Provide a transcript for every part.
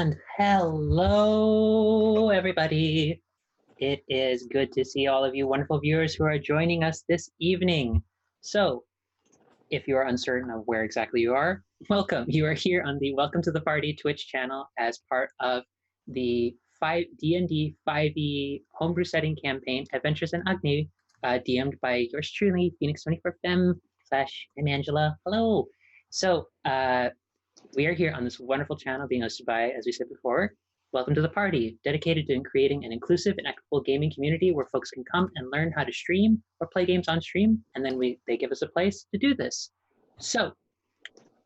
And hello, everybody. It is good to see all of you wonderful viewers who are joining us this evening. So, if you are uncertain of where exactly you are, welcome. You are here on the Welcome to the Party Twitch channel as part of the D&D 5e Homebrew setting campaign, Adventures in Agni, DM'd by yours truly, Phoenix24Fem / I'm Angela. Hello. So, we are here on this wonderful channel being hosted by, as we said before, Welcome to the Party, dedicated to creating an inclusive and equitable gaming community where folks can come and learn how to stream or play games on stream, and then they give us a place to do this. So,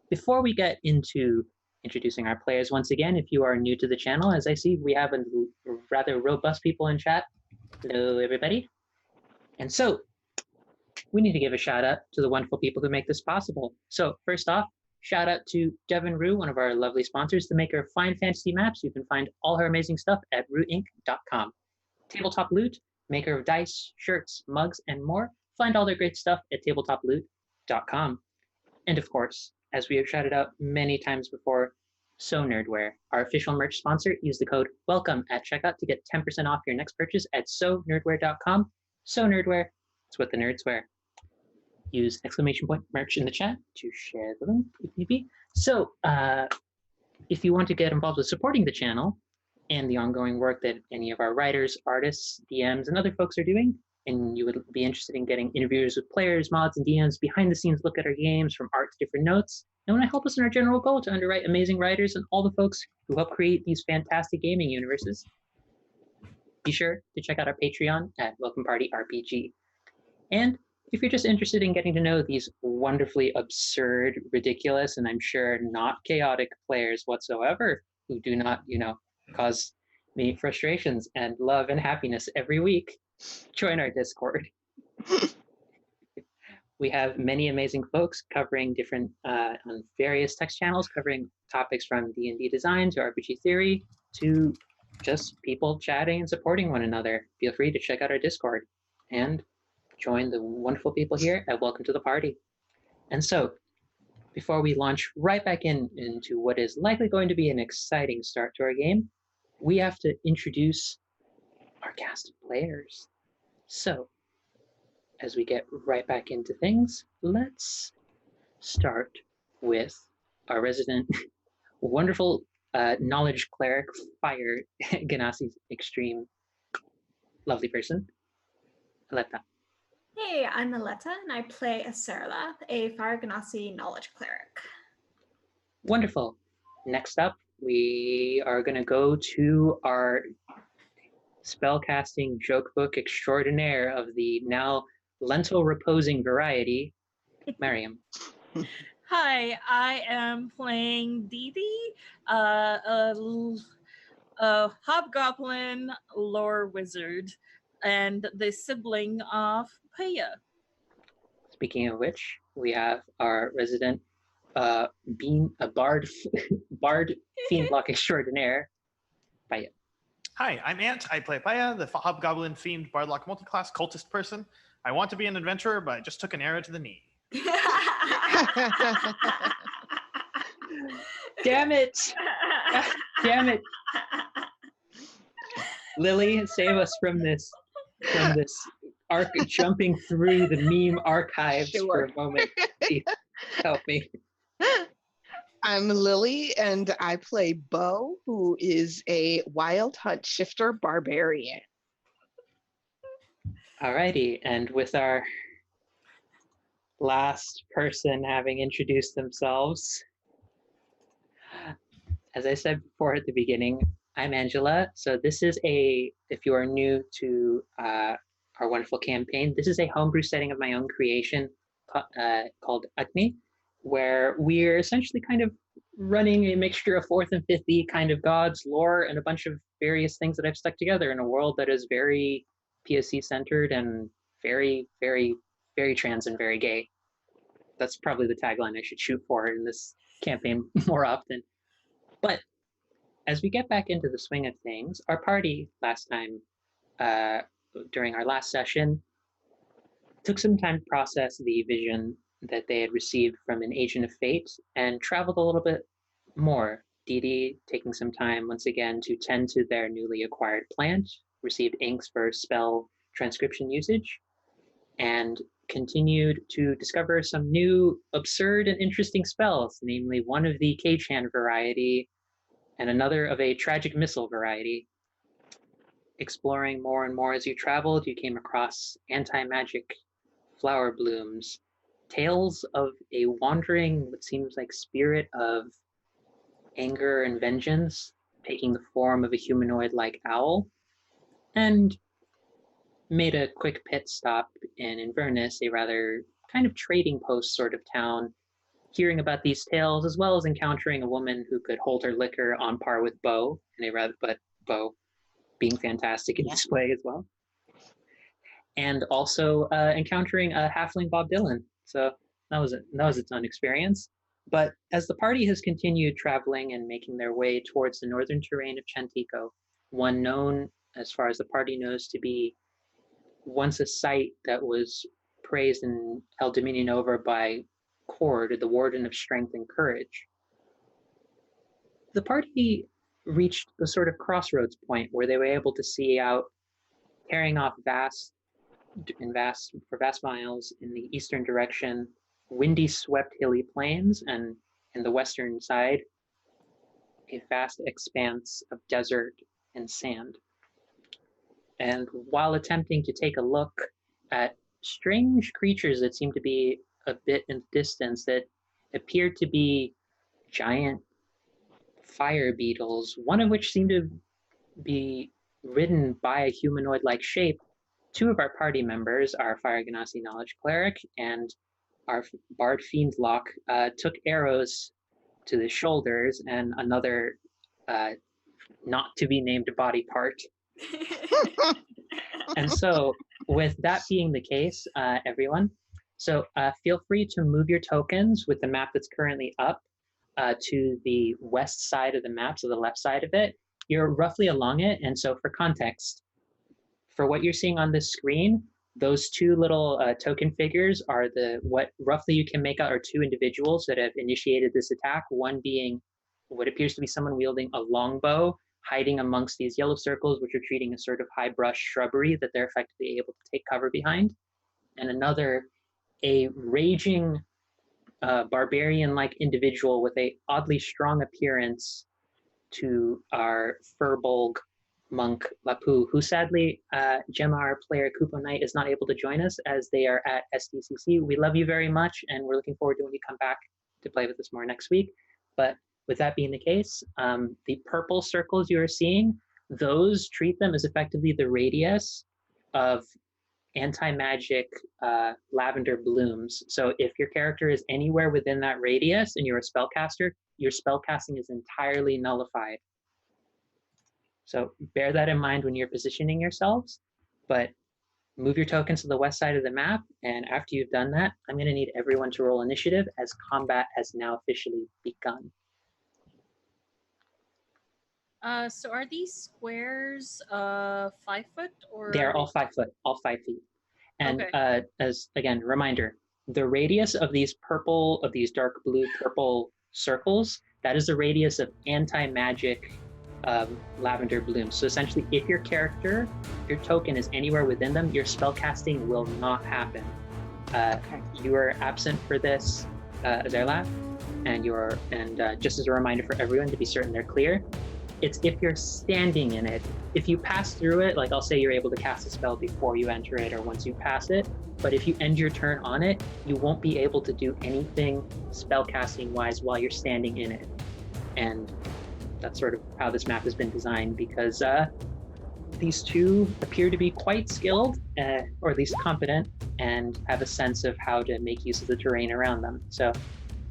before we get into introducing our players once again, if you are new to the channel, as I see, we have a rather robust people in chat. Hello, everybody. And so, we need to give a shout out to the wonderful people who make this possible. So, first off, shout out to Devin Rue, one of our lovely sponsors, the maker of fine fantasy maps. You can find all her amazing stuff at rueinc.com. Tabletop Loot, maker of dice, shirts, mugs, and more. Find all their great stuff at tabletoploot.com. And of course, as we have shouted out many times before, So Nerdware, our official merch sponsor. Use the code WELCOME at checkout to get 10% off your next purchase at sonerdware.com. So Nerdware, it's what the nerds wear. Use !merch in the chat to share the link if need be. So, if you want to get involved with supporting the channel and the ongoing work that any of our writers, artists, DMs, and other folks are doing, and you would be interested in getting interviews with players, mods, and DMs, behind the scenes look at our games from art to different notes, and want to help us in our general goal to underwrite amazing writers and all the folks who help create these fantastic gaming universes, be sure to check out our Patreon at Welcome Party RPG. And if you're just interested in getting to know these wonderfully absurd, ridiculous, and I'm sure not chaotic players whatsoever who do not, cause me frustrations and love and happiness every week, join our Discord. We have many amazing folks covering different, on various text channels, covering topics from D&D design to RPG theory to just people chatting and supporting one another. Feel free to check out our Discord and join the wonderful people here at Welcome to the Party. And so, before we launch right back into what is likely going to be an exciting start to our game, we have to introduce our cast of players. So, as we get right back into things, let's start with our resident wonderful knowledge cleric, Fire Ganassi's extreme lovely person, Aletta. Hey, I'm Aletta, and I play Acerla, a Fire Ganassi knowledge cleric. Wonderful. Next up, we are going to go to our spellcasting joke book extraordinaire of the now lentil reposing variety, Mariam. Hi, I am playing Dee Dee, a hobgoblin lore wizard, and the sibling of Paya. Speaking of which, we have our resident bard fiendblock extraordinaire, Paya. Hi, I'm Ant. I play Paya, the hobgoblin themed bardlock multiclass cultist person. I want to be an adventurer, but I just took an arrow to the knee. Damn it! Damn it! Lily, save us from this jumping through the meme archives for a moment. Please help me. I'm Lily, and I play Bo, who is a wild hunt shifter barbarian. Alrighty, and with our last person having introduced themselves, as I said before at the beginning, I'm Angela. So this is if you are new to our wonderful campaign, this is a homebrew setting of my own creation called Agni, where we're essentially kind of running a mixture of 4th and 5th kind of gods, lore, and a bunch of various things that I've stuck together in a world that is very PoC centered and very, very, very trans and very gay. That's probably the tagline I should shoot for in this campaign more often. But as we get back into the swing of things, our party last time, during our last session, took some time to process the vision that they had received from an agent of fate and traveled a little bit more Didi taking some time once again to tend to their newly acquired plant, received inks for spell transcription usage, and continued to discover some new absurd and interesting spells, namely one of the K-Chan variety and another of a tragic missile variety. Exploring more and more as you traveled, you came across anti-magic flower blooms, tales of a wandering, what seems like spirit of anger and vengeance, taking the form of a humanoid-like owl, and made a quick pit stop in Inverness, a rather kind of trading post sort of town, hearing about these tales, as well as encountering a woman who could hold her liquor on par with Bo, but Bo being fantastic in display as well. And also encountering a halfling Bob Dylan. So that was its own experience. But as the party has continued traveling and making their way towards the northern terrain of Chantico, one known, as far as the party knows, to be once a site that was praised and held dominion over by Cord, the Warden of Strength and Courage, the party reached the sort of crossroads point where they were able to see out, carrying off vast miles in the eastern direction, windy swept hilly plains, and in the western side, a vast expanse of desert and sand. And while attempting to take a look at strange creatures that seemed to be a bit in the distance that appeared to be giant fire beetles, one of which seemed to be ridden by a humanoid-like shape, two of our party members, our Fire Ganassi Knowledge Cleric and our Bard Fiendlock, took arrows to the shoulders and another not to be named body part. And so, with that being the case, everyone, so feel free to move your tokens with the map that's currently up to the west side of the map, so the left side of it. You're roughly along it, and so for context, for what you're seeing on this screen, those two little token figures are what roughly you can make out are two individuals that have initiated this attack, one being what appears to be someone wielding a longbow, hiding amongst these yellow circles, which are treating a sort of high brush shrubbery that they're effectively able to take cover behind, and another, a raging barbarian-like individual with a oddly strong appearance to our Furbolg monk Lapu, who sadly, Gemma, our player Kupo Knight, is not able to join us as they are at SDCC. We love you very much, and we're looking forward to when you come back to play with us more next week. But with that being the case, the purple circles you are seeing, those treat them as effectively the radius of anti-magic lavender blooms. So if your character is anywhere within that radius and you're a spellcaster, your spellcasting is entirely nullified. So bear that in mind when you're positioning yourselves, but move your tokens to the west side of the map, and after you've done that, I'm going to need everyone to roll initiative as combat has now officially begun. So are these squares 5 foot or? They are all 5 foot, all 5 feet. And Okay. as again, reminder, the radius of these dark blue purple circles, that is the radius of anti-magic lavender blooms. So essentially, if your token is anywhere within them, your spellcasting will not happen. You are absent for this, Azerla, and just as a reminder for everyone to be certain they're clear, it's if you're standing in it. If you pass through it, like I'll say you're able to cast a spell before you enter it or once you pass it, but if you end your turn on it, you won't be able to do anything spellcasting wise while you're standing in it. And that's sort of how this map has been designed, because these two appear to be quite skilled, or at least competent, and have a sense of how to make use of the terrain around them. So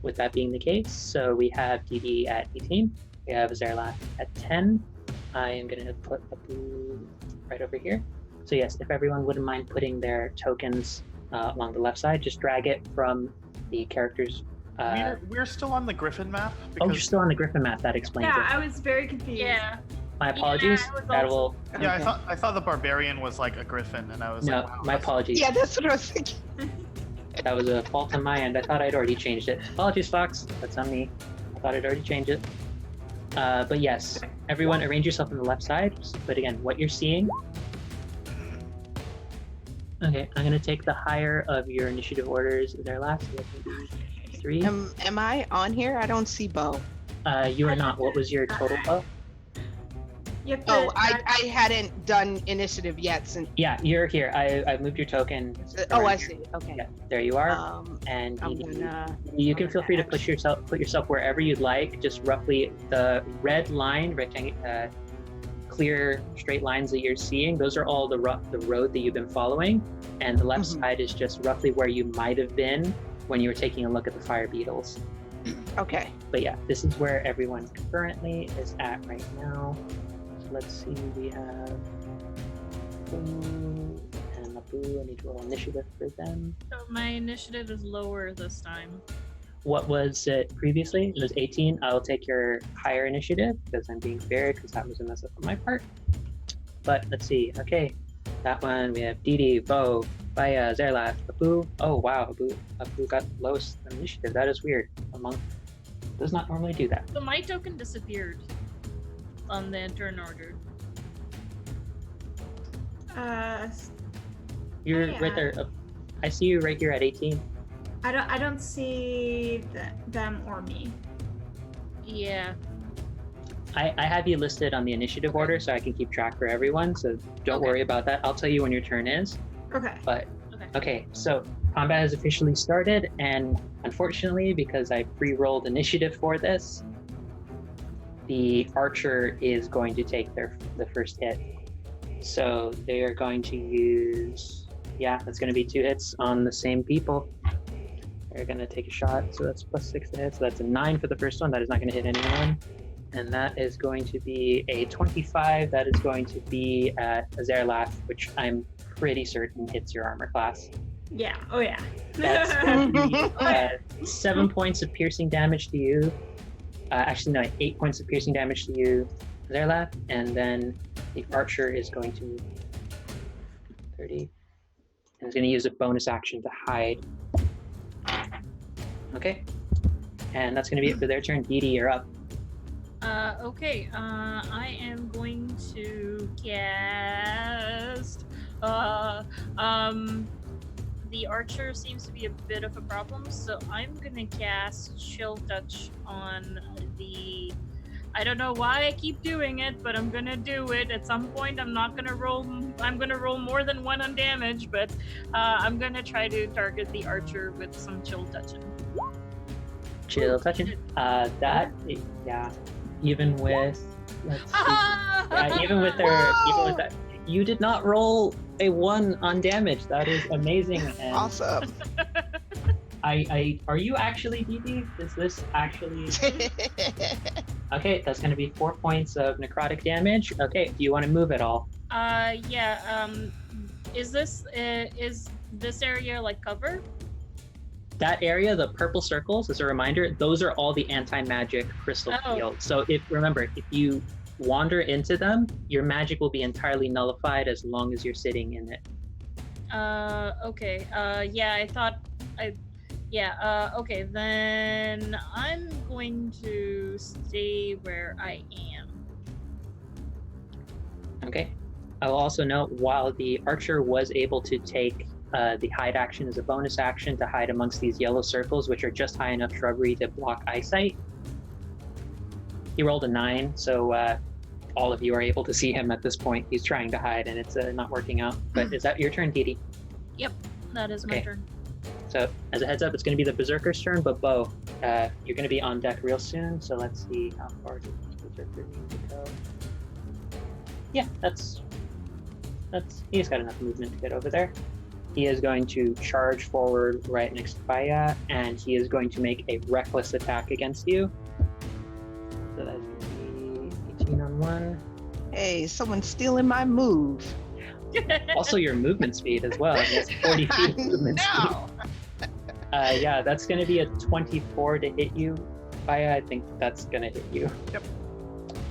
with that being the case, so we have DD at 18, we have Zerla at 10. I am going to put a blue right over here. So yes, if everyone wouldn't mind putting their tokens along the left side, just drag it from the characters. We're still on the Griffin map. Oh, you're still on the Griffin map. That explains Yeah, it. I was very confused. Yeah. My apologies. Yeah, That will. Yeah, Okay. I thought the barbarian was like a griffin, and I was No, like, wow, my apologies. Yeah, that's what I was thinking. That was a fault on my end. I thought I'd already changed it. Apologies, Fox. That's on me. I thought I'd already changed it. But yes, everyone arrange yourself on the left side. But again, what you're seeing. Okay, I'm gonna take the higher of your initiative orders. Is there last? Maybe 3. Am I on here? I don't see Bo. You are not. What was your total, Bo? You have to Oh, I hadn't done initiative yet since. Yeah, you're here. I moved your token. Oh, I around here. see. Okay. Yeah, there you are. And I'm gonna. you can feel free to put yourself wherever you'd like. Just roughly the red line, rectangle, clear straight lines that you're seeing. Those are all the road that you've been following, and the left side is just roughly where you might have been when you were taking a look at the fire beetles. Okay. But yeah, this is where everyone currently is at right now. So let's see. We have Boo and Mabu. I need to roll initiative for them. So my initiative is lower this time. What was it previously? It was 18. I'll take your higher initiative because I'm being fair because that was a mess up on my part. But let's see. Okay, that one we have Didi, Bo, Baya, Zerlaf, Abu. Oh wow, Abu got lowest initiative. That is weird. A monk does not normally do that. So my token disappeared on the turn order. You're yeah. right there. I see you right here at 18. I don't see them or me. Yeah. I have you listed on the initiative order so I can keep track for everyone. So don't worry about that. I'll tell you when your turn is. Okay. But okay, so combat has officially started, and unfortunately, because I pre-rolled initiative for this, the archer is going to take the first hit. So they are going to use, that's going to be 2 hits on the same people. They're going to take a shot, so that's +6 to hit. So that's a 9 for the first one. That is not going to hit anyone. And that is going to be a 25. That is going to be at Azerlath, which I'm pretty certain hits your armor class. Yeah. Oh yeah. That's going to be 7 points of piercing damage to you. Actually, no, 8 points of piercing damage to you, Azerlath. And then the archer is going to 30. And is going to use a bonus action to hide. Okay. And that's going to be it for their turn. Didi, you're up. Okay. I am going to cast. The archer seems to be a bit of a problem, so I'm gonna cast Chill Touch on the. I don't know why I keep doing it, but I'm gonna do it. At some point, I'm gonna roll more than 1 on damage, but I'm gonna try to target the archer with some Chill Touching. Chill Touching. Even with, let's see. Even with that, you did not roll a 1 on damage. That is amazing. And Awesome. Are you actually Didi? Is this actually? Okay, that's going to be 4 points of necrotic damage. Okay, do you want to move at all? Is this area like cover? That area, the purple circles, as a reminder, those are all the anti-magic crystal fields. So if you wander into them, your magic will be entirely nullified as long as you're sitting in it. Okay. Okay, then I'm going to stay where I am. Okay. I will also note, while the archer was able to take the hide action as a bonus action to hide amongst these yellow circles, which are just high enough shrubbery to block eyesight, he rolled a 9, so all of you are able to see him at this point. He's trying to hide, and it's not working out. But is that your turn, Didi? Yep, that is my turn. So, as a heads up, it's going to be the Berserker's turn, but Bo, you're going to be on deck real soon, so let's see how far does Berserker need to go. Yeah, he's got enough movement to get over there. He is going to charge forward right next to Baya, and he is going to make a reckless attack against you. So that's going to be 18 on 1. Hey, someone's stealing my move. Also your movement speed as well. It's 40 feet movement speed. That's going to be a 24 to hit you. Baya, I think that's going to hit you. Yep.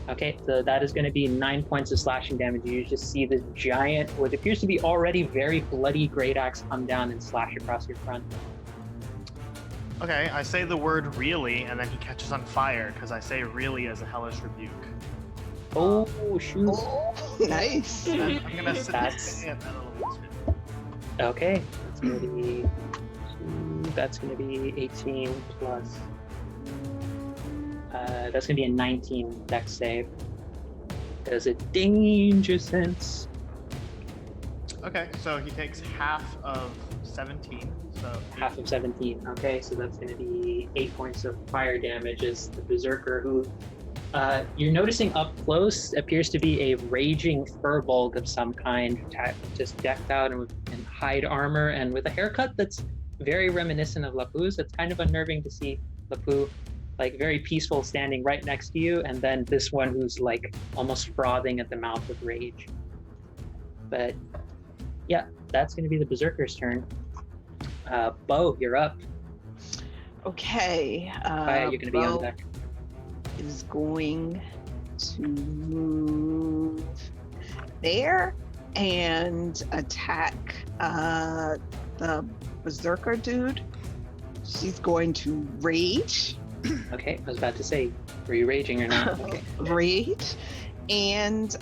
Okay, so that is going to be 9 points of slashing damage. You just see this giant, what appears to be already very bloody great axe come down and slash across your front. Okay, I say the word really, and then he catches on fire because I say really as a hellish rebuke. Oh, shoot. Oh, nice. I'm gonna sit That's- at that little bit. Okay, that's gonna be 18 plus. That's gonna be a 19 dex save. Does it danger sense? Okay, so he takes half of 17. So Half of 17. Okay, so that's gonna be 8 points of fire damage as the berserker who you're noticing up close appears to be a raging furbolg of some kind, just decked out in hide armor and with a haircut that's very reminiscent of Lapu's. It's kind of unnerving to see Lapu like very peaceful standing right next to you, and then this one who's like almost frothing at the mouth with rage. But yeah, that's going to be the berserker's turn. Bo, you're up. Okay. You're going to be on Bo deck. is going to move there and attack the berserker dude. She's going to rage. Okay, I was about to say, were you raging or not? Okay. Rage. And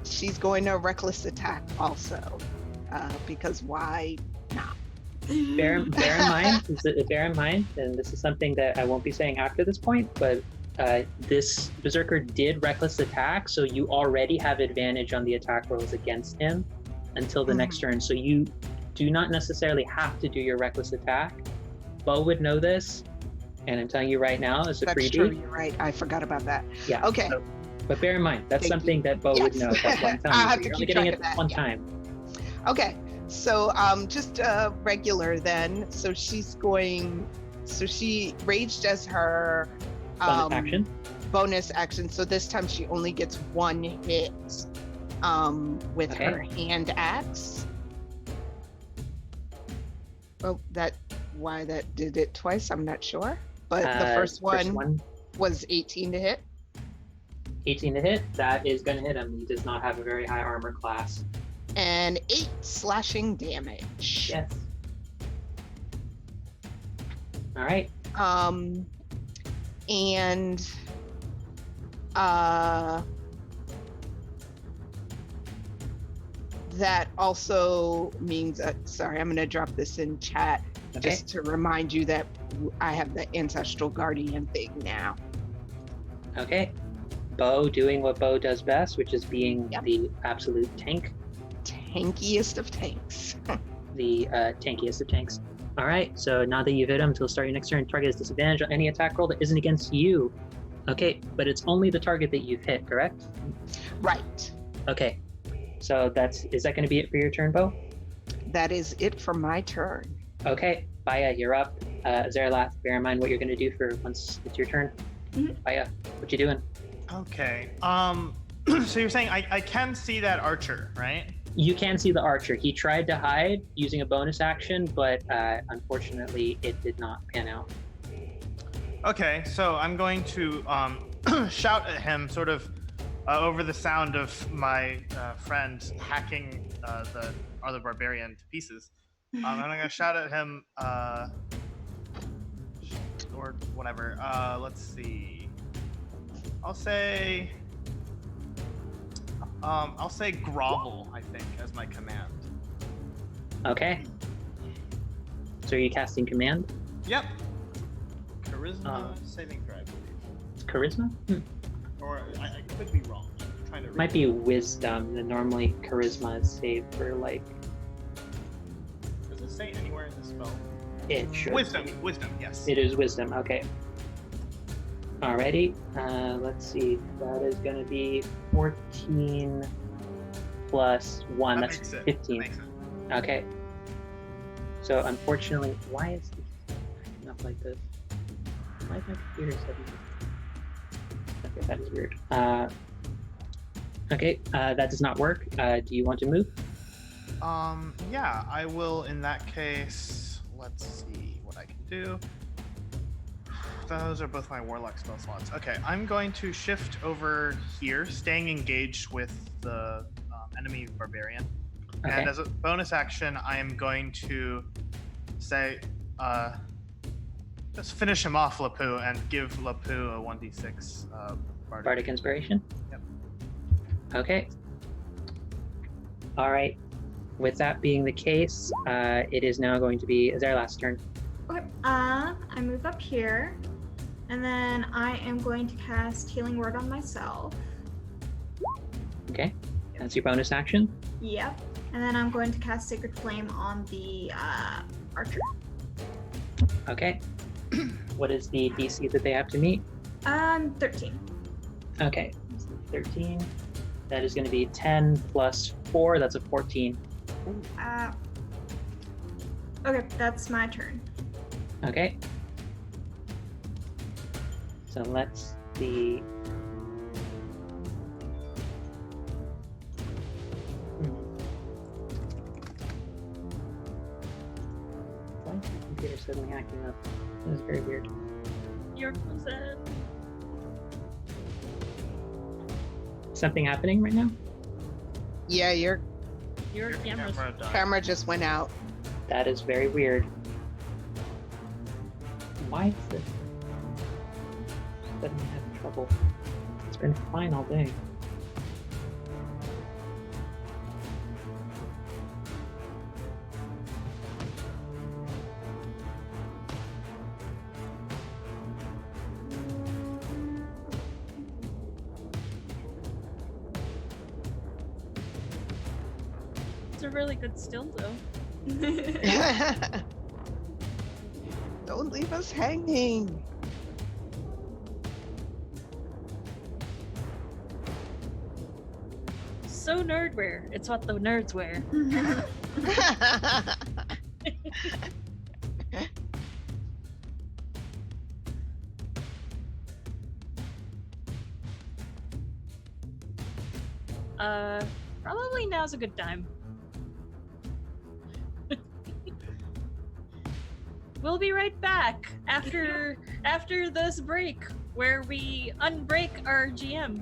she's going to reckless attack also. Because why not? Bear in mind, and this is something that I won't be saying after this point, but this berserker did reckless attack, so you already have advantage on the attack rolls against him until the next turn. So you do not necessarily have to do your reckless attack. Bo would know this, and I'm telling you right now, as a That's freebie. true, you're right. I forgot about that. Yeah. Okay. So, but bear in mind, that's Thank something that Bo would Yes. know. That's what I'm telling I'll you. have to You're only keep getting track it of that, one yeah. time. Okay, so just regular then. So she raged as her Bonus action. bonus action. So this time she only gets one hit with Okay. her hand axe. Oh, why that did it twice, I'm not sure. But the first one was 18 to hit. 18 to hit. That is going to hit him. He does not have a very high armor class. And 8 slashing damage. Yes. All right. And that also means sorry, I'm going to drop this in chat Okay. just to remind you that I have the ancestral guardian thing now. Okay. Bo doing what Bo does best, which is being Yep. the absolute tank, Tankiest of tanks. the tankiest of tanks. All right. So now that you've hit him, until start your next turn, target is disadvantage on any attack roll that isn't against you. Okay, but it's only the target that you've hit, correct? Right. Okay. So is that going to be it for your turn, Bo? That is it for my turn. Okay, Baya, you're up. Zeralath, bear in mind what you're going to do for once it's your turn. Mhm. Baya, what you doing? Okay. So you're saying I can see that archer, right? You can see the archer. He tried to hide using a bonus action, but unfortunately it did not pan out. Okay, so I'm going to shout at him, sort of over the sound of my friend hacking the other barbarian to pieces. I'm going to shout at him, or whatever. Let's see. I'll say grovel, I think, as my command. Okay. So are you casting command? Yep. Charisma saving throw, I believe. Charisma? Or I could be wrong. I'm trying to read. Might be wisdom, and normally charisma is saved for like Does it say anywhere in the spell? it should. Wisdom, yes. It is wisdom, okay. Alrighty, let's see. That is going to be 14 plus 1. That That's makes it. 15. That makes it. Okay. So unfortunately, why is this acting up like this? Why is my computer setting? Okay, that is weird. Okay, that does not work. Do you want to move? Yeah, I will in that case. Let's see what I can do. Those are both my warlock spell slots. Okay, I'm going to shift over here, staying engaged with the enemy barbarian. Okay. And as a bonus action, I am going to say, Let's finish him off, Lapu, and give Lapu a 1d6 Bardic inspiration? Yep. Okay. All right. With that being the case, it is now going to be our last turn. Okay. I move up here, and then I am going to cast Healing Word on myself. Okay. That's your bonus action. Yep. And then I'm going to cast Sacred Flame on the archer. Okay. What is the DC that they have to meet? 13. Okay. 13. That is going to be 10 plus 4. That's a 14. Okay, that's my turn. Okay. So let's see. Why is the computer suddenly acting up? That is very weird. You're frozen. Something happening right now? Yeah, your Your camera's Camera died. camera just went out. That is very weird. Why is this suddenly having trouble? It's been fine all day. It's a really good still, though. Don't leave us hanging. So nerdwear. It's what the nerds wear. Probably now's a good time. We'll be right back after this break where we unbreak our GM.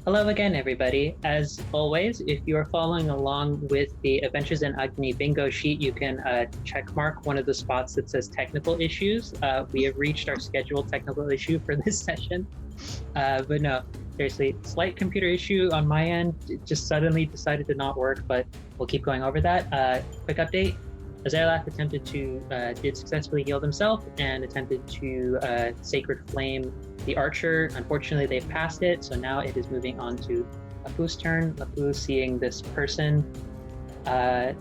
Hello again, everybody. As always, if you are following along with the Adventures in Agni bingo sheet, you can check mark one of the spots that says technical issues. We have reached our scheduled technical issue for this session. But no, seriously, slight computer issue on my end. It just suddenly decided to not work, but we'll keep going over that. Quick update. Azerlath did successfully heal himself and attempted to Sacred Flame the Archer. Unfortunately, they've passed it, so now it is moving on to Lapu's turn. Lapu, seeing this person, gonna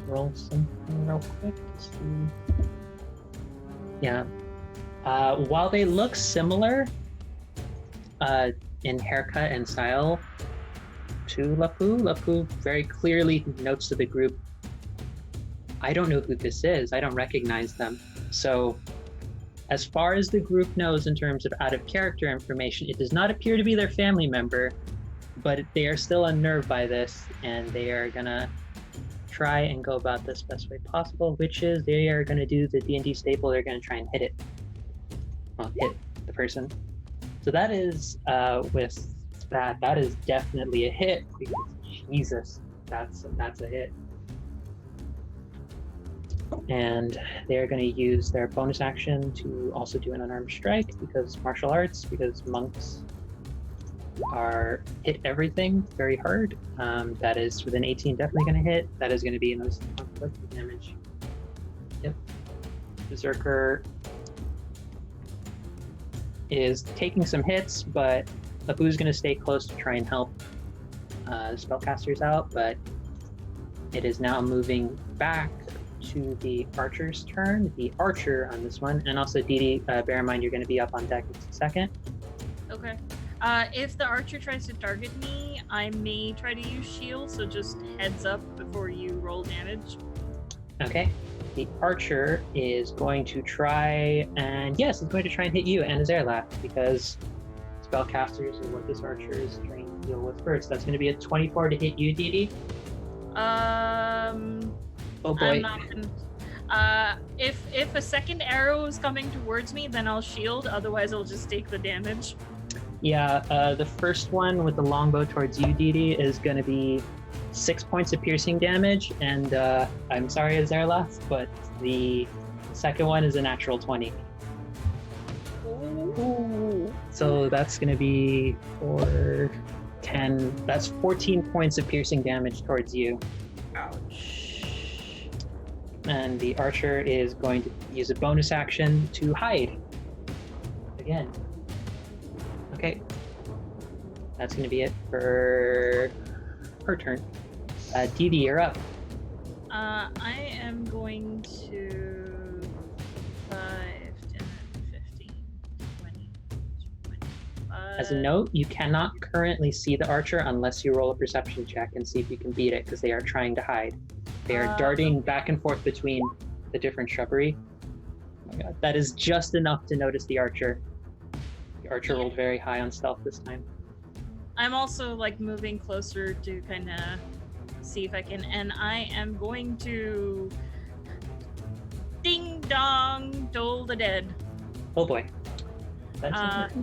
roll something real quick to see. Yeah. While they look similar in haircut and style to Lapu very clearly notes to the group, I don't know who this is. I don't recognize them. So as far as the group knows in terms of out of character information, it does not appear to be their family member, but they are still unnerved by this, and they are gonna try and go about this best way possible, which is they are gonna do the D&D staple. They're gonna try and hit it. Well, hit the person. So that is with that is definitely a hit. Jesus, that's a hit. And they're going to use their bonus action to also do an unarmed strike because martial arts, because monks hit everything very hard. That is with an 18 definitely going to hit. That is going to be in those conflict damage. Yep. Berserker is taking some hits, but Lapu's going to stay close to try and help spellcasters out, but it is now moving back to the archer's turn. The archer on this one, and also Didi, bear in mind you're going to be up on deck in a second. Okay. If the archer tries to target me, I may try to use shield, so just heads up before you roll damage. Okay. The archer is going to try, and yes, it's going to try and hit you and Azerlath, because spellcasters are what this archer is trying to deal with first. That's going to be a 24 to hit you, Didi. Oh boy. I'm not if a second arrow is coming towards me, then I'll shield. Otherwise, I'll just take the damage. Yeah, the first one with the longbow towards you, Didi, is going to be 6 points of piercing damage, and I'm sorry, Azerlath, but the second one is a natural 20. Ooh. So that's going to be 4, 10. That's 14 points of piercing damage towards you. Ouch. And the archer is going to use a bonus action to hide. Again. Okay. That's going to be it for her turn. Didi, you're up. I am going to 5, 10, 15, 20, 25. As a note, you cannot currently see the archer unless you roll a perception check and see if you can beat it, because they are trying to hide. They are darting back and forth between the different shrubbery. Oh my god, that is just enough to notice the archer. The archer rolled very high on stealth this time. I'm also like moving closer to kind of see if I can, and I am going to ding dong toll the dead. Oh boy. That's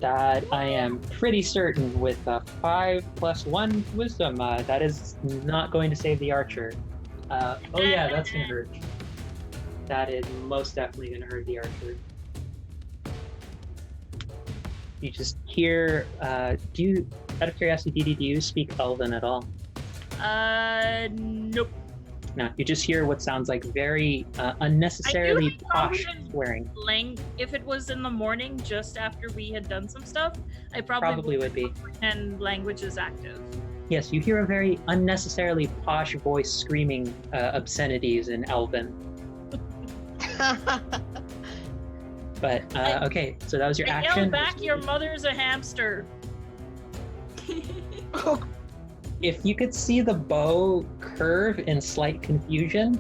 that I am pretty certain with a 5 + 1 wisdom, that is not going to save the archer. Oh yeah, that's gonna hurt. That is most definitely gonna hurt the archer. You just hear, out of curiosity, Didi, do you speak Elven at all? Nope. No, you just hear what sounds like very unnecessarily posh swearing. If it was in the morning, just after we had done some stuff, I probably would be. And language is active. Yes, you hear a very unnecessarily posh voice screaming obscenities in Elven. But, okay, so that was your action. Yell back, your mother's a hamster. If you could see the bow curve in slight confusion,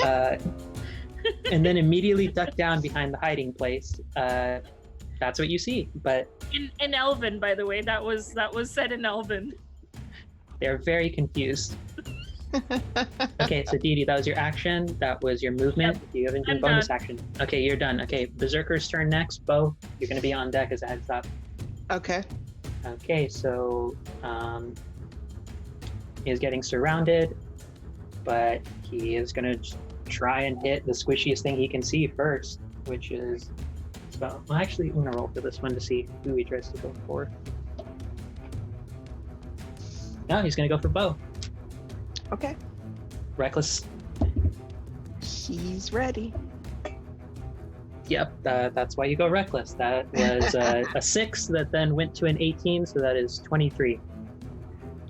and then immediately duck down behind the hiding place, that's what you see. But in Elven, by the way, that was said in Elven. they're very confused. Okay, so Dee Dee, that was your action. That was your movement. Do you have anything I'm bonus done. action? Okay, you're done. Okay, Berserker's turn next. Bo, you're going to be on deck as a heads up. Okay. Okay, so he's getting surrounded, but he is going to try and hit the squishiest thing he can see first, which is well, actually, I'm going to roll for this one to see who he tries to go for. No, he's going to go for Bo. Okay. Reckless. He's ready. Yep, that's why you go reckless. That was a 6 that then went to an 18, so that is 23.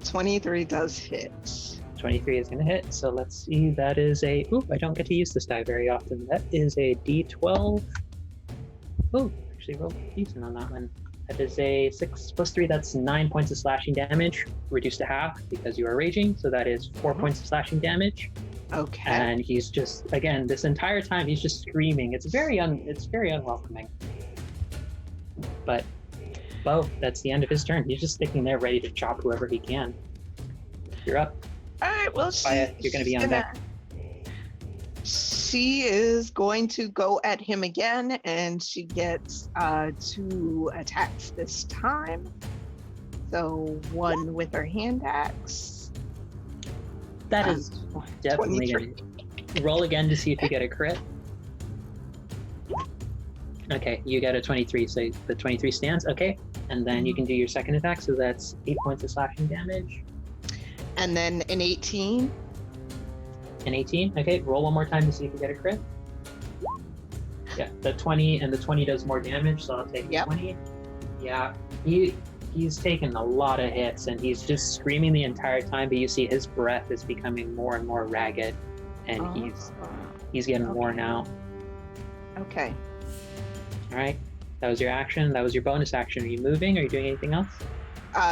23 does hit. 23 is going to hit, so let's see. That is a... Oop, I don't get to use this die very often. That is a D12. Oh, actually rolled decent on that one. That is a 6 plus 3, that's 9 points of slashing damage, reduced to half because you are raging, so that is 4 points of slashing damage. Okay. And he's just, again, this entire time, he's just screaming. It's very unwelcoming. But Bo, that's the end of his turn. He's just sticking there ready to chop whoever he can. You're up. All right, well, Faya, you're going to be on deck. She is going to go at him again, and she gets 2 attacks this time. So 1 with her hand axe. That is definitely 23. going to roll again to see if you get a crit. Okay, you get a 23, so the 23 stands. Okay, and then you can do your second attack, so that's 8 points of slashing damage. And then an 18. An 18. Okay, roll one more time to see if you get a crit. Yeah, the 20, and the 20 does more damage, so I'll take the 20. Yeah, he's taken a lot of hits, and he's just screaming the entire time, but you see his breath is becoming more and more ragged, and he's getting worn out. Okay. All right, that was your action. That was your bonus action. Are you moving? Are you doing anything else?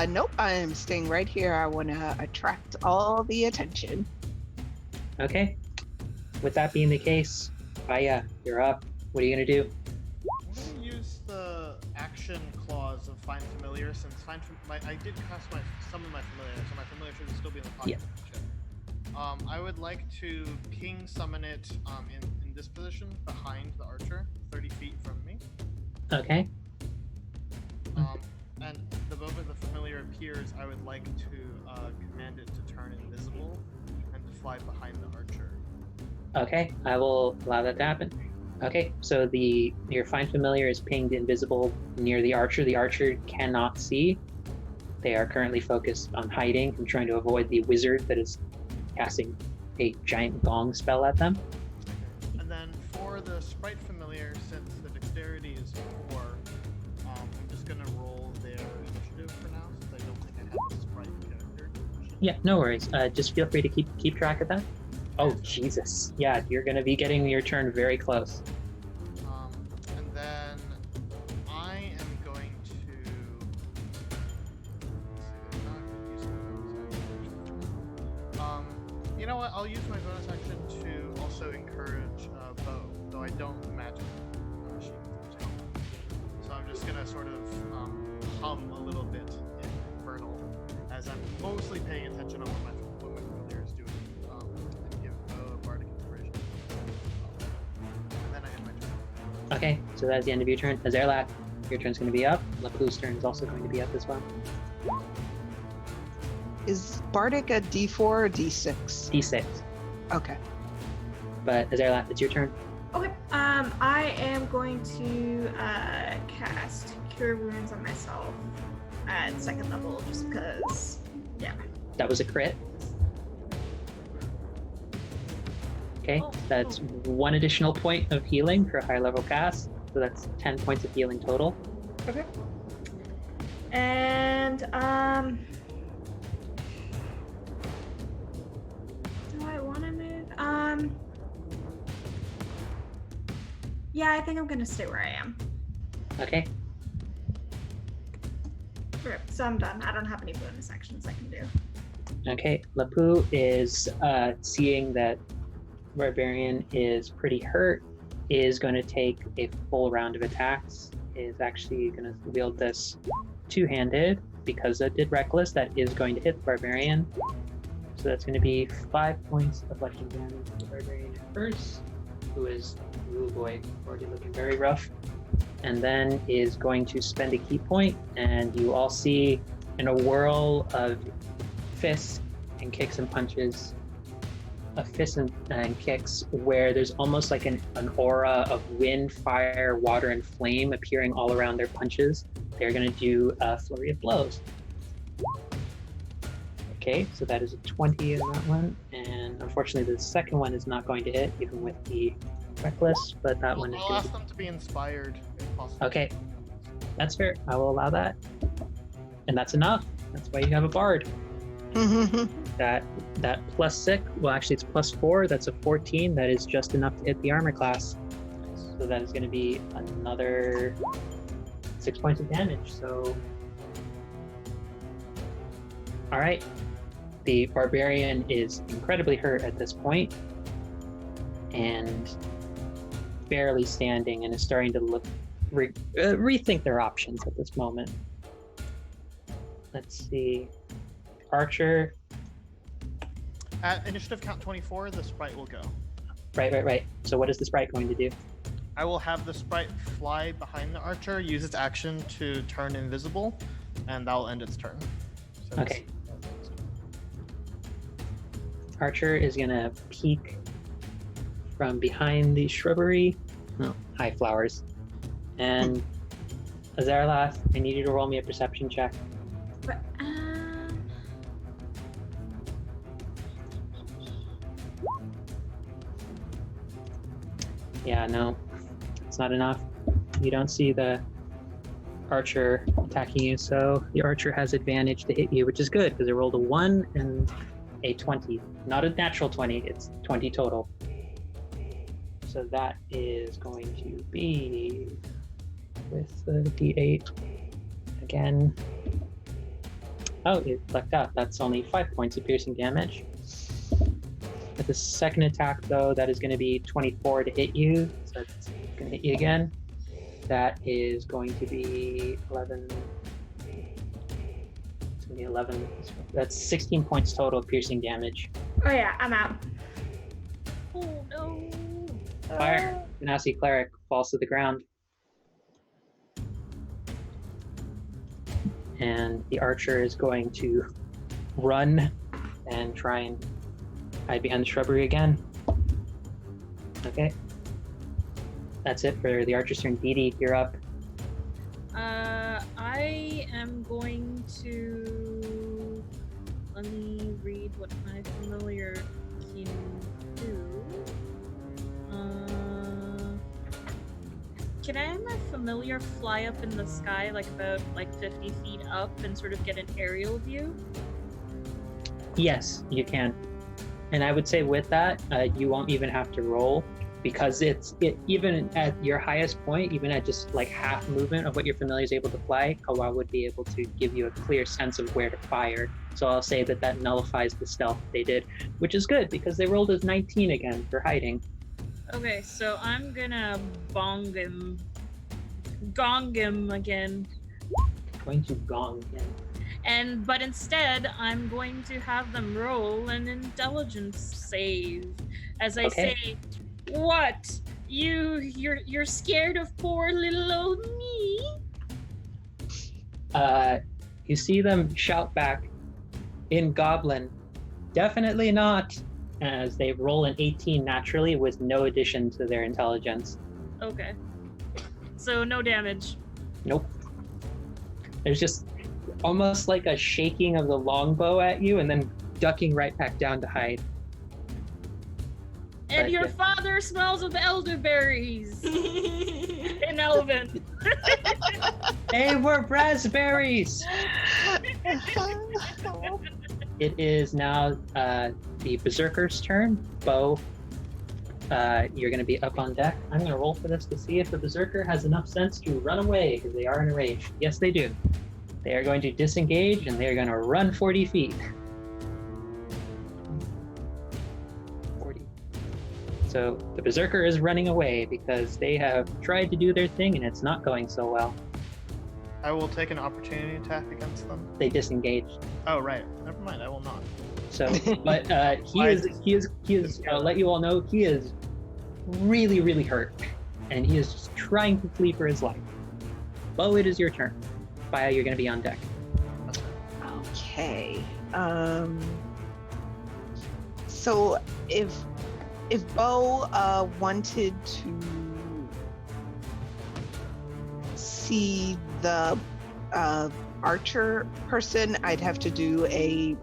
Nope, I'm staying right here. I want to attract all the attention. Okay. With that being the case, Faya, you're up. What are you going to do? I'm going to use the action clause of Find Familiar, since I did cast summon my familiar, so my familiar should still be in the pocket. Yeah. I would like to ping summon it in this position behind the archer, 30 feet from me. Okay. And the moment the familiar appears, I would like to command it to turn invisible and to fly behind the archer. Okay, I will allow that to happen. Okay, so your Find Familiar is pinged invisible near the archer. The archer cannot see. They are currently focused on hiding and trying to avoid the wizard that is casting a giant gong spell at them. And then for the sprite familiar, since the dexterity is 4, I'm just gonna roll their initiative for now, since I don't think I have the sprite character. Yeah, no worries. Just feel free to keep track of that. Oh, Jesus. Yeah, you're going to be getting your turn very close. And then I am going to... you know what? I'll use my bonus action to also encourage Bo, though I don't imagine she knows how. So I'm just going to sort of hum a little bit in Infernal, as I'm mostly paying attention on what my familiar is doing. Okay, so that's the end of your turn. Azerlat, your turn's going to be up. Lapu's turn is also going to be up as well. Is Bardic a D4 or D6? D6. Okay. But Azerlat, it's your turn. Okay. I am going to cast Cure Wounds on myself at 2nd level, just because. Yeah. That was a crit. Okay, that's 1 additional point of healing for a high level cast. So that's 10 points of healing total. Okay. And do I want to move? Yeah, I think I'm gonna stay where I am. Okay. Okay, so I'm done. I don't have any bonus actions I can do. Okay, Lapu is seeing that Barbarian is pretty hurt, is going to take a full round of attacks, is actually going to wield this two-handed because it did Reckless. That is going to hit the Barbarian. So that's going to be 5 points of bludgeoning damage to the barbarian at first, who is, oh boy, already looking very rough. And then is going to spend a key point, and you all see in a whirl of fists and kicks and punches, fists and kicks, where there's almost like an aura of wind, fire, water, and flame appearing all around their punches. They're going to do a flurry of blows. Okay, so that is a 20 in that one, and unfortunately the second one is not going to hit, even with the reckless, but that one is I'll going ask them to be inspired, if possible. Okay, that's fair. I will allow that. And that's enough. That's why you have a bard. That +6, well actually it's +4, that's a 14. That is just enough to hit the armor class. So that is going to be another 6 points of damage. So, all right. The barbarian is incredibly hurt at this point and barely standing, and is starting to rethink their options at this moment. Let's see. Archer. At initiative count 24, the sprite will go. Right. So what is the sprite going to do? I will have the sprite fly behind the archer, use its action to turn invisible, and that will end its turn. So Okay. Archer is going to peek from behind the shrubbery. Oh, high flowers. And Azarath, I need you to roll me a perception check. But, Yeah, no, it's not enough. You don't see the archer attacking you, so the archer has advantage to hit you, which is good because it rolled a 1 and a 20. Not a natural 20, it's 20 total. So that is going to be with the d8 again. Oh, it lucked out. That's only 5 points of piercing damage. With the second attack, though, that is going to be 24 to hit you. So it's going to hit you again. That is going to be 11. It's going to be 11. That's 16 points total of piercing damage. oh yeah, I'm out. Oh no! Fire. You now see Cleric falls to the ground. And the archer is going to run and try and hide behind the shrubbery again. Okay. That's it for the archer's turn. Dee Dee, you're up. I am going to... Let me read what my familiar can do. Can I have my familiar fly up in the sky, like about 50 feet up, and sort of get an aerial view? Yes, you can. And I would say with that, you won't even have to roll, because even at your highest point, even at just like half movement of what your familiar is able to fly, Kawa would be able to give you a clear sense of where to fire. So I'll say that nullifies the stealth they did, which is good because they rolled as 19 again for hiding. Okay, so I'm gonna gong him again. Going to gong him. But instead, I'm going to have them roll an intelligence save. As I say, what? You're scared of poor little old me? You see them shout back in Goblin, definitely not, as they roll an 18 naturally with no addition to their intelligence. Okay. So no damage. Nope. There's just almost like a shaking of the longbow at you and then ducking right back down to hide. And But, your yeah. father smells of elderberries. In Elven. They were raspberries! It is now the Berserker's turn. Bo, you're going to be up on deck. I'm going to roll for this to see if the Berserker has enough sense to run away, because they are in a rage. Yes, they do. They are going to disengage, and they are going to run 40 feet. 40. So the Berserker is running away because they have tried to do their thing, and it's not going so well. I will take an opportunity attack against them. They disengaged. Oh, right. Never mind. I will not. So, but he is. I'll let you all know he is really, really hurt, and he is just trying to flee for his life. Bo, it is your turn. Baya, you're going to be on deck. Okay. So if Bo wanted to see the archer person, I'd have to do a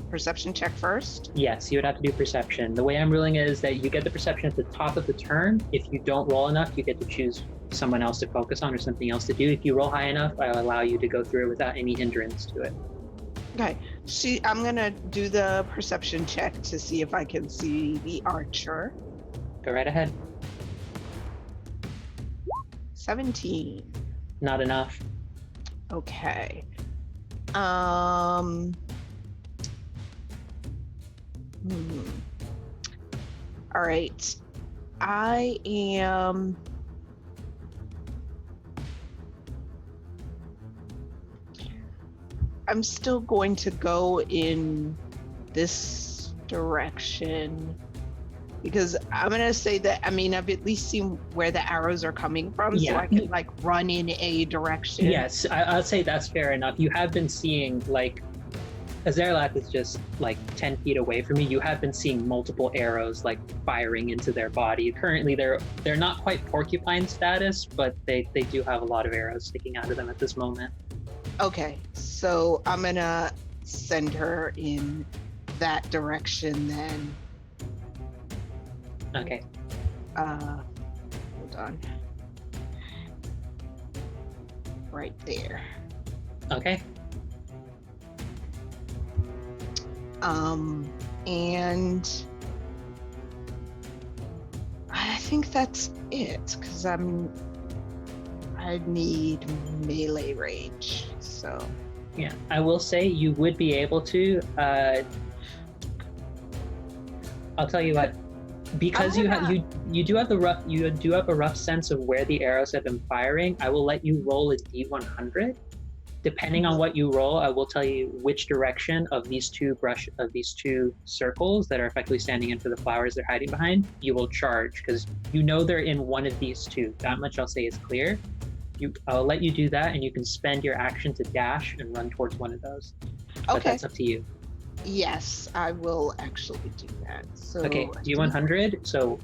perception check first. Yes, you would have to do perception. The way I'm ruling it is that you get the perception at the top of the turn. If you don't roll enough, you get to choose someone else to focus on or something else to do. If you roll high enough, I'll allow you to go through without any hindrance to it. Okay. I'm gonna do the perception check to see if I can see the archer. Go right ahead. 17. Not enough. Okay. All right. I'm still going to go in this direction because I'm going to say that, I mean, I've at least seen where the arrows are coming from, so I can like run in a direction. Yes, I'll say that's fair enough. You have been seeing, like, Azerlath is just like 10 feet away from you. You have been seeing multiple arrows like firing into their body. Currently, they're not quite porcupine status, but they do have a lot of arrows sticking out of them at this moment. Okay, so I'm gonna send her in that direction then. Okay. Hold on. Right there. Okay. And I think that's it because I need melee range. So yeah, I will say you would be able to. I'll tell you what, because you do have a rough sense of where the arrows have been firing. I will let you roll a D100. Depending on what you roll, I will tell you which direction of these two circles that are effectively standing in for the flowers they're hiding behind, you will charge, because you know they're in one of these two. That much I'll say is clear. I'll let you do that, and you can spend your action to dash and run towards one of those. But okay, that's up to you. Yes, I will actually do that. So okay, D100. So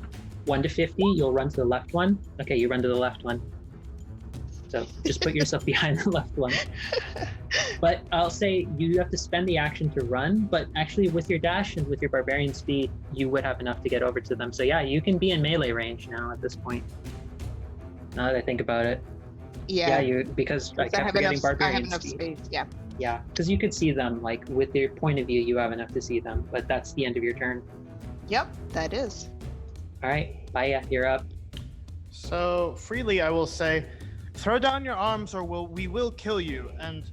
1 to 50, you'll run to the left one. Okay, you run to the left one. So just put yourself behind the left one. But I'll say you have to spend the action to run, but actually with your dash and with your barbarian speed, you would have enough to get over to them. So yeah, you can be in melee range now at this point. Now that I think about it. Yeah, because I kept forgetting barbarian I have enough speed. space, yeah. Yeah, because you could see them, like with your point of view, you have enough to see them, but that's the end of your turn. Yep, that is. All right, Baya, you're up. So freely I will say, throw down your arms or we will kill you. And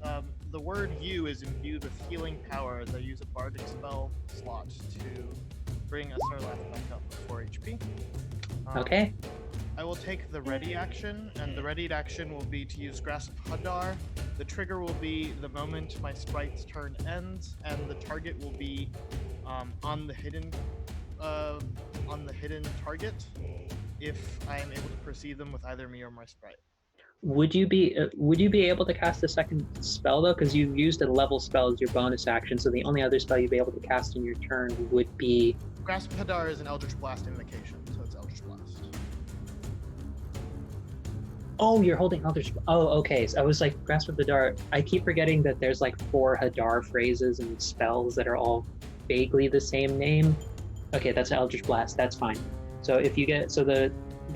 the word "you" is imbued with healing power as I use a bardic spell slot to bring Azerlath back up to 4 HP. Okay. I will take the ready action, and the readied action will be to use Grasp Hadar. The trigger will be the moment my sprite's turn ends, and the target will be on the hidden target if I am able to perceive them with either me or my sprite. Would you be able to cast a second spell though? Because you used a level spell as your bonus action, so the only other spell you'd be able to cast in your turn would be. Grasp Hadar is an Eldritch Blast invocation, so it's Eldritch Blast. Oh, you're holding Eldritch. Oh, okay. So I was like, Grasp of Hadar. I keep forgetting that there's like 4 Hadar phrases and spells that are all vaguely the same name. Okay, that's an Eldritch Blast. That's fine. So if you get the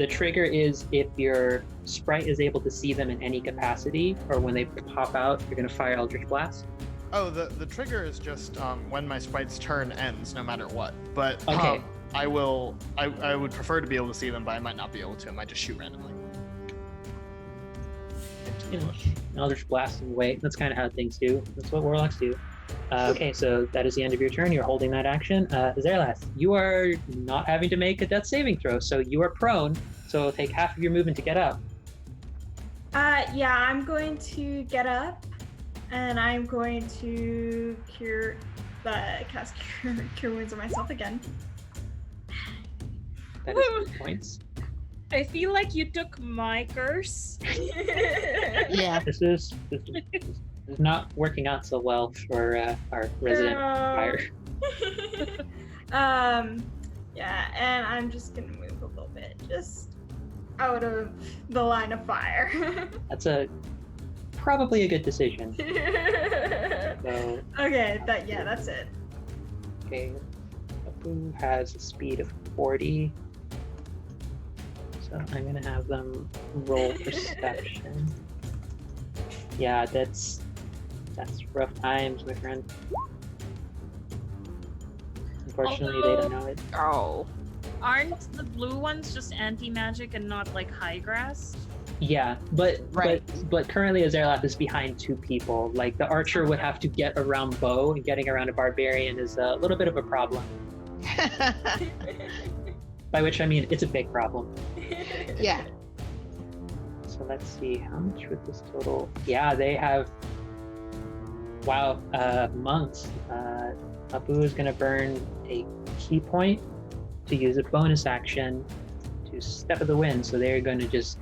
trigger is if your sprite is able to see them in any capacity, or when they pop out, you're going to fire Eldritch Blast. Oh, the trigger is just when my sprite's turn ends, no matter what. But okay. I would prefer to be able to see them, but I might not be able to. I might just shoot randomly. You know, Eldritch Blast in the way. That's kind of how things do. That's what Warlocks do. Okay, so that is the end of your turn. You're holding that action. Azerlath, you are not having to make a death saving throw, so you are prone, so it'll take half of your movement to get up. Yeah, I'm going to get up, and I'm going to cure cast Cure Wounds on myself again. That is 2 points. I feel like you took my curse. Yeah. This is not working out so well for our resident fire. Yeah, and I'm just gonna move a little bit, just out of the line of fire. That's probably a good decision. So, Okay, that's it. okay, Abu has a speed of 40. So I'm gonna have them roll perception. Yeah, that's rough times, my friend. Unfortunately, they don't know it. Oh. Aren't the blue ones just anti-magic and not like high grass? Yeah, but Right. but currently Azerlath is behind 2 people. Like the archer would have to get around Bo, and getting around a barbarian is a little bit of a problem. By which I mean it's a big problem. Yeah. So let's see, how much would this total? Yeah, they have. Wow, monks. Abu is gonna burn a key point to use a bonus action to Step of the Wind. So they're going to just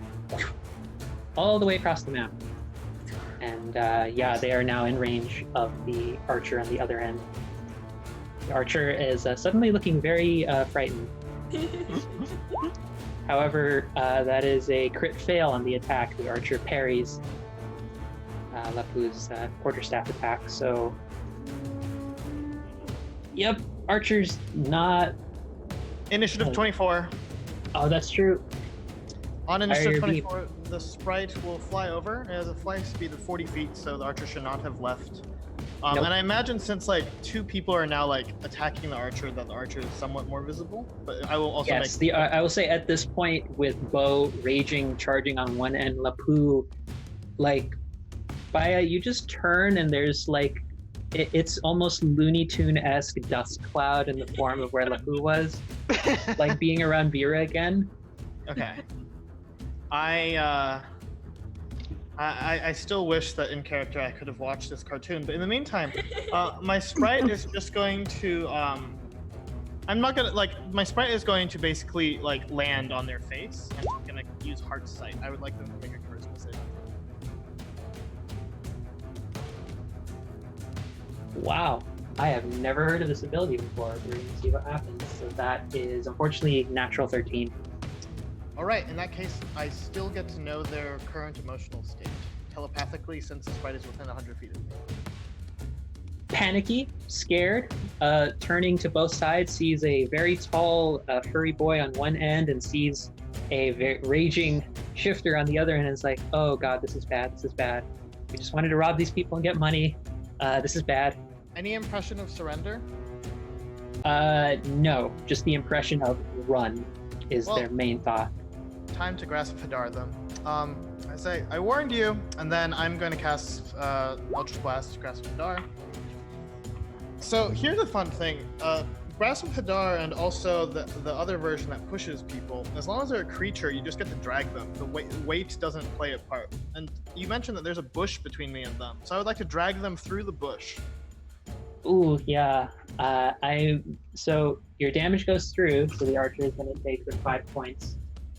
all the way across the map. And yeah, they are now in range of the archer on the other end. The archer is suddenly looking very frightened. However, that is a crit fail on the attack. The archer parries Lapu's quarterstaff attack. So, yep, archer's not. Initiative 24. Oh, that's true. On initiative IRB. 24, the sprite will fly over. It has a fly speed of 40 feet, so the archer should not have left. Nope. And I imagine since like 2 people are now like attacking the archer, that the archer is somewhat more visible. But I will also Yes, I will say at this point with Bo raging, charging on one end, Lapu, like, Baya, you just turn and there's like, it's almost Looney Tune-esque dust cloud in the form of where Lapu was, like being around Bira again. Okay. I still wish that in character I could have watched this cartoon, but in the meantime, my sprite is just going to I'm not gonna my sprite is going to basically like land on their face, and I'm gonna use Heart Sight. I would like them to make a charisma decision. Wow, I have never heard of this ability before. We're gonna see what happens. So that is unfortunately natural 13. All right, in that case, I still get to know their current emotional state telepathically, since the sprite is within 100 feet of me. Panicky, scared, turning to both sides, sees a very tall furry boy on one end and sees a raging shifter on the other end, and is like, oh god, this is bad, this is bad. We just wanted to rob these people and get money. This is bad. Any impression of surrender? No, just the impression of run is their main thought. Time to grasp Hadar then. I say, I warned you, and then I'm going to cast Eldritch Blast to grasp Hadar. So here's the fun thing. Grasp Hadar and also the other version that pushes people, as long as they're a creature, you just get to drag them. The weight doesn't play a part. And you mentioned that there's a bush between me and them, so I would like to drag them through the bush. Ooh, yeah. So your damage goes through, so the archer is going to take the 5 points,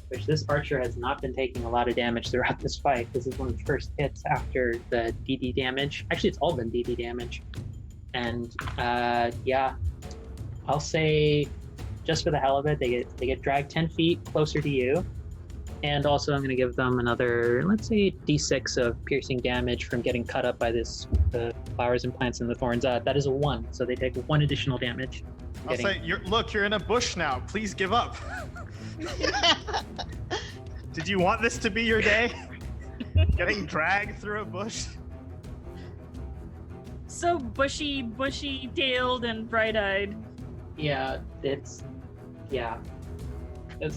which this archer has not been taking a lot of damage throughout this fight. This is one of the first hits after the DD damage. Actually, it's all been DD damage. And yeah, I'll say just for the hell of it, they get dragged 10 feet closer to you. And also I'm going to give them another, let's say, d6 of piercing damage from getting cut up by the flowers and plants and the thorns. That is a 1, so they take 1 additional damage. I'll say, you're in a bush now. Please give up. Did you want this to be your day? Getting dragged through a bush? So bushy-tailed and bright-eyed. Yeah, this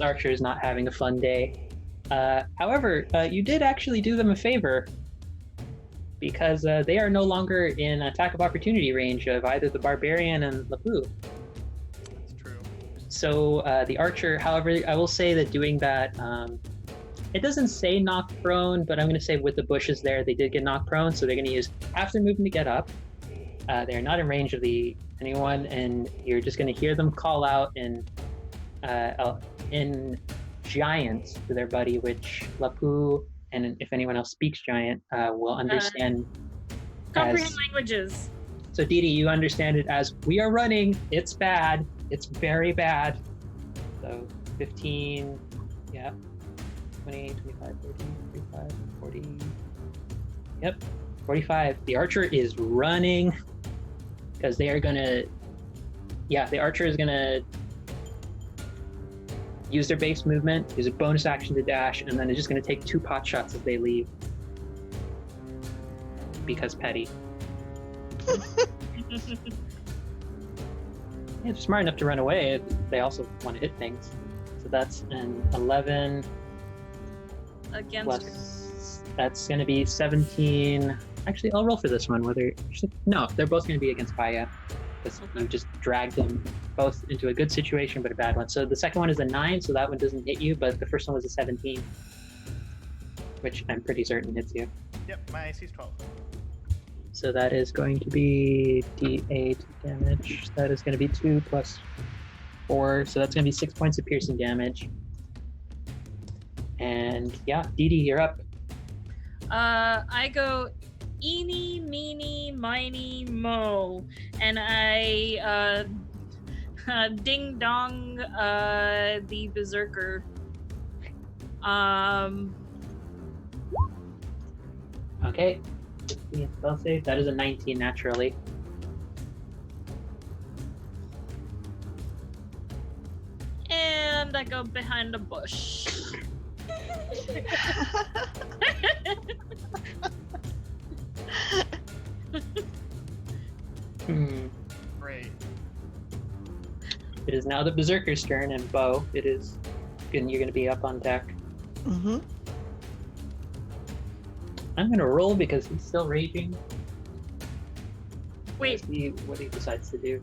archer is not having a fun day. However, you did actually do them a favor, because they are no longer in attack of opportunity range of either the barbarian and Lapu. That's true. So the archer, however, I will say that doing that, it doesn't say knock prone, but I'm going to say with the bushes there, they did get knocked prone, so they're going to use half their movement to get up. They're not in range of anyone, and you're just going to hear them call out in Giant to their buddy, which Lapu, and if anyone else speaks Giant, will understand. Comprehend languages. So Didi, you understand it as, we are running, it's bad, it's very bad. So 15, 20, 25, 30, 35, 40, 45. The archer is running, because they are gonna, the archer is gonna use their base movement, use a bonus action to dash, and then they're just gonna take 2 pot shots as they leave. Because petty. They're smart enough to run away. They also want to hit things. So that's an 11 Against plus. That's going to be 17. Actually, I'll roll for this one. No, they're both going to be against Paya. Because you just dragged them both into a good situation, but a bad one. So the second one is a 9, so that one doesn't hit you, but the first one was a 17. Which I'm pretty certain hits you. Yep, my AC is 12. So that is going to be D8 damage. That is going to be 2 plus 4. So that's going to be 6 points of piercing damage. And Didi, you're up. I go eeny, meeny, miny, mo. And I ding dong the berserker. Okay. Spell save. That is a 19 naturally. And I go behind a bush. Great. It is now the berserker's turn, and Bo, you're going to be up on deck. Mm-hmm. I'm going to roll because he's still raging. Wait. See what he decides to do.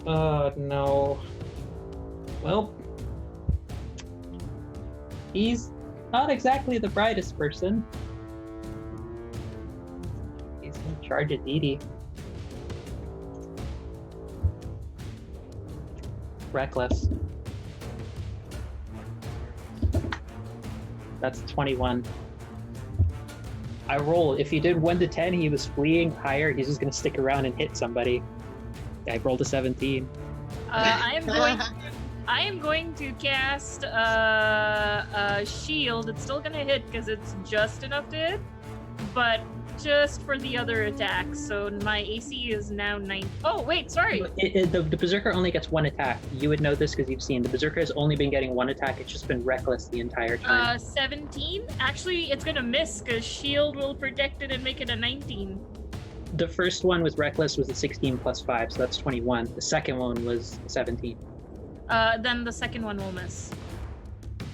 Oh, no. Well, he's not exactly the brightest person. He's in charge of Didi. Reckless. That's 21. I roll. If he did 1 to 10, he was fleeing higher. He's just going to stick around and hit somebody. I rolled a 17. I am going to cast a shield. It's still going to hit because it's just enough to hit, but just for the other attacks. So my AC is now 9. Oh, wait, sorry. The Berserker only gets 1 attack. You would know this because you've seen. The Berserker has only been getting 1 attack. It's just been reckless the entire time. 17? Actually, it's going to miss because shield will protect it and make it a 19. The first one with reckless was a 16 plus 5, so that's 21. The second one was 17. Then the second one will miss.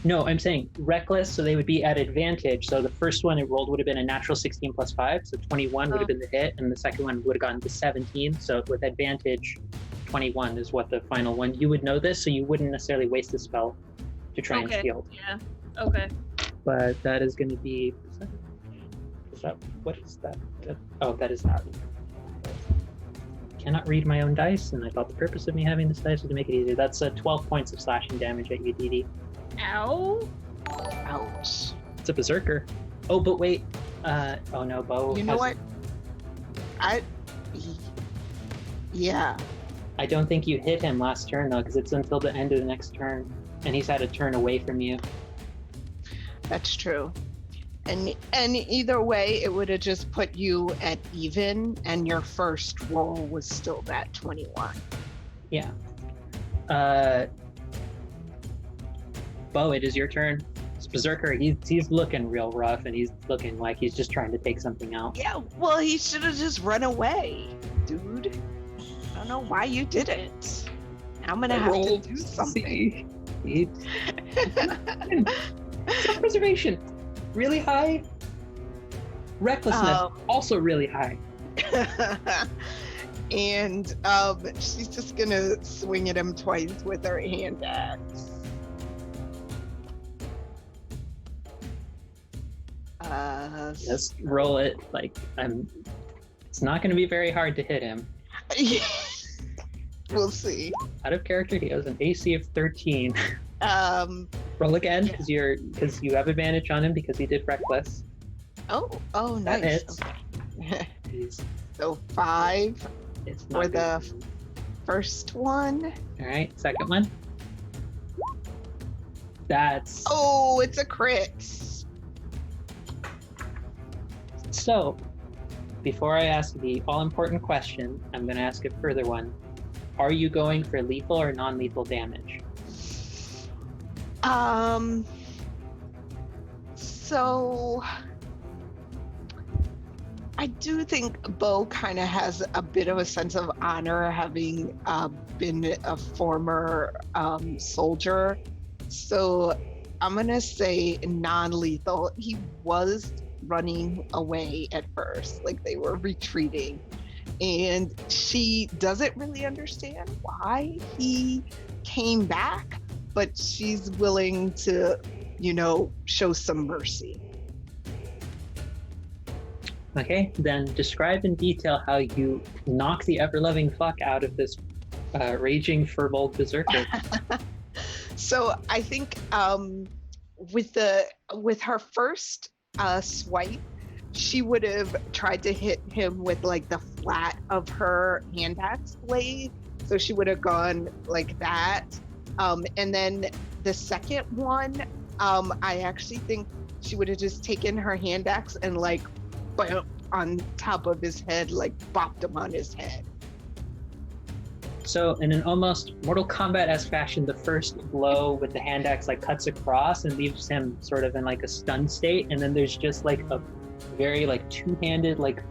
No, I'm saying reckless, so they would be at advantage. So the first one it rolled would have been a natural 16 plus 5, so 21 would have been the hit, and the second one would have gotten to 17. So with advantage, 21 is what the final one. You would know this, so you wouldn't necessarily waste a spell to try and shield. Yeah. Okay. But that is going to be. What is that? That is not. Cannot read my own dice, and I thought the purpose of me having this dice was to make it easier. That's 12 points of slashing damage at you, Didi. Ow. Ouch. It's a berserker. Oh, but wait. Oh no, Bo. You know what? Yeah. I don't think you hit him last turn though, because it's until the end of the next turn, and he's had a turn away from you. That's true. And either way, it would have just put you at even, and your first roll was still that 21. Yeah. Bo, it is your turn. It's Berserker. He's looking real rough, and he's looking like he's just trying to take something out. Yeah, well, he should have just run away, dude. I don't know why you did it. I'm gonna have to do something. Self-preservation, really high. Recklessness, also really high. And she's just gonna swing at him twice with her hand axe. Just roll it. Like it's not going to be very hard to hit him. We'll see. Out of character, he has an AC of 13. Roll again because you have advantage on him because he did reckless. Oh, That nice. hits. Okay. He's- So 5 It's for not the good. first one. All right, second one. That's Oh, it's a crit. so. Before I ask the all-important question, I'm going to ask a further one. Are you going for lethal or non-lethal damage? So I do think Bo kind of has a bit of a sense of honor, having been a former soldier. So I'm gonna say non-lethal. He was running away at first, like they were retreating, and she doesn't really understand why he came back, but she's willing to, show some mercy. Okay, then describe in detail how you knock the ever-loving fuck out of this raging furbolg berserker. So I think with her first swipe, she would have tried to hit him with like the flat of her hand axe blade. So she would have gone like that. And then the second one, I actually think she would have just taken her hand axe and like bam, on top of his head, like bopped him on his head. So in an almost Mortal Kombat-esque fashion, the first blow with the hand axe like cuts across and leaves him sort of in like a stunned state, and then there's just like a very like two-handed like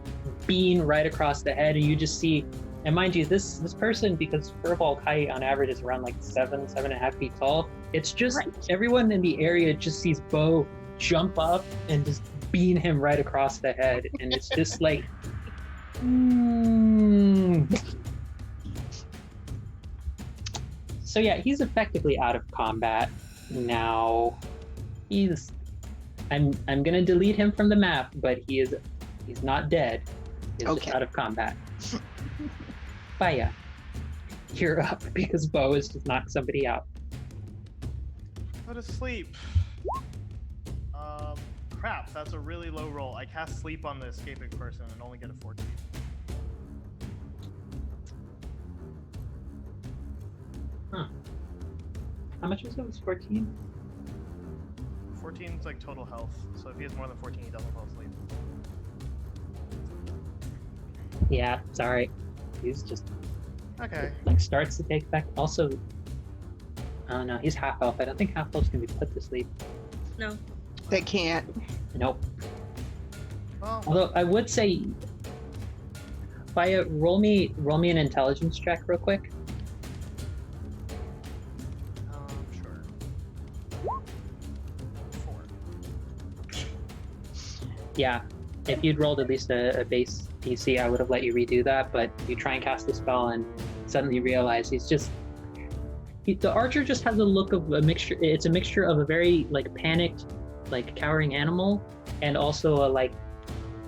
beam right across the head, and you just see, and mind you, this person, because furbolg height on average is around like 7.5 feet tall, it's just everyone in the area just sees Bo jump up and just beam him right across the head, and it's just like So yeah, he's effectively out of combat now. I'm gonna delete him from the map, but he's not dead. He's just out of combat. Faya, you're up because Bo has just knocked somebody out. Go to sleep. Crap, that's a really low roll. I cast sleep on the escaping person and only get a 14. Huh. How much was it? It was 14? 14 is like total health, so if he has more than 14, he doesn't fall asleep. Yeah, sorry. He's just Okay. like starts to take effect. Also, I don't know. He's half elf. I don't think half elves can be put to sleep. No. They can't. Nope. Well, Although I would say, Faya, roll me an intelligence check real quick. sure. 4. Yeah, if you'd rolled at least a base DC, I would have let you redo that, but you try and cast the spell and suddenly realize the archer just has a look of a mixture. It's a mixture of a very like panicked, like cowering animal, and also a like,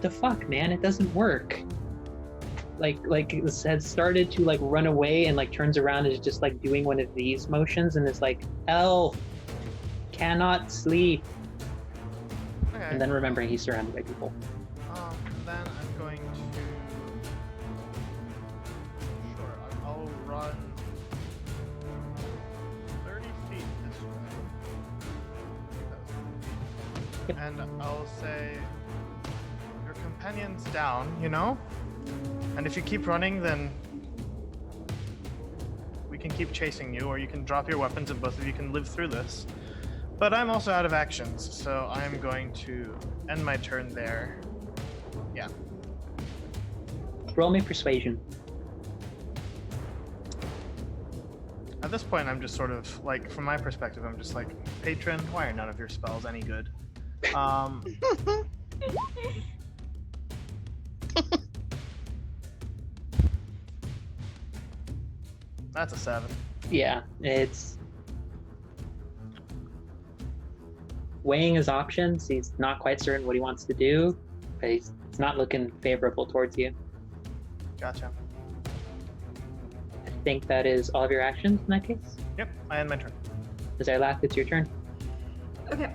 the fuck, man, it doesn't work. Like it has started to like run away and like turns around and is just like doing one of these motions and is like, elf, cannot sleep. Okay. And then remembering he's surrounded by people. Then I'm going to. Sure, I'll run 30 feet this way. And I'll say, your companion's down, And if you keep running, then we can keep chasing you, or you can drop your weapons and both of you can live through this. But I'm also out of actions, so I'm going to end my turn there. Yeah. Roll me persuasion. At this point, I'm just sort of, like, from my perspective, I'm just like, patron, why are none of your spells any good? That's a 7. Yeah, it's weighing his options. He's not quite certain what he wants to do, but it's not looking favorable towards you. Gotcha. I think that is all of your actions in that case. Yep, I end my turn. Zerlath, it's your turn. Okay.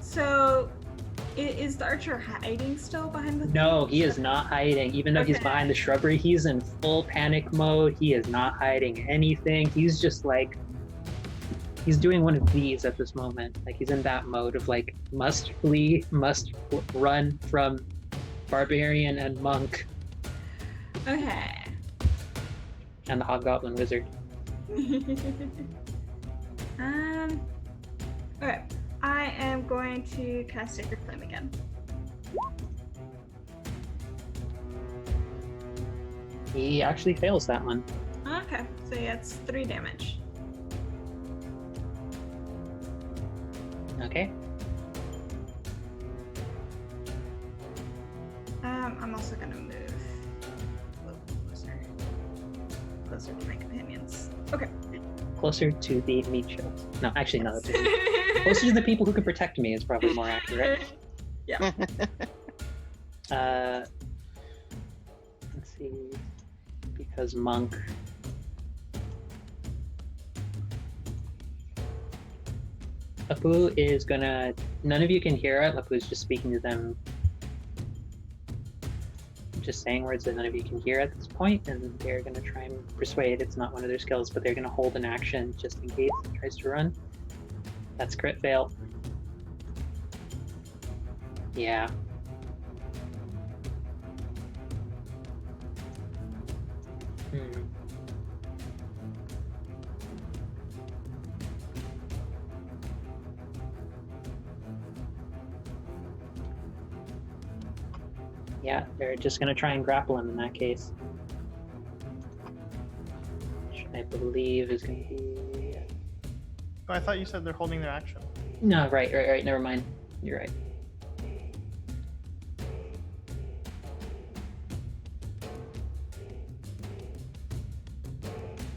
So, is the archer hiding still behind the? No, thing? he is not hiding. Even though he's Okay. behind the shrubbery, he's in full panic mode. He is not hiding anything. He's just like, he's doing one of these at this moment. Like he's in that mode of like, must flee, must run from barbarian and monk Okay. and the hobgoblin wizard. Okay. I am going to cast Sacred Flame again. He actually fails that one. Okay. So yeah, it's 3 damage. Okay. I'm also gonna move a little closer to my companions. Okay. Closer to the meat shields. No, actually, no. Closer to the people who can protect me is probably more accurate. Yeah. Let's see. Because monk. Apu is gonna. None of you can hear it. Apu is just speaking to them. Just saying words that none of you can hear at this point, and they're gonna try and persuade. It's not one of their skills, but they're gonna hold an action just in case it tries to run. That's crit fail. Yeah. Yeah, they're just gonna try and grapple him in that case. Which I believe is gonna be. Oh, I thought you said they're holding their action. No, right. Never mind. You're right.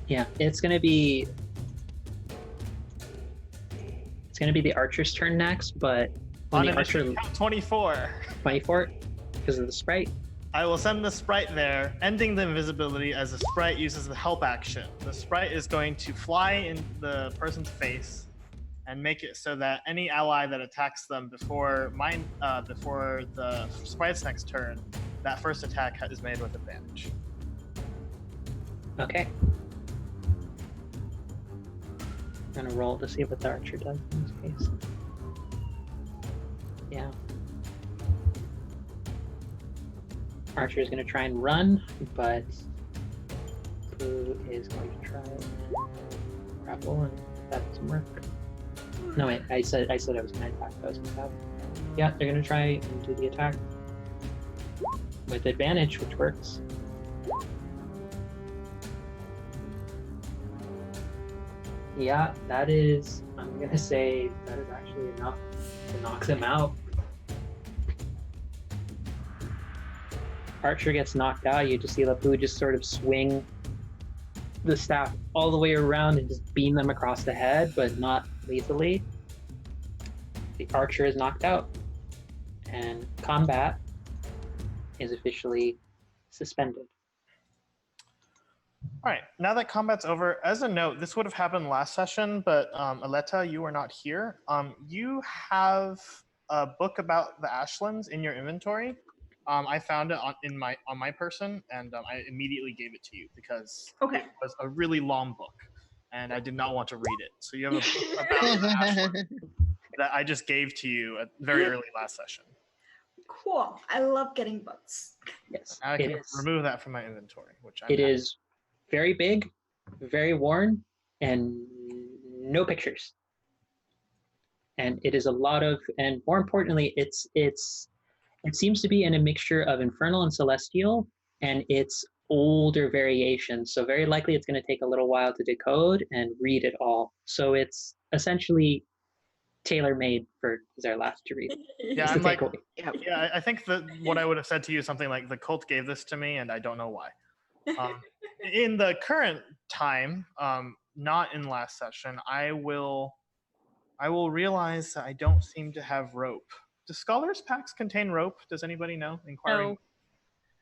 Yeah, it's gonna be. It's gonna be the archer's turn next, but when the archer Count 24. 24 because of the sprite. I will send the sprite there, ending the invisibility as the sprite uses the help action. The sprite is going to fly in the person's face and make it so that any ally that attacks them before the sprite's next turn, that first attack is made with advantage. Okay. I'm gonna roll to see what the archer does in this case. Yeah. Archer is going to try and run, but who is going to try and grapple, and that doesn't work. No, wait, I said I was going to attack. I was going to attack. Yeah, they're going to try and do the attack with advantage, which works. Yeah, that is, I'm going to say that is actually enough to knock them out. Archer gets knocked out. You just see Lapu just sort of swing the staff all the way around and just beam them across the head, but not lethally. The archer is knocked out, and combat is officially suspended. All right, now that combat's over, as a note, this would have happened last session, but Aletta, you are not here. You have a book about the Ashlands in your inventory. I found it on my person, and I immediately gave it to you because it was a really long book, and I did not want to read it. So you have a book about the Ashlands that I just gave to you very early last session. Cool. I love getting books. Yes, I can remove that from my inventory, which I'm happy. Is very big, very worn, and no pictures. And it is a lot of, and more importantly, it seems to be in a mixture of infernal and celestial, and it's older variations. So very likely it's going to take a little while to decode and read it all. So it's essentially tailor-made for Zerlath to read. Yeah, I'm like, yeah, I think that what I would have said to you is something like, the cult gave this to me, and I don't know why. In the current time, not in last session, I will I will realize that I don't seem to have rope. Do scholars packs contain rope? Does anybody know? Inquiring.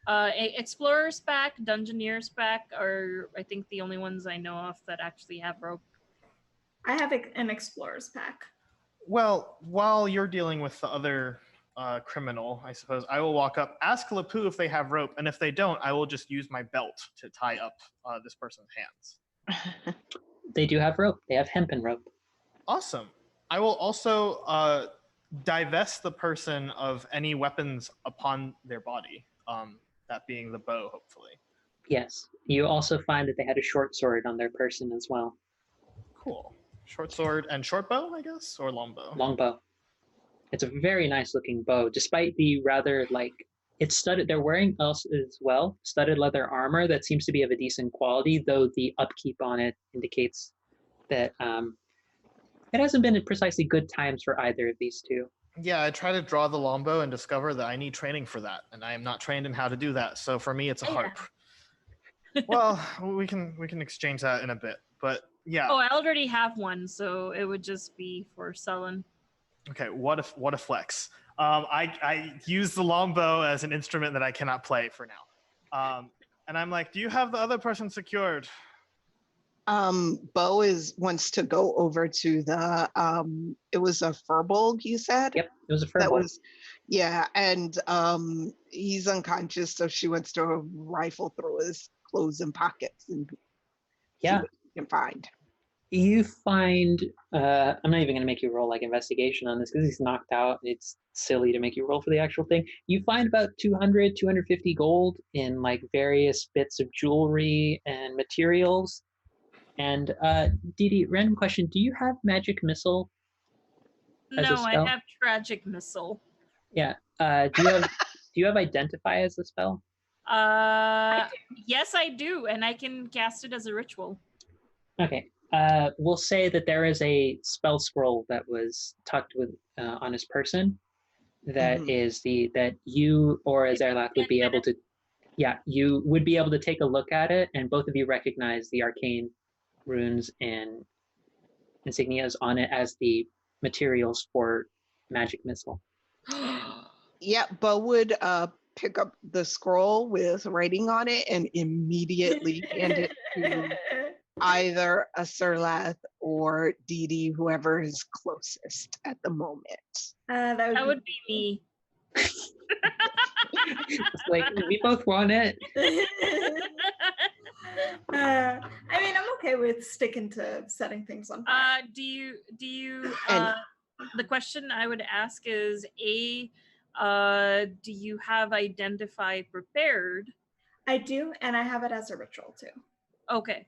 No. Explorer's pack, Dungeoneer's pack are, I think, the only ones I know of that actually have rope. I have an explorer's pack. Well, while you're dealing with the other criminal, I suppose I will walk up, ask Lapu if they have rope, and if they don't, I will just use my belt to tie up this person's hands. They do have rope. They have hempen rope. Awesome. I will also divest the person of any weapons upon their body, that being the bow, hopefully. Yes. You also find that they had a short sword on their person as well. Cool. Short sword and short bow, I guess, or long bow? Long bow. It's a very nice looking bow, despite the rather it's studded. They're wearing as well studded leather armor that seems to be of a decent quality, though the upkeep on it indicates that it hasn't been precisely good times for either of these two. Yeah, I try to draw the longbow and discover that I need training for that, and I am not trained in how to do that. So for me, it's a harp. Well, we can exchange that in a bit, but yeah. Oh, I already have one, so it would just be for selling. Okay, what a flex. I use the longbow as an instrument that I cannot play for now. And I'm like, do you have the other person secured? Bo wants to go over to the it was a furbolg, you said? Yep, it was a furbolg. That was, yeah, and he's unconscious, so she wants to rifle through his clothes and pockets and see what he can find. You find I'm not even going to make you roll like investigation on this because he's knocked out. It's silly to make you roll for the actual thing. You find about 250 gold in like various bits of jewelry and materials. And Didi, random question: do you have magic missile? No, I have tragic missile. Yeah. Do you have identify as a spell? Yes, I do, and I can cast it as a ritual. Okay. We'll say that there is a spell scroll that was tucked with on his person. That is that you or Azerlath would be able to. Yeah, you would be able to take a look at it, and both of you recognize the arcane runes and insignias on it as the materials for magic missile. Yeah, Bo would pick up the scroll with writing on it and immediately hand it to either Azerlath or Didi, whoever is closest at the moment. That would be me. It's like, we both want it. I mean, I'm okay with sticking to setting things on fire. Do you the question I would ask is do you have identify prepared? I do, and I have it as a ritual too. Okay.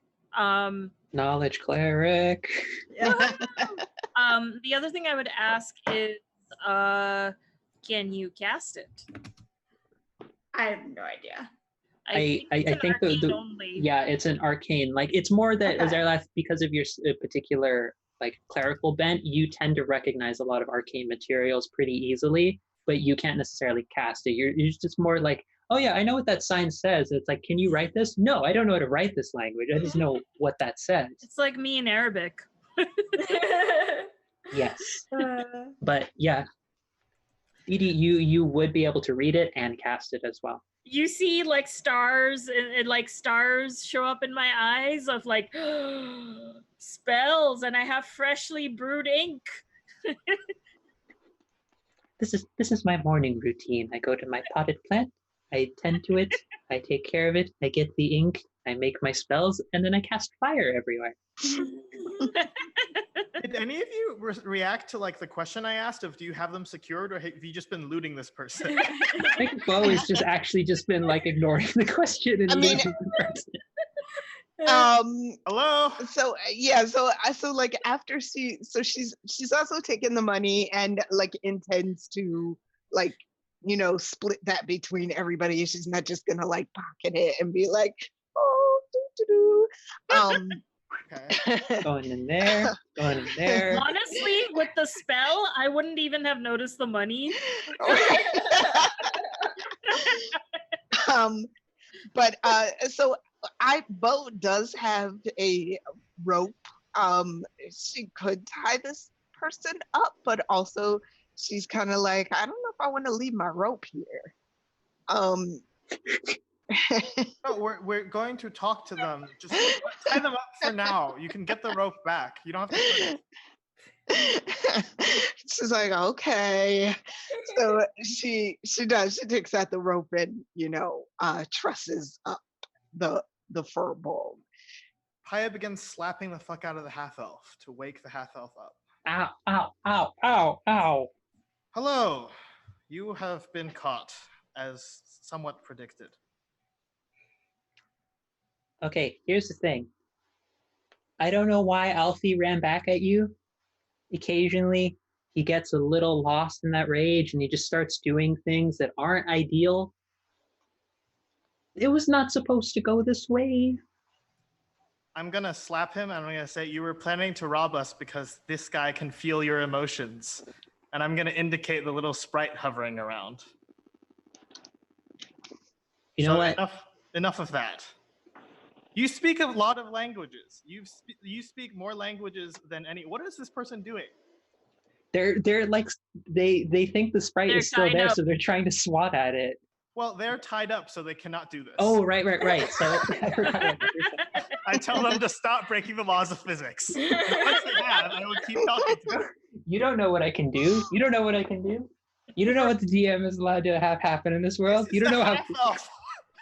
Knowledge cleric. Yeah. The other thing I would ask is can you cast it? I have no idea. I think it's an arcane. Like, it's more that Azerlath, because of your particular like clerical bent, you tend to recognize a lot of arcane materials pretty easily, but you can't necessarily cast it. You're just more like, oh yeah, I know what that sign says. It's like, can you write this? No, I don't know how to write this language. I just know what that says. It's like me in Arabic. Yes. But yeah, Edie, you would be able to read it and cast it as well. You see like stars and like stars show up in my eyes of like spells, and I have freshly brewed ink. This is my morning routine. I go to my potted plant, I tend to it, I take care of it, I get the ink, I make my spells, and then I cast fire everywhere. Did any of you react to like the question I asked of do you have them secured, or have you just been looting this person? I think Bo has just been like ignoring the question and looting the person. Hello. So yeah, so like after she's also taken the money and like intends to like, you know, split that between everybody. She's not just gonna like pocket it and be like, oh, Okay. Going in there. Honestly, with the spell, I wouldn't even have noticed the money. But so Bo does have a rope. She could tie this person up, but also she's kind of like, I don't know if I want to leave my rope here. No, we're going to talk to them. Just tie them up for now. You can get the rope back. You don't have to put it. She's like, okay. So she takes out the rope and, trusses up the fur ball. Paya begins slapping the fuck out of the half-elf to wake the half-elf up. Ow, ow, ow, ow, ow. Hello. You have been caught, as somewhat predicted. Okay, here's the thing. I don't know why Alfie ran back at you. Occasionally, he gets a little lost in that rage and he just starts doing things that aren't ideal. It was not supposed to go this way. I'm going to slap him and I'm going to say, you were planning to rob us because this guy can feel your emotions. And I'm going to indicate the little sprite hovering around. You know what? Enough of that. You speak a lot of languages. You speak more languages than any. What is this person doing? They're like they think the sprite is still there, so they're trying to swat at it. Well, they're tied up, so they cannot do this. Oh, right. So I tell them to stop breaking the laws of physics. And once they have, I will keep talking to them. You don't know what I can do. You don't know what I can do. You don't know what the DM is allowed to have happen in this world. You don't know how.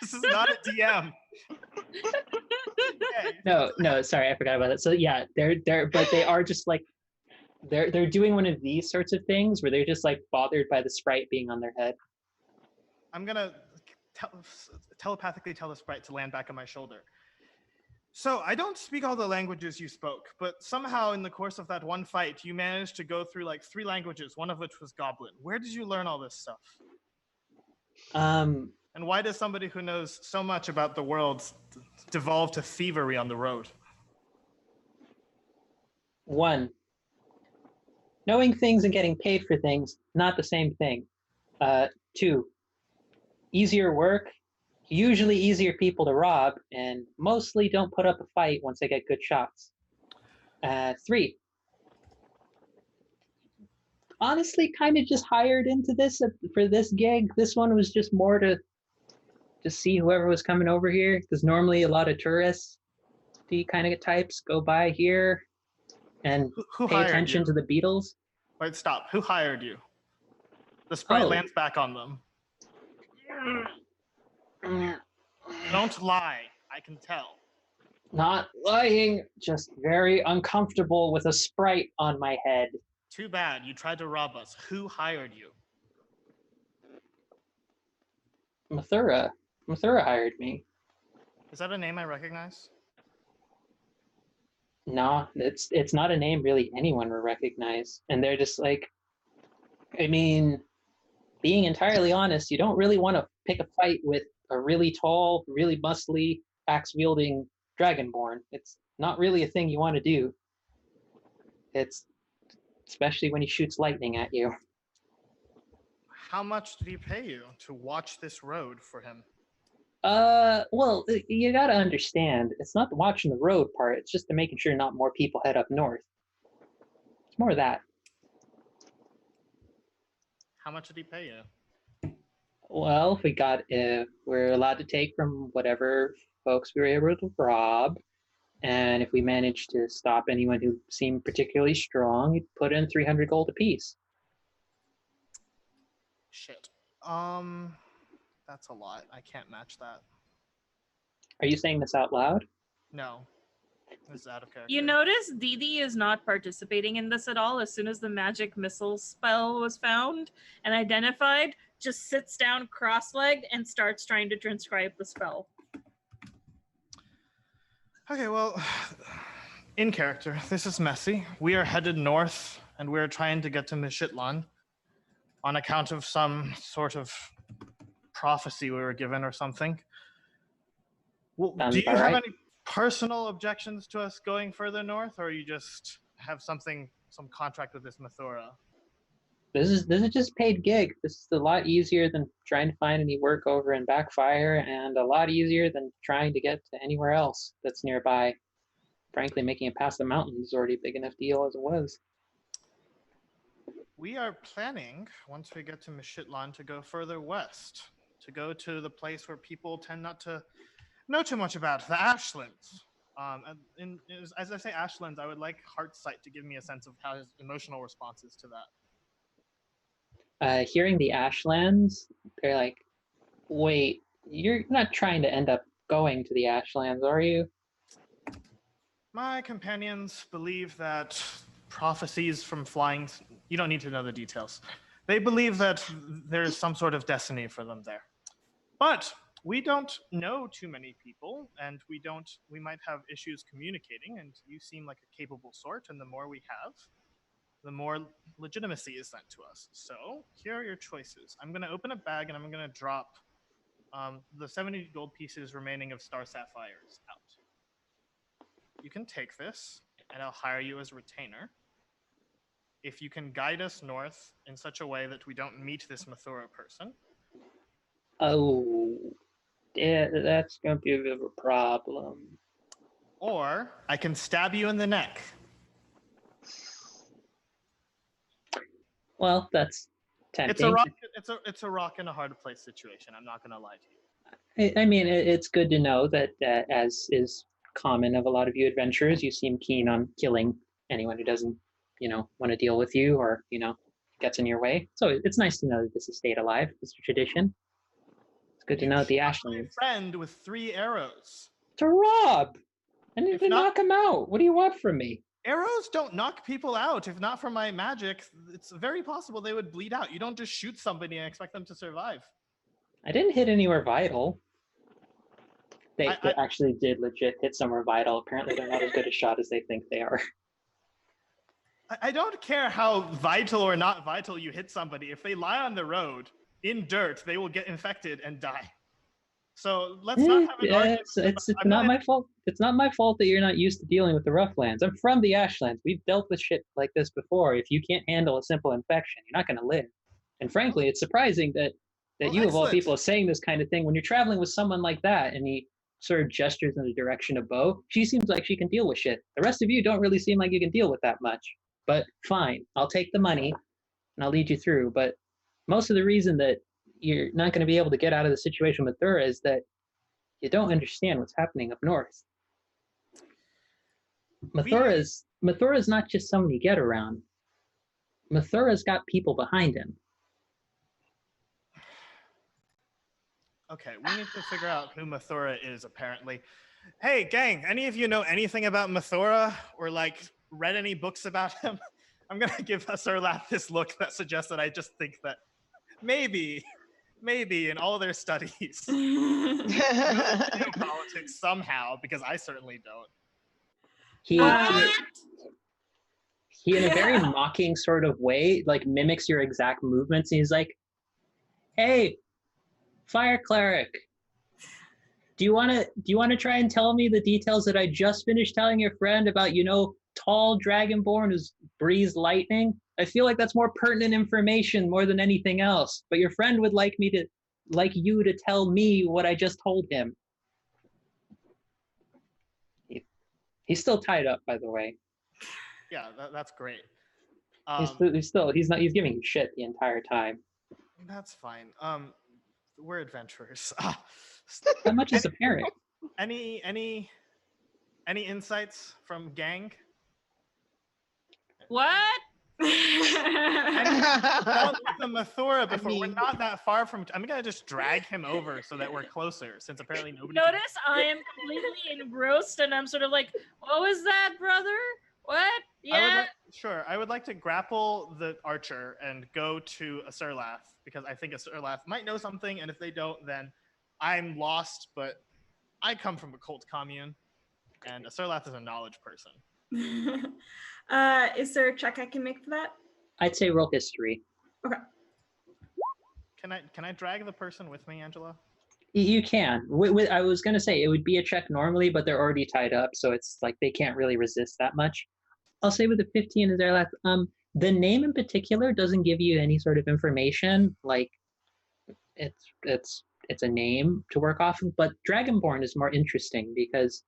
This is not a DM. No, sorry, I forgot about that. So yeah, but they are just like they're doing one of these sorts of things where they're just like bothered by the sprite being on their head. I'm gonna telepathically tell the sprite to land back on my shoulder. So I don't speak all the languages you spoke, but somehow in the course of that one fight, you managed to go through like 3 languages, one of which was Goblin. Where did you learn all this stuff? And why does somebody who knows so much about the world devolve to thievery on the road? 1, knowing things and getting paid for things, not the same thing. 2, easier work, usually easier people to rob, and mostly don't put up a fight once they get good shots. 3, honestly kind of just hired into this for this gig. This one was just more to see whoever was coming over here, because normally a lot of tourists, the kind of types, go by here and who pay attention to the Beatles. Wait, stop. Who hired you? The sprite lands back on them. Don't lie. I can tell. Not lying, just very uncomfortable with a sprite on my head. Too bad. You tried to rob us. Who hired you? Mathura hired me. Is that a name I recognize? No, it's not a name really anyone would recognize. And they're just like, I mean, being entirely honest, you don't really want to pick a fight with a really tall, really muscly, axe-wielding dragonborn. It's not really a thing you want to do. It's especially when he shoots lightning at you. How much did he pay you to watch this road for him? Well, you gotta understand, it's not the watching the road part, it's just the making sure not more people head up north. It's more of that. How much did he pay you? Well, we're allowed to take from whatever folks we were able to rob, and if we managed to stop anyone who seemed particularly strong, you'd put in 300 gold apiece. Shit. That's a lot. I can't match that. Are you saying this out loud? No. This is out of character. You notice Didi is not participating in this at all. As soon as the magic missile spell was found and identified, just sits down cross-legged and starts trying to transcribe the spell. Okay, well, in character, this is messy. We are headed north, and we're trying to get to Mishitlan on account of some sort of prophecy we were given or something. Well, do you have any personal objections to us going further north, or you just have some contract with this Mathura? This is just paid gig. This is a lot easier than trying to find any work over in Backfire, and a lot easier than trying to get to anywhere else that's nearby. Frankly, making it past the mountains is already a big enough deal as it was. We are planning, once we get to Mishitlan, to go further west, to go to the place where people tend not to know too much about, the Ashlands. As I say Ashlands, I would like Heartsight to give me a sense of how his emotional response is to that. Hearing the Ashlands, they're like, wait, you're not trying to end up going to the Ashlands, are you? My companions believe that prophecies from flying, you don't need to know the details. They believe that there is some sort of destiny for them there. But we don't know too many people, and we might have issues communicating, and you seem like a capable sort, and the more we have, the more legitimacy is sent to us. So here are your choices. I'm going to open a bag, and I'm going to drop the 70 gold pieces remaining of star sapphires out. You can take this, and I'll hire you as a retainer. If you can guide us north in such a way that we don't meet this Mathura person. Oh, yeah, that's going to be a bit of a problem. Or I can stab you in the neck. Well, that's tempting. It's a rock and a hard place situation. I'm not going to lie to you. I mean, it's good to know that, as is common of a lot of you adventurers, you seem keen on killing anyone who doesn't, want to deal with you or, gets in your way. So it's nice to know that this has stayed alive. It's a tradition. It's good to know the Ashlands. My friend with 3 arrows. To rob! I need to knock him out. What do you want from me? Arrows don't knock people out. If not for my magic, it's very possible they would bleed out. You don't just shoot somebody and expect them to survive. I didn't hit anywhere vital. They actually did legit hit somewhere vital. Apparently they're not as good a shot as they think they are. I don't care how vital or not vital you hit somebody. If they lie on the road in dirt, they will get infected and die. So let's not have an argument. It's not my fault. It's not my fault that you're not used to dealing with the Roughlands. I'm from the Ashlands. We've dealt with shit like this before. If you can't handle a simple infection, you're not going to live. And frankly, it's surprising that you of all people are saying this kind of thing when you're traveling with someone like that, and he sort of gestures in the direction of Bo. She seems like she can deal with shit. The rest of you don't really seem like you can deal with that much. But fine, I'll take the money and I'll lead you through. But most of the reason that you're not going to be able to get out of the situation with Thura is that you don't understand what's happening up north. Mathura's not just someone you get around. Mathura's got people behind him. Okay, we need to figure out who Mathura is, apparently. Hey, gang, any of you know anything about Mathura or, read any books about him? I'm going to give Surlath this look that suggests that I just think that maybe in all their studies, politics somehow, because I certainly don't. He in a very mocking sort of way, mimics your exact movements. And he's like, hey, Fire Cleric, do you want to try and tell me the details that I just finished telling your friend about, tall dragonborn who's breathes lightning? I feel like that's more pertinent information more than anything else. But your friend would like you to tell me what I just told him. He's still tied up, by the way. Yeah, that's great. He's giving you shit the entire time. That's fine. We're adventurers. How much is apparent? Any insights from gang? What? The Mathura before. We're not that far from. I'm gonna just drag him over so that we're closer, since apparently nobody. Notice I am completely engrossed, and I'm sort of like, "What was that, brother? What? Yeah." I would like to grapple the archer and go to a Surlath, because I think a Surlath might know something, and if they don't, then I'm lost. But I come from a cult commune, and a Surlath is a knowledge person. Is there a check I can make for that? I'd say roll history. Okay. Can I drag the person with me, Angela? You can. I was going to say it would be a check normally, but they're already tied up, so it's like they can't really resist that much. I'll say with the 15 is their last. The name in particular doesn't give you any sort of information. It's a name to work off of, but Dragonborn is more interesting because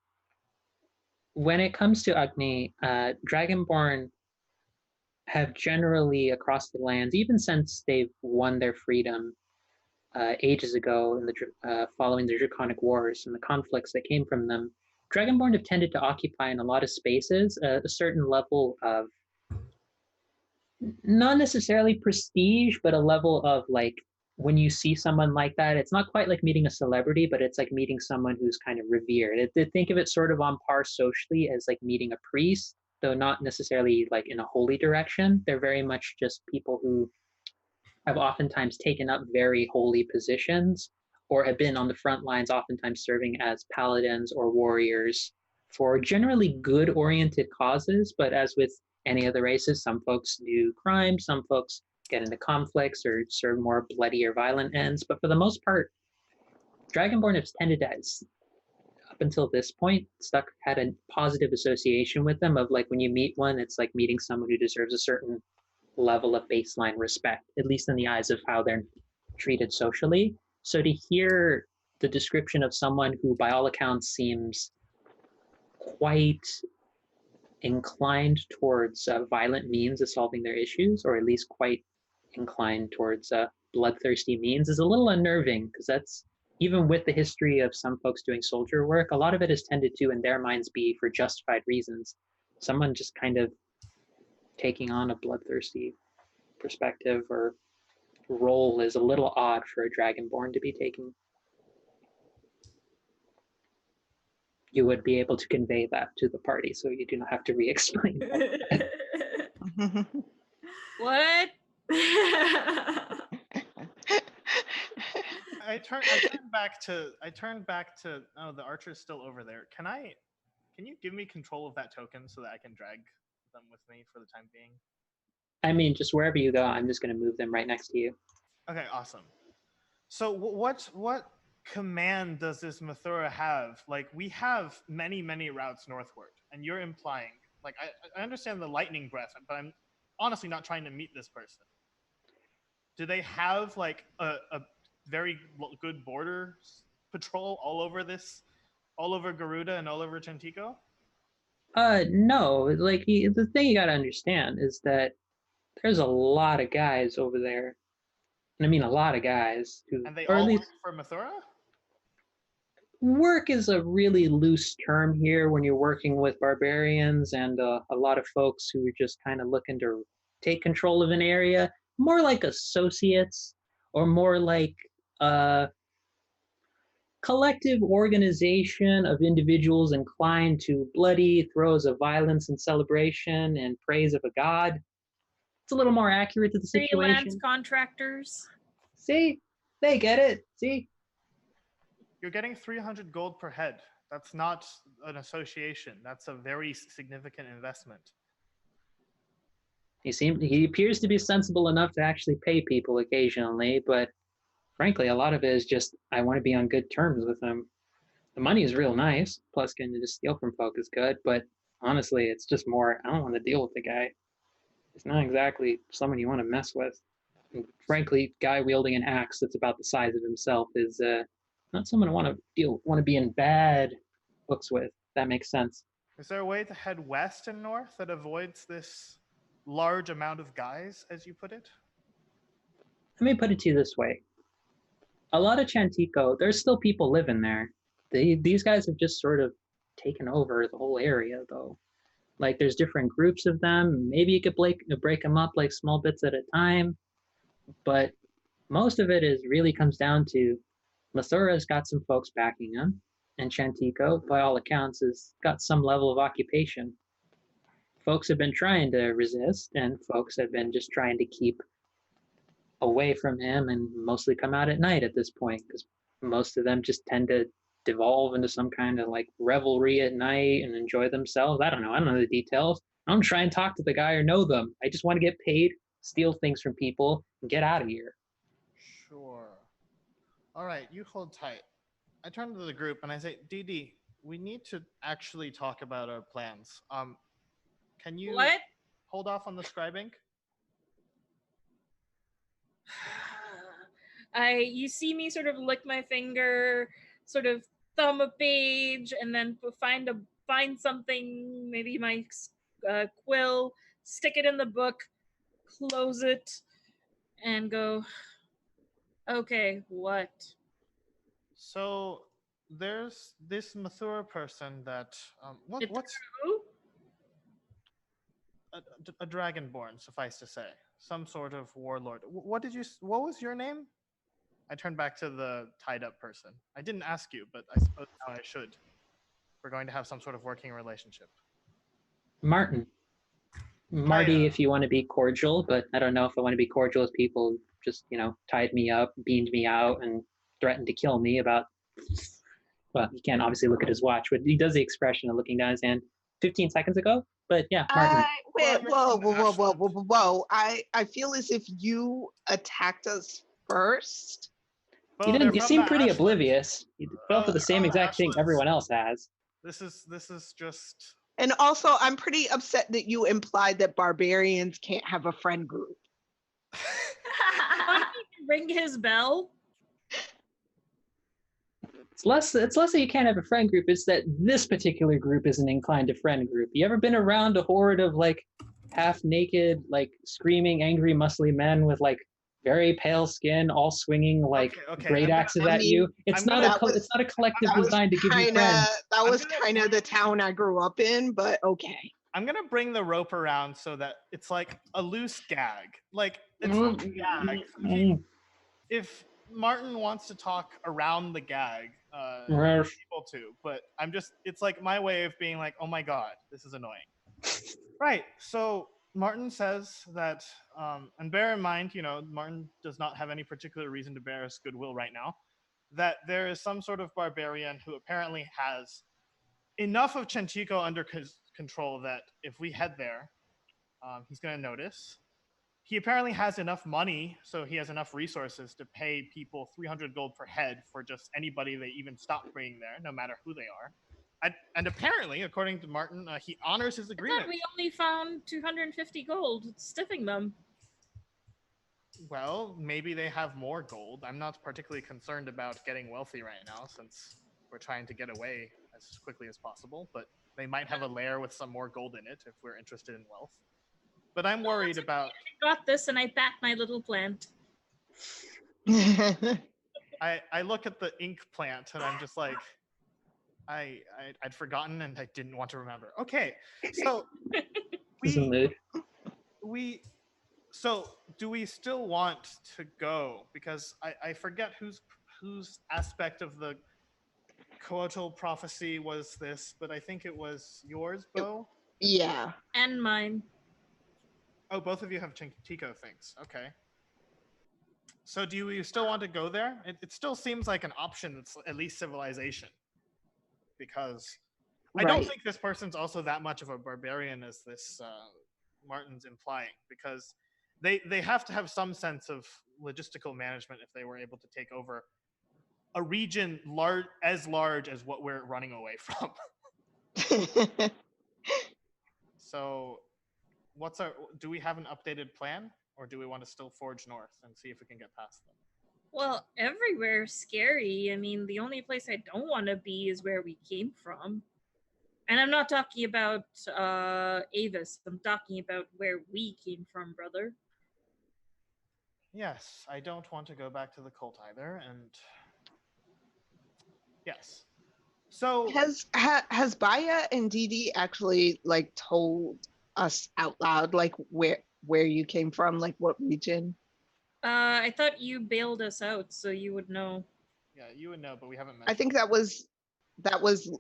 when it comes to Agni, Dragonborn have generally across the lands, even since they've won their freedom ages ago in the following the Draconic Wars and the conflicts that came from them, Dragonborn have tended to occupy in a lot of spaces a certain level of not necessarily prestige, but a level of like when you see someone like that, it's not quite like meeting a celebrity, but it's like meeting someone who's kind of revered. Think of it sort of on par socially as like meeting a priest, though not necessarily like in a holy direction. They're very much just people who have oftentimes taken up very holy positions or have been on the front lines, oftentimes serving as paladins or warriors for generally good oriented causes. But as with any other races, some folks do crime, some folks get into conflicts or serve more bloody or violent ends. But for the most part, Dragonborn have tended to, up until this point, had a positive association with them of like when you meet one, it's like meeting someone who deserves a certain level of baseline respect, at least in the eyes of how they're treated socially. So to hear the description of someone who, by all accounts, seems quite inclined towards violent means of solving their issues, or at least quite inclined towards bloodthirsty means, is a little unnerving, because that's, even with the history of some folks doing soldier work, a lot of it has tended to, in their minds, be for justified reasons. Someone just kind of taking on a bloodthirsty perspective or role is a little odd for a Dragonborn to be taking. You would be able to convey that to the party, so you do not have to re-explain that. What? I turned back to oh, the archer's still over there. Can you give me control of that token so that I can drag them with me for the time being? I mean, just wherever you go, I'm just going to move them right next to you. Okay, awesome. So what command does this Mathura have? Like, we have many routes northward, and you're implying, like, I understand the lightning breath, but I'm honestly not trying to meet this person. Do they have like a very good border patrol all over Garuda and all over Chantico? No, like the thing you got to understand is that there's a lot of guys over there. And I mean a lot of guys who, And they or all at work least for Mathura? work is a really loose term here when you're working with barbarians and a lot of folks who are just kind of looking to take control of an area, more like associates or more like a collective organization of individuals inclined to bloody throes of violence and celebration and praise of a god. It's a little more accurate to the Freelance situation. contractors. See, they get it. See, You're getting 300 gold per head. That's not an association. That's a very significant investment. he appears to be sensible enough to actually pay people occasionally, but frankly, a lot of it is just I want to be on good terms with them. The money is real nice, plus getting to just steal from folk is good, but honestly, it's just more I don't want to deal with the guy. It's not exactly someone you want to mess with. And frankly, guy wielding an axe that's about the size of himself is not someone I want to be in bad books with. That makes sense. Is there a way to head west and north that avoids this large amount of guys, as you put it? Let me put it to you this way. A lot of Chantico, there's still people living there. These guys have just sort of taken over the whole area, though. Like, there's different groups of them. Maybe you could break them up like small bits at a time. But most of it really comes down to Mathura's got some folks backing him, and Chantico, by all accounts, has got some level of occupation. Folks have been trying to resist, and folks have been just trying to keep away from him and mostly come out at night at this point, because most of them just tend to devolve into some kind of like revelry at night and enjoy themselves. I don't know the details. I don't try and talk to the guy or know them. I just want to get paid, steal things from people, and get out of here. Sure. All right, you hold tight. I turn to the group and I say, DD, we need to actually talk about our plans. Can you What? hold off on the scribing? You see me sort of lick my finger, sort of thumb a page, and then find something, maybe my quill, stick it in the book, close it and go, okay, what? So there's this Mathura person that what's Who? a dragonborn, suffice to say, some sort of warlord. What was your name? I turned back to the tied up person. I didn't ask you, but I suppose now I should. We're going to have some sort of working relationship. Martin. Marty, if you want to be cordial, but I don't know if I want to be cordial with people who just, tied me up, beamed me out, and threatened to kill me about. Well, you can't obviously look at his watch, but he does the expression of looking down his hand 15 seconds ago. But yeah, Martin. Whoa. I feel as if you attacked us first. You seem pretty oblivious. You fell for the same exact thing everyone else has. This is just. And also, I'm pretty upset that you implied that barbarians can't have a friend group. Ring his bell. It's less that you can't have a friend group. It's that this particular group isn't inclined to friend group. You ever been around a horde of half naked, screaming, angry, muscly men with very pale skin, all swinging great axes at you? It's not a collective designed to give you friends. That was kind of the town I grew up in, but okay. I'm gonna bring the rope around so that it's like a loose gag. It's not a gag. If Martin wants to talk around the gag, people to, but it's my way of being oh my god, this is annoying. Right, so Martin says that, and bear in mind, Martin does not have any particular reason to bear us goodwill right now, that there is some sort of barbarian who apparently has enough of Chenchico under control that if we head there, he's going to notice. He apparently has enough money, so he has enough resources to pay people 300 gold per head for just anybody they even stop bringing there, no matter who they are. And apparently, according to Martin, he honors his agreement. I thought we only found 250 gold stiffing them. Well, maybe they have more gold. I'm not particularly concerned about getting wealthy right now, since we're trying to get away as quickly as possible, but they might have a lair with some more gold in it if we're interested in wealth. But I'm worried about... I got this and I back my little plant. I look at the ink plant and I'm just I'd forgotten and I didn't want to remember. Okay, so so do we still want to go? Because I forget whose aspect of the coital prophecy was this, but I think it was yours, Bo? Yeah. And mine. Oh, both of you have Tico things. Okay. So do you still want to go there? It still seems like an option that's at least civilization. Because I don't think this person's also that much of a barbarian as this Martin's implying. Because they have to have some sense of logistical management if they were able to take over a region large as what we're running away from. So do we have an updated plan, or do we want to still forge north and see if we can get past them? Well, everywhere's scary. I mean, the only place I don't want to be is where we came from. And I'm not talking about Avis. I'm talking about where we came from, brother. Yes, I don't want to go back to the cult either, and yes. So has Baya and Didi actually told us out loud where you came from, what region? I thought you bailed us out, so you would know. Yeah, you would know, but we haven't met. I think that was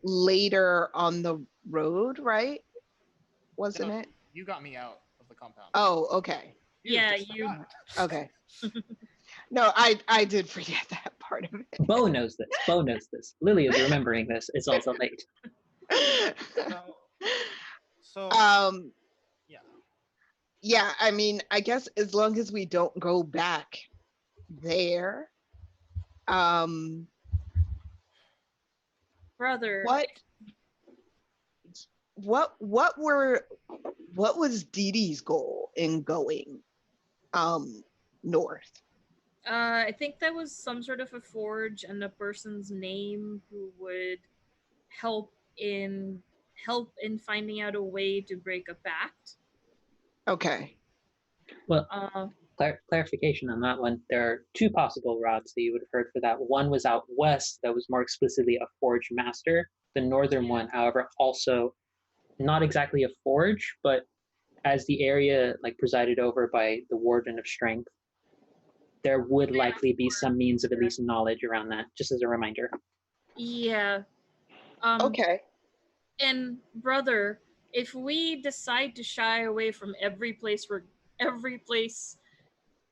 later on the road, right? Wasn't it? You got me out of the compound. Oh, okay. You. Okay. No, I did forget that part of it. Bo knows this. Lily is remembering this. It's also late. So yeah, I mean, I guess as long as we don't go back there. Brother. What was Didi's goal in going north? I think that was some sort of a forge and a person's name who would help in finding out a way to break a pact. Okay. Well, Uh, clarification on that one. There are two possible routes that you would have heard for that. One was out west that was more explicitly a forge master. The northern one, however, also not exactly a forge, but as the area like presided over by the Warden of Strength, there would likely be some means of at least knowledge around that, just as a reminder. yeah. Okay. And brother, if we decide to shy away from every place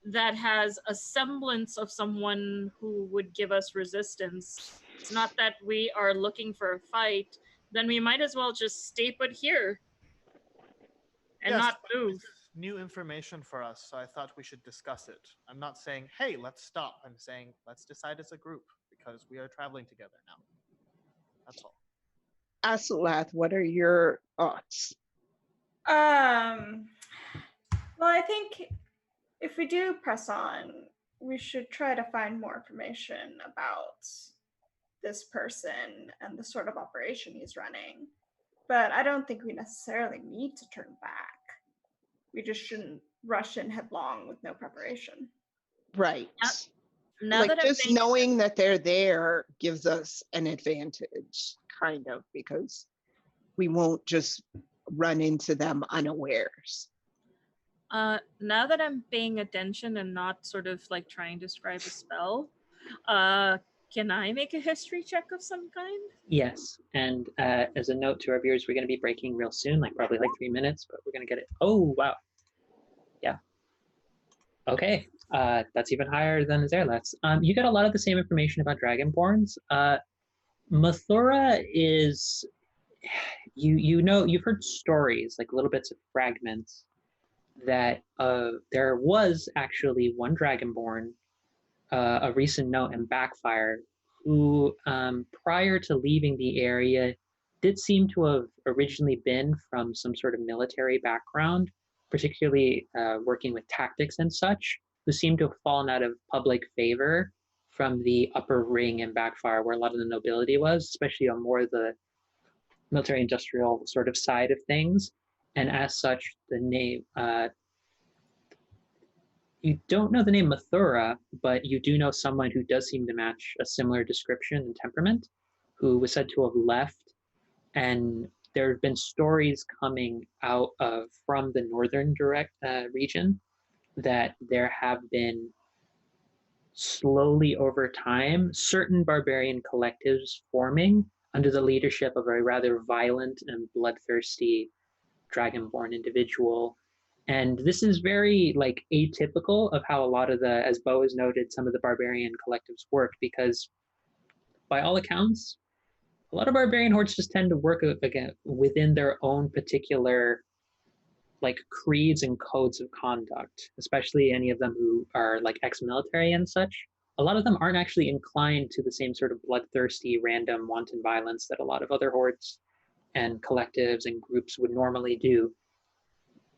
that has a semblance of someone who would give us resistance, it's not that we are looking for a fight, then we might as well just stay put here and Yes, not but move. this is new information for us, so I thought we should discuss it. I'm not saying, hey, let's stop. I'm saying, let's decide as a group because we are traveling together now. That's all. Asulath, what are your thoughts? Well, I think if we do press on, we should try to find more information about this person and the sort of operation he's running. But I don't think we necessarily need to turn back. We just shouldn't rush in headlong with no preparation. Right. Now like that just knowing that they're there gives us an advantage, kind of, because we won't just run into them unawares. Now that I'm paying attention and not sort of like trying to describe a spell, can I make a history check of some kind? Yes, and as a note to our viewers, we're going to be breaking real soon, like probably like 3 minutes, but we're going to get it. Oh, wow. Yeah. Okay, that's even higher than Azerlath's. You get a lot of the same information about Dragonborns. Mathura is, you know, you've heard stories, like little bits of fragments, that there was actually one Dragonborn, a recent note in Backfire, who prior to leaving the area did seem to have originally been from some sort of military background, particularly working with tactics and such, who seemed to have fallen out of public favor from the upper ring in Backfire, where a lot of the nobility was, especially on more of the military industrial sort of side of things. And as such, the name, you don't know the name Mathura, but you do know someone who does seem to match a similar description and temperament, who was said to have left. And there have been stories coming out of from the northern direct region that there have been slowly over time certain barbarian collectives forming under the leadership of a rather violent and bloodthirsty dragonborn individual. And this is very like atypical of how a lot of the, as Bo has noted, some of the barbarian collectives work, because by all accounts, a lot of barbarian hordes just tend to work again within their own particular like creeds and codes of conduct, especially any of them who are like ex-military and such. A lot of them aren't actually inclined to the same sort of bloodthirsty, random, wanton violence that a lot of other hordes and collectives and groups would normally do.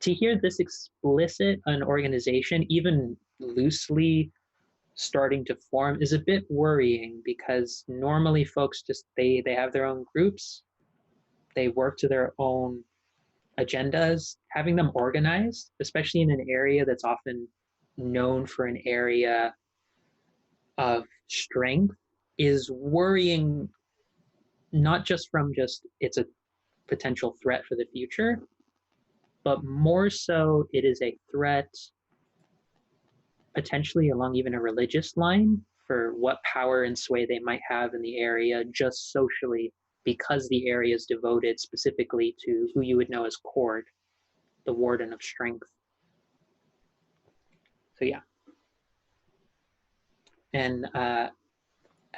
To hear this explicit an organization, even loosely starting to form, is a bit worrying, because normally folks just they have their own groups, they work to their own agendas. Having them organized, especially in an area that's often known for an area of strength, is worrying, not just from just it's a potential threat for the future, but more so it is a threat potentially along even a religious line for what power and sway they might have in the area just socially, because the area is devoted specifically to who you would know as Cord, the Warden of Strength. So yeah. And at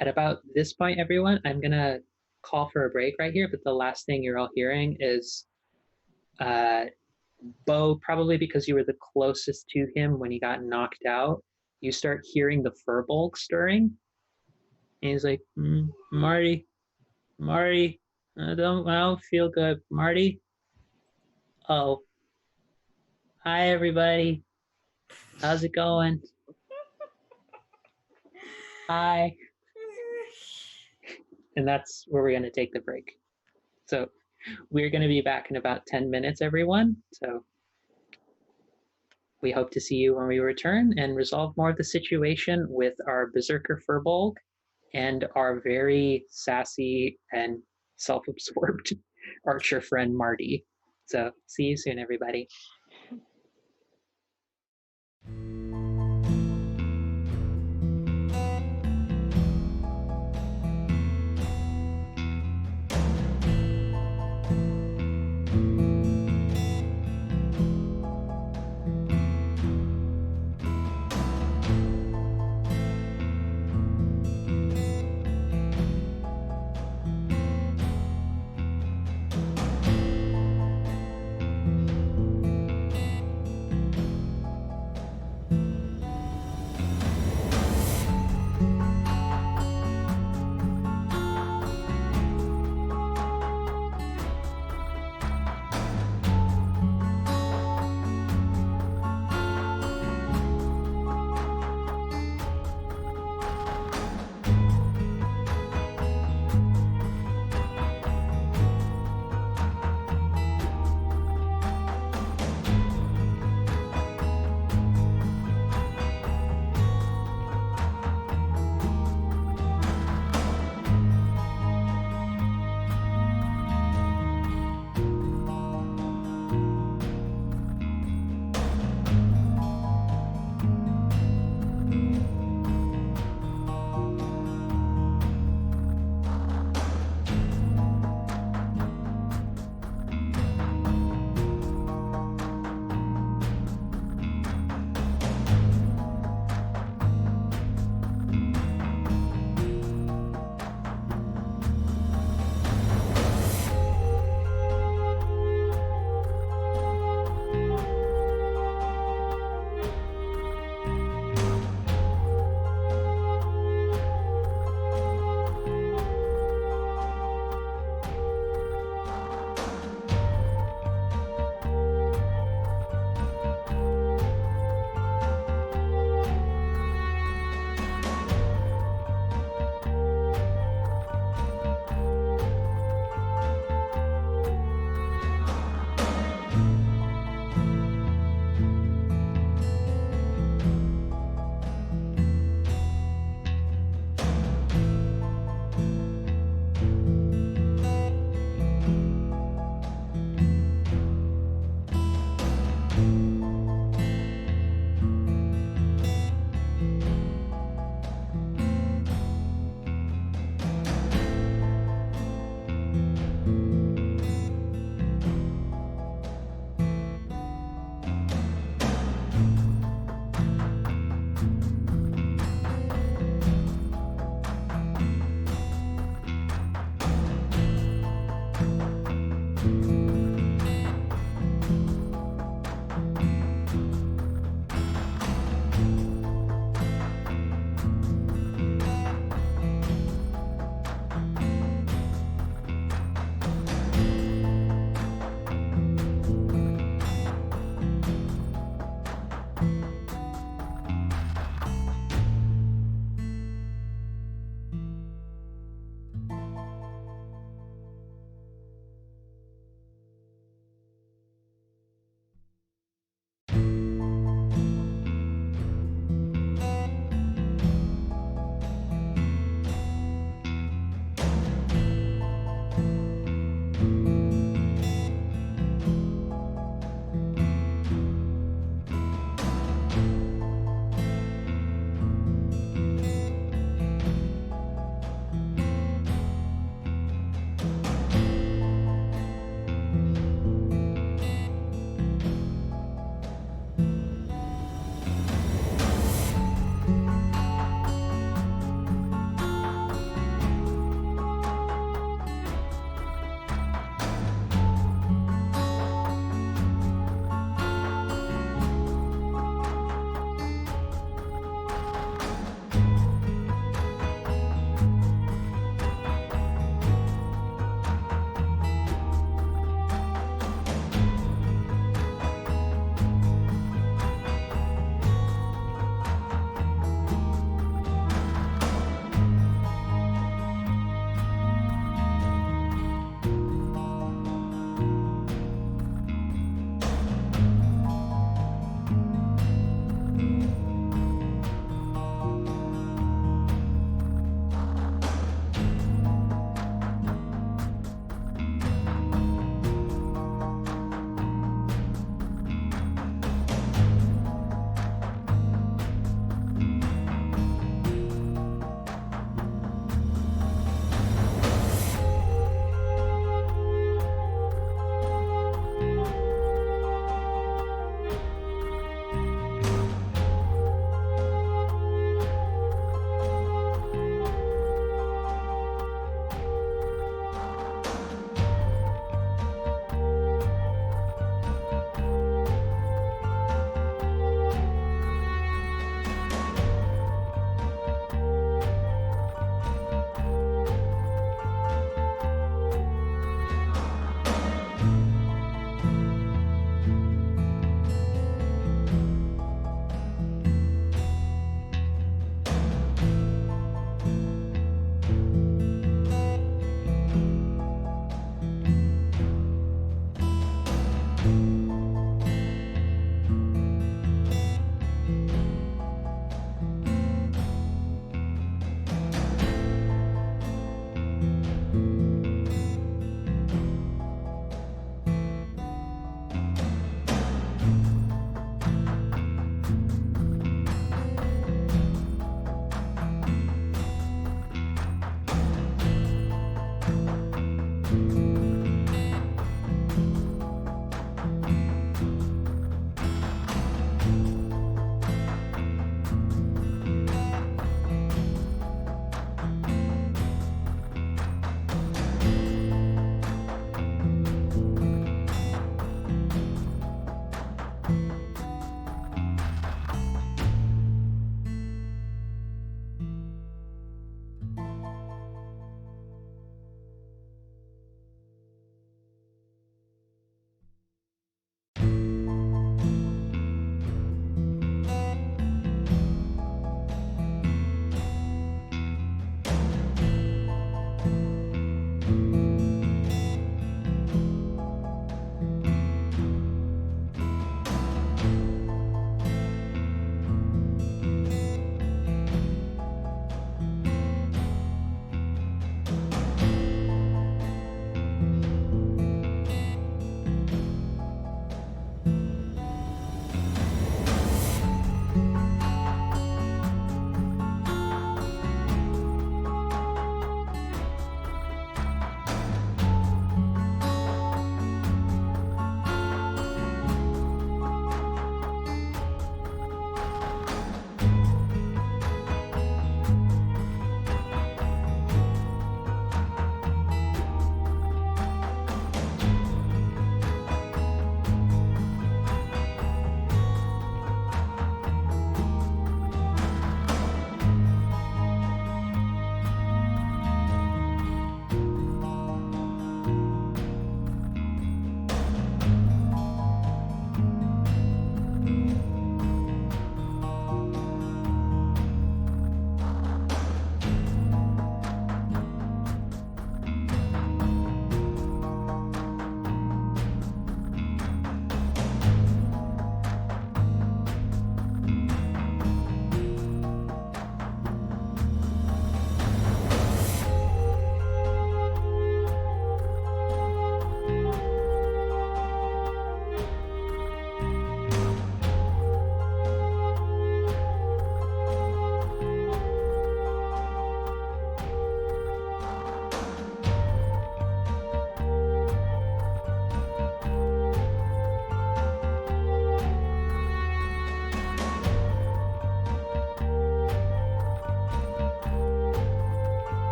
about this point, everyone, I'm going to call for a break right here, but the last thing you're all hearing is Bo, probably because you were the closest to him when he got knocked out, you start hearing the Furbolg stirring. And he's like, Marty, I don't feel good. Marty? Oh, hi, everybody. How's it going? Hi. And that's where we're going to take the break. So we're going to be back in about 10 minutes, everyone. So We hope to see you when we return and resolve more of the situation with our Berserker Furbolg and our very sassy and self-absorbed archer friend Marty. So see you soon, everybody.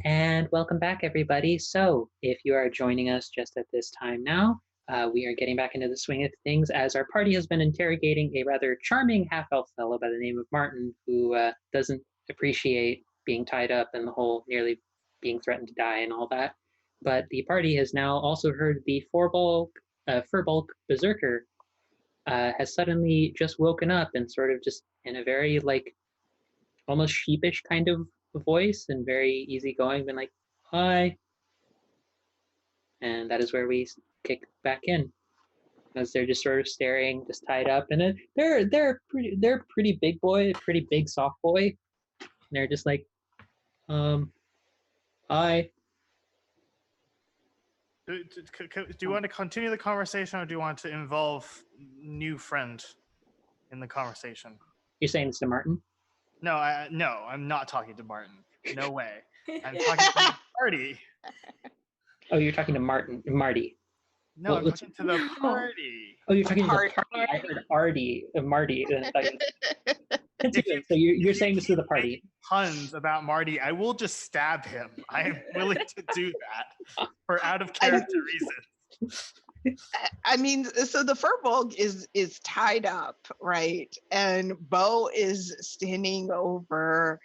And welcome back, everybody. So, if you are joining us just at this time now, we are getting back into the swing of things as our party has been interrogating a rather charming half-elf fellow by the name of Martin, who doesn't appreciate being tied up and the whole nearly being threatened to die and all that. But the party has now also heard the Furbolg Berserker has suddenly just woken up and sort of just in a very like almost sheepish kind of voice and very easygoing, been like, "Hi," and that is where we kick back in, as they're just sort of staring, just tied up, and they're pretty big boy, pretty big soft boy. And they're just like, "Hi." Do you want to continue the conversation, or do you want to involve new friend in the conversation? You're saying this to Martin? No, I'm not talking to Martin. No way. I'm talking to the party. Oh, you're talking to Marty. No, Well, I'm talking to the party. Oh, you're talking to the Party. party. I heard Marty. Continue. So you're saying this to the party. Puns about Marty, I will just stab him. I am willing to do that for out of character reasons. I mean, so the Furbolg is tied up, right? And Bo is standing over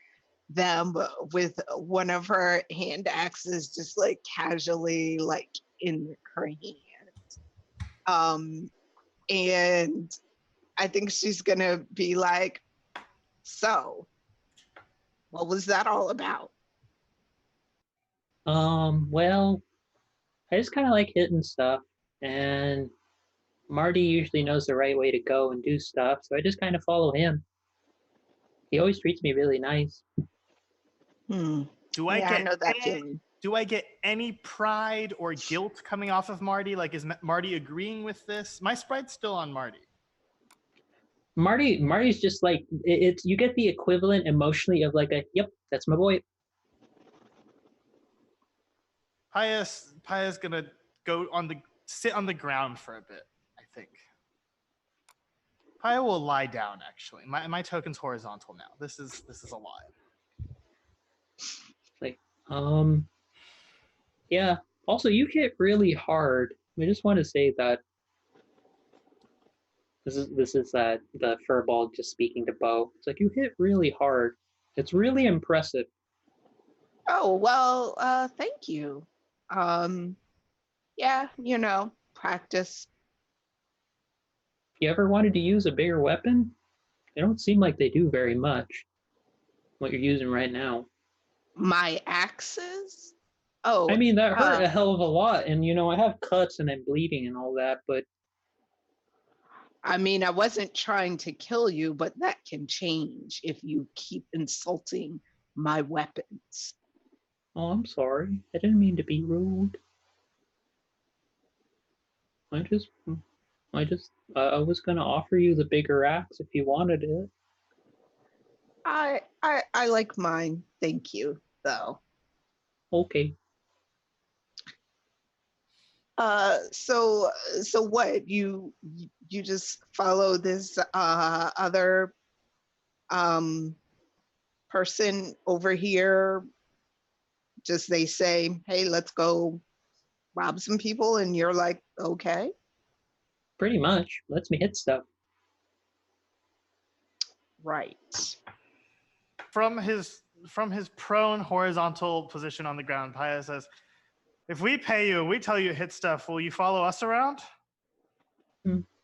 them with one of her hand axes just like casually like in her hand. And I think she's gonna be like, so what was that all about? Well, I just kind of like hitting stuff, and Marty usually knows the right way to go and do stuff, so I just kind of follow him. He always treats me really nice. Do I get any pride or guilt coming off of Marty? Like, is Marty agreeing with this? My sprite's still on Marty. Marty's just like it's you get the equivalent emotionally of like a yep, that's my boy. Pius gonna sit on the ground for a bit, I think. Paya will lie down, actually. My token's horizontal now. This is a lie. Like, yeah. Also, you hit really hard. I just want to say that this is the furball just speaking to Bo. It's like you hit really hard. It's really impressive. Oh, well, thank you. Yeah, practice. If you ever wanted to use a bigger weapon, they don't seem like they do very much. What you're using right now. My axes? Oh, I mean, that hurt a hell of a lot, and I have cuts and I'm bleeding and all that, but I mean, I wasn't trying to kill you, but that can change if you keep insulting my weapons. Oh, I'm sorry. I didn't mean to be rude. I was gonna offer you the bigger axe if you wanted it. I like mine, thank you, though. Okay. So what? You just follow this other person over here. Just they say, hey, let's go rob some people, and you're like, okay. Pretty much. Lets me hit stuff. Right. From his prone horizontal position on the ground, Paya says, if we pay you and we tell you to hit stuff, will you follow us around?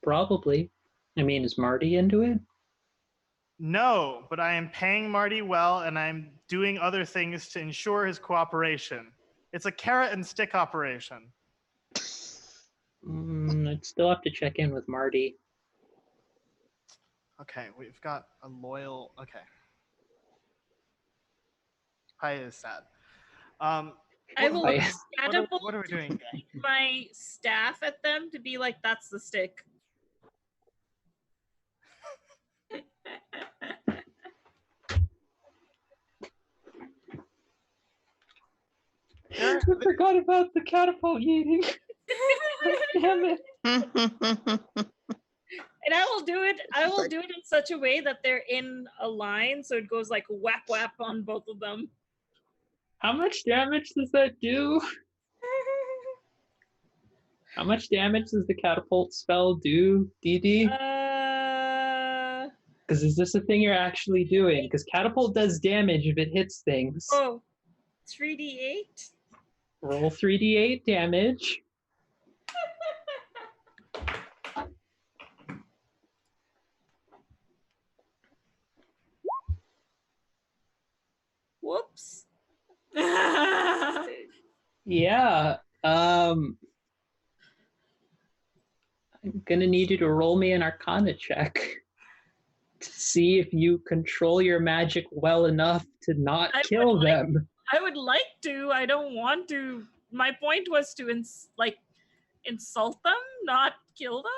Probably. I mean, is Marty into it? No, but I am paying Marty well, and I'm doing other things to ensure his cooperation. It's a carrot and stick operation. I'd still have to check in with Marty. Okay, we've got a loyal... Okay. Paya is sad. I will catapult what are we doing? my staff at them to be like, that's the stick. I forgot about the catapult eating. Damn it. And I will do it in such a way that they're in a line, so it goes like whap whap on both of them. How much damage does that do? How much damage does the catapult spell do, DD? Because is this a thing you're actually doing? Because catapult does damage if it hits things. Oh, 3d8? Roll 3d8 damage. Whoops. Yeah. I'm gonna need you to roll me an Arcana check to see if you control your magic well enough to not kill them. I would like to. I don't want to. My point was to insult them, not kill them.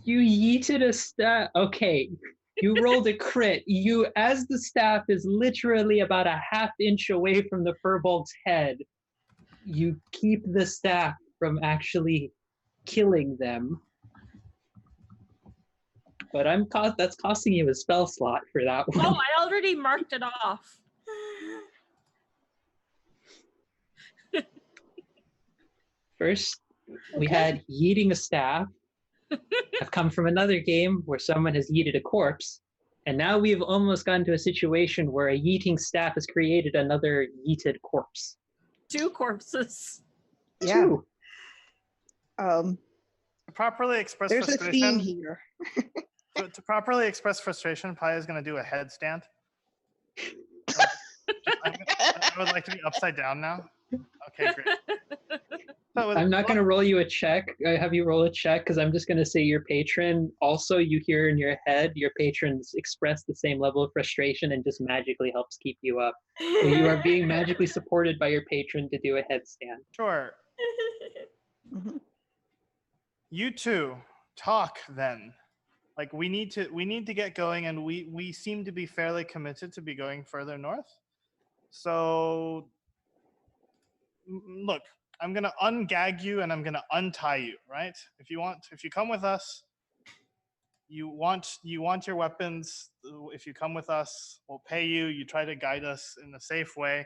You yeeted a staff. Okay, you rolled a crit. You, as the staff is literally about a half-inch away from the Furbolg's head, you keep the staff from actually killing them. But that's costing you a spell slot for that one. Oh, I already marked it off. First, we had yeeting a staff. I've come from another game where someone has yeeted a corpse, and now we've almost gotten to a situation where a yeeting staff has created another yeeted corpse. 2 corpses. Yeah. 2. To properly express There's a frustration. theme here. To properly express frustration, Paya is going to do a headstand. I would like to be upside down now. Okay, great. So I'm not going to roll you a check. I have you roll a check because I'm just going to say your patron. Also, you hear in your head your patrons express the same level of frustration and just magically helps keep you up. So you are being magically supported by your patron to do a headstand. Sure. Mhm. You two talk then. Like we need to get going, and we seem to be fairly committed to be going further north. So look, I'm gonna ungag you and I'm gonna untie you, right? If you come with us, you want your weapons. If you come with us, we'll pay you. You try to guide us in a safe way.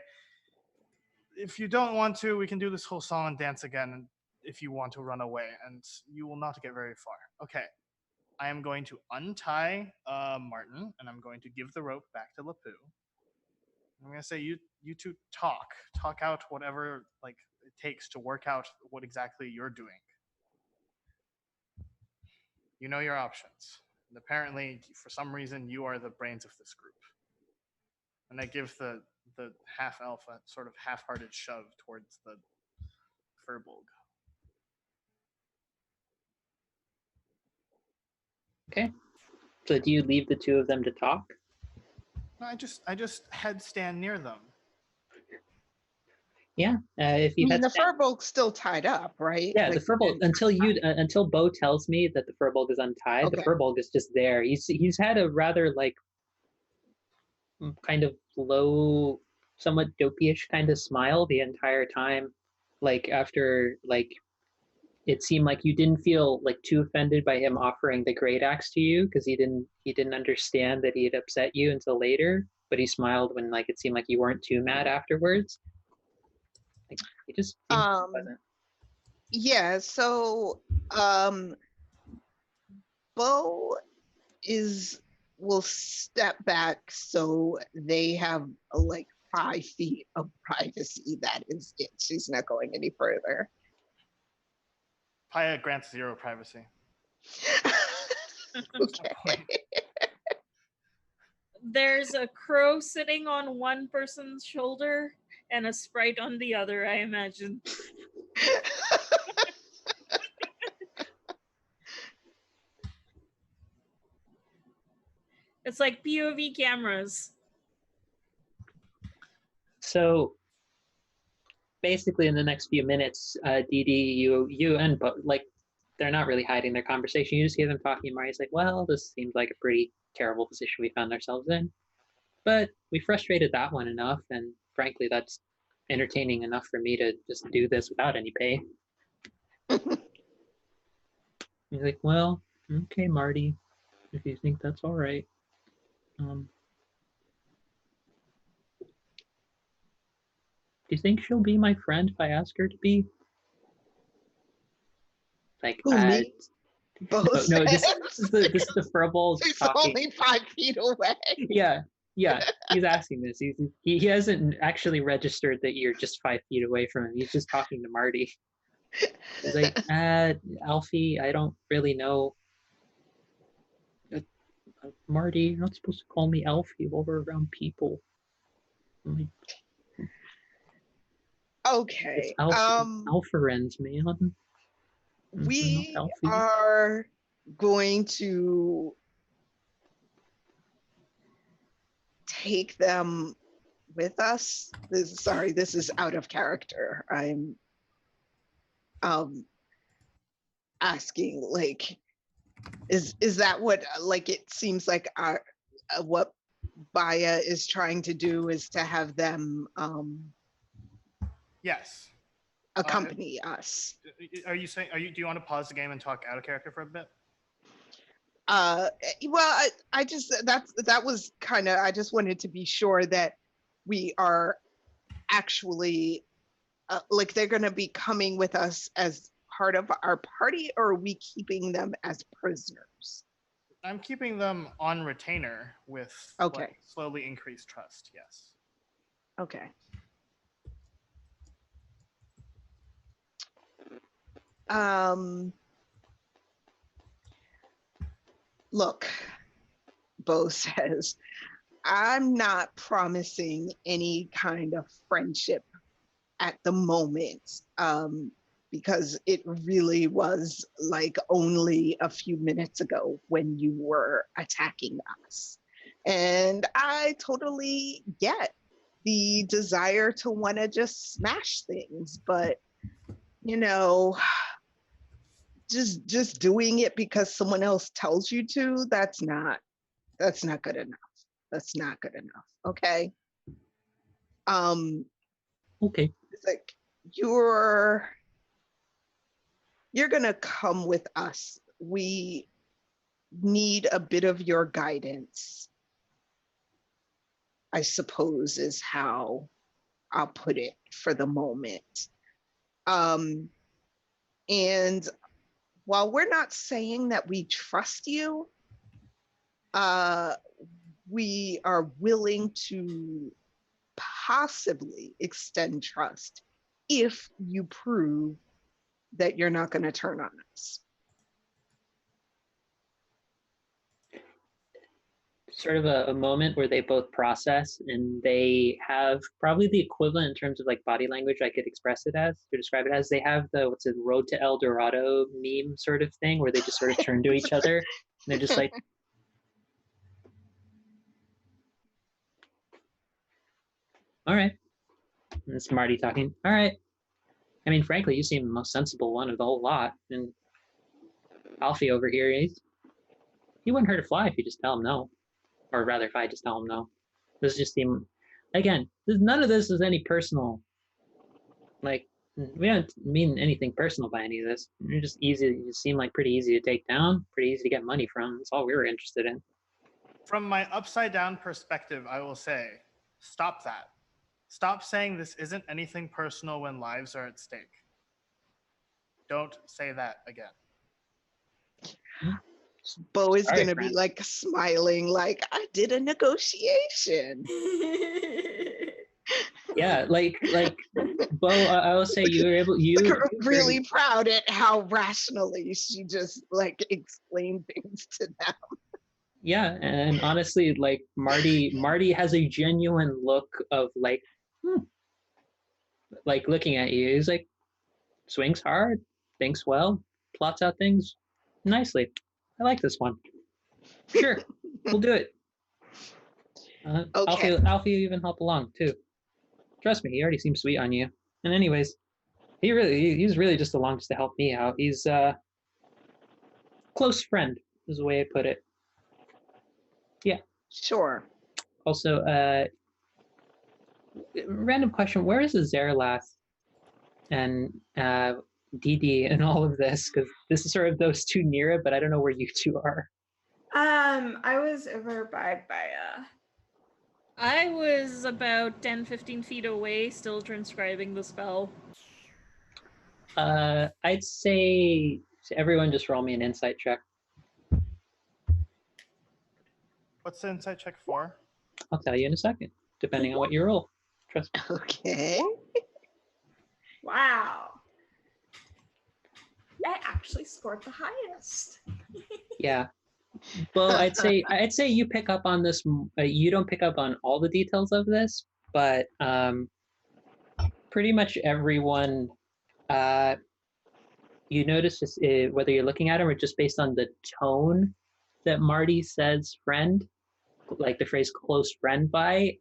If you don't want to, we can do this whole song and dance again. And if you want to run away, and you will not get very far. Okay. I am going to untie Martin, and I'm going to give the rope back to Lapu. I'm going to say, you two talk out whatever like it takes to work out what exactly you're doing. You know your options. And apparently, for some reason, you are the brains of this group. And I give the half elf a sort of half-hearted shove towards the Furbolg. Okay. So do you leave the two of them to talk? No, I just headstand near them. Yeah. If you I mean, the headstand- Furbolg's still tied up, right? Yeah, Like, the Furbolg until Bo tells me that the Furbolg is untied, the Okay. Furbolg is just there. He's had a rather like kind of low, somewhat dopey-ish kind of smile the entire time. Like after like it seemed like you didn't feel like too offended by him offering the great axe to you because he didn't understand that he had upset you until later. But he smiled when like it seemed like you weren't too mad afterwards. Like he just seemed pleasant. Yeah, so Bo will step back so they have like 5 feet of privacy. That is it. She's not going any further. Paya grants 0 privacy. Okay. There's a crow sitting on one person's shoulder and a sprite on the other, I imagine. It's like POV cameras. So basically, in the next few minutes, DD, you and Bo, like they're not really hiding their conversation. You just hear them talking. Mari's like, "Well, this seems like a pretty terrible position we found ourselves in, but we frustrated that one enough, and frankly, that's entertaining enough for me to just do this without any pay." He's like, "Well, okay, Marty, if you think that's all right." you think she'll be my friend if I ask her to be? Like, Who, me? Both. no, this is the Furballs He's talking. only 5 feet away. Yeah, he's asking this. He hasn't actually registered that you're just 5 feet away from him. He's just talking to Marty. He's like, Alfie, I don't really know. Marty, you're not supposed to call me Alfie while we're around people. I'm like, Okay. it's Alpharens, man. We are going to take them with us. This is out of character. I'm asking, like, is that what, like, it seems like what Baya is trying to do is to have them Yes. accompany us. Do you want to pause the game and talk out of character for a bit? Well, I just I just wanted to be sure that we are actually like they're going to be coming with us as part of our party, or are we keeping them as prisoners? I'm keeping them on retainer with slowly increased trust. Yes. Okay. Look, Bo says, I'm not promising any kind of friendship at the moment, because it really was like only a few minutes ago when you were attacking us. And I totally get the desire to want to just smash things, but you know, just doing it because someone else tells you to, that's not good enough. That's not good enough. Okay. Okay. It's like you're gonna come with us. We need a bit of your guidance, I suppose, is how I'll put it for the moment. And while we're not saying that we trust you, we are willing to possibly extend trust if you prove that you're not going to turn on us. Sort of a moment where they both process, and they have probably the equivalent in terms of like body language I could express it as, to describe it as. They have the Road to El Dorado meme sort of thing where they just sort of turn to each other and they're just like, all right. And it's Marty talking, all right. I mean, frankly, you seem the most sensible one of the whole lot. And Alfie over here, he wouldn't hurt a fly if you just tell him no. Or rather, if I just tell him no. This just seem, again, none of this is any personal. Like, we don't mean anything personal by any of this. You're just easy. You seem like pretty easy to take down, pretty easy to get money from. That's all we were interested in. From my upside down perspective, I will say, stop that. Stop saying this isn't anything personal when lives are at stake. Don't say that again. Bo is going to be like smiling, like, I did a negotiation. Yeah, like Bo, I will say you were able. You really proud at how rationally she just like explained things to them. Yeah, and honestly, like Marty has a genuine look of like looking at you. He's like, swings hard, thinks well, plots out things nicely. I like this one. Sure, we'll do it. Okay. Alfie even help along too. Trust me, he already seems sweet on you. And anyways, he's really just along just to help me out. He's a close friend, is the way I put it. Yeah. Sure. Also, random question: where is Azerlath and Didi and all of this? Because this is sort of those two near it, but I don't know where you two are. I was over by I was about 10-15 feet away, still transcribing the spell. I'd say everyone just roll me an insight check. What's the insight check for? I'll tell you in a second, depending on what you roll. Trust me. Okay. Wow. I actually scored the highest. Yeah. Well, I'd say you pick up on this. You don't pick up on all the details of this, but pretty much everyone. You notice just, whether you're looking at him or just based on the tone that Marty says "friend," like the phrase "close friend" by.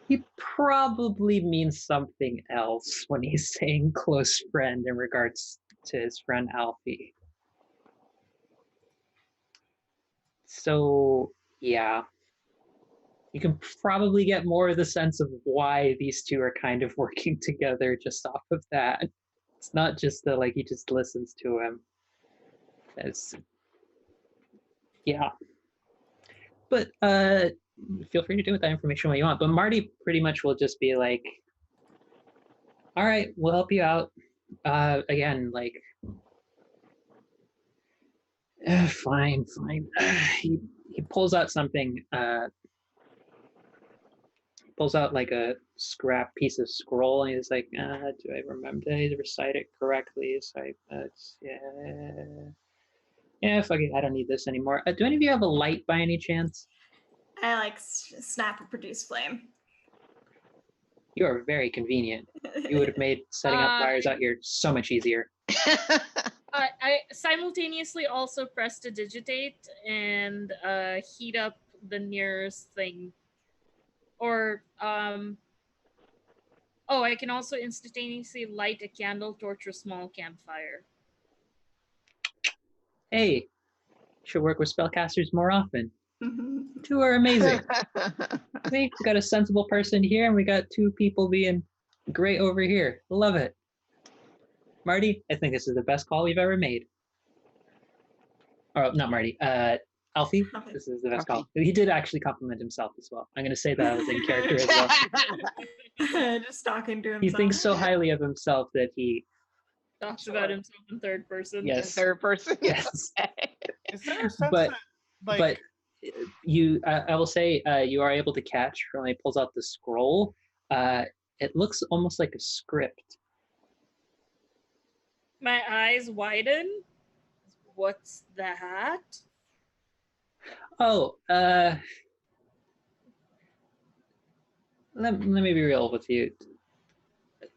He probably means something else when he's saying close friend in regards to his friend Alfie. So, yeah. You can probably get more of the sense of why these two are kind of working together just off of that. It's not just that, like, he just listens to him. Yeah. But feel free to do with that information what you want. But Marty pretty much will just be like, all right, we'll help you out. Again, like, fine. He pulls out something. Pulls out like a scrap piece of scroll, and he's like, "Do I remember? Did I recite it correctly?" So yeah, fuck it. I don't need this anymore. Do any of you have a light by any chance? I like snap a produce flame. You are very convenient. You would have made setting up fires out here so much easier. I simultaneously also press to digitate and heat up the nearest thing. Or, I can also instantaneously light a candle, torch, or small campfire. Hey, should work with spellcasters more often. Two are amazing. We got a sensible person here, and we got two people being great over here. Love it. Marty, I think this is the best call we've ever made. Or not Marty, Alfie, this is the best call. He did actually compliment himself as well. I'm going to say that was in character as well. Just talking to himself. He thinks so highly of himself that he talks about himself in third person. Yes. Third person. Yes. Is there a sense but that, like... but you, I will say, you are able to catch when he pulls out the scroll. It looks almost like a script. My eyes widen. What's that? Oh, let me be real with you. If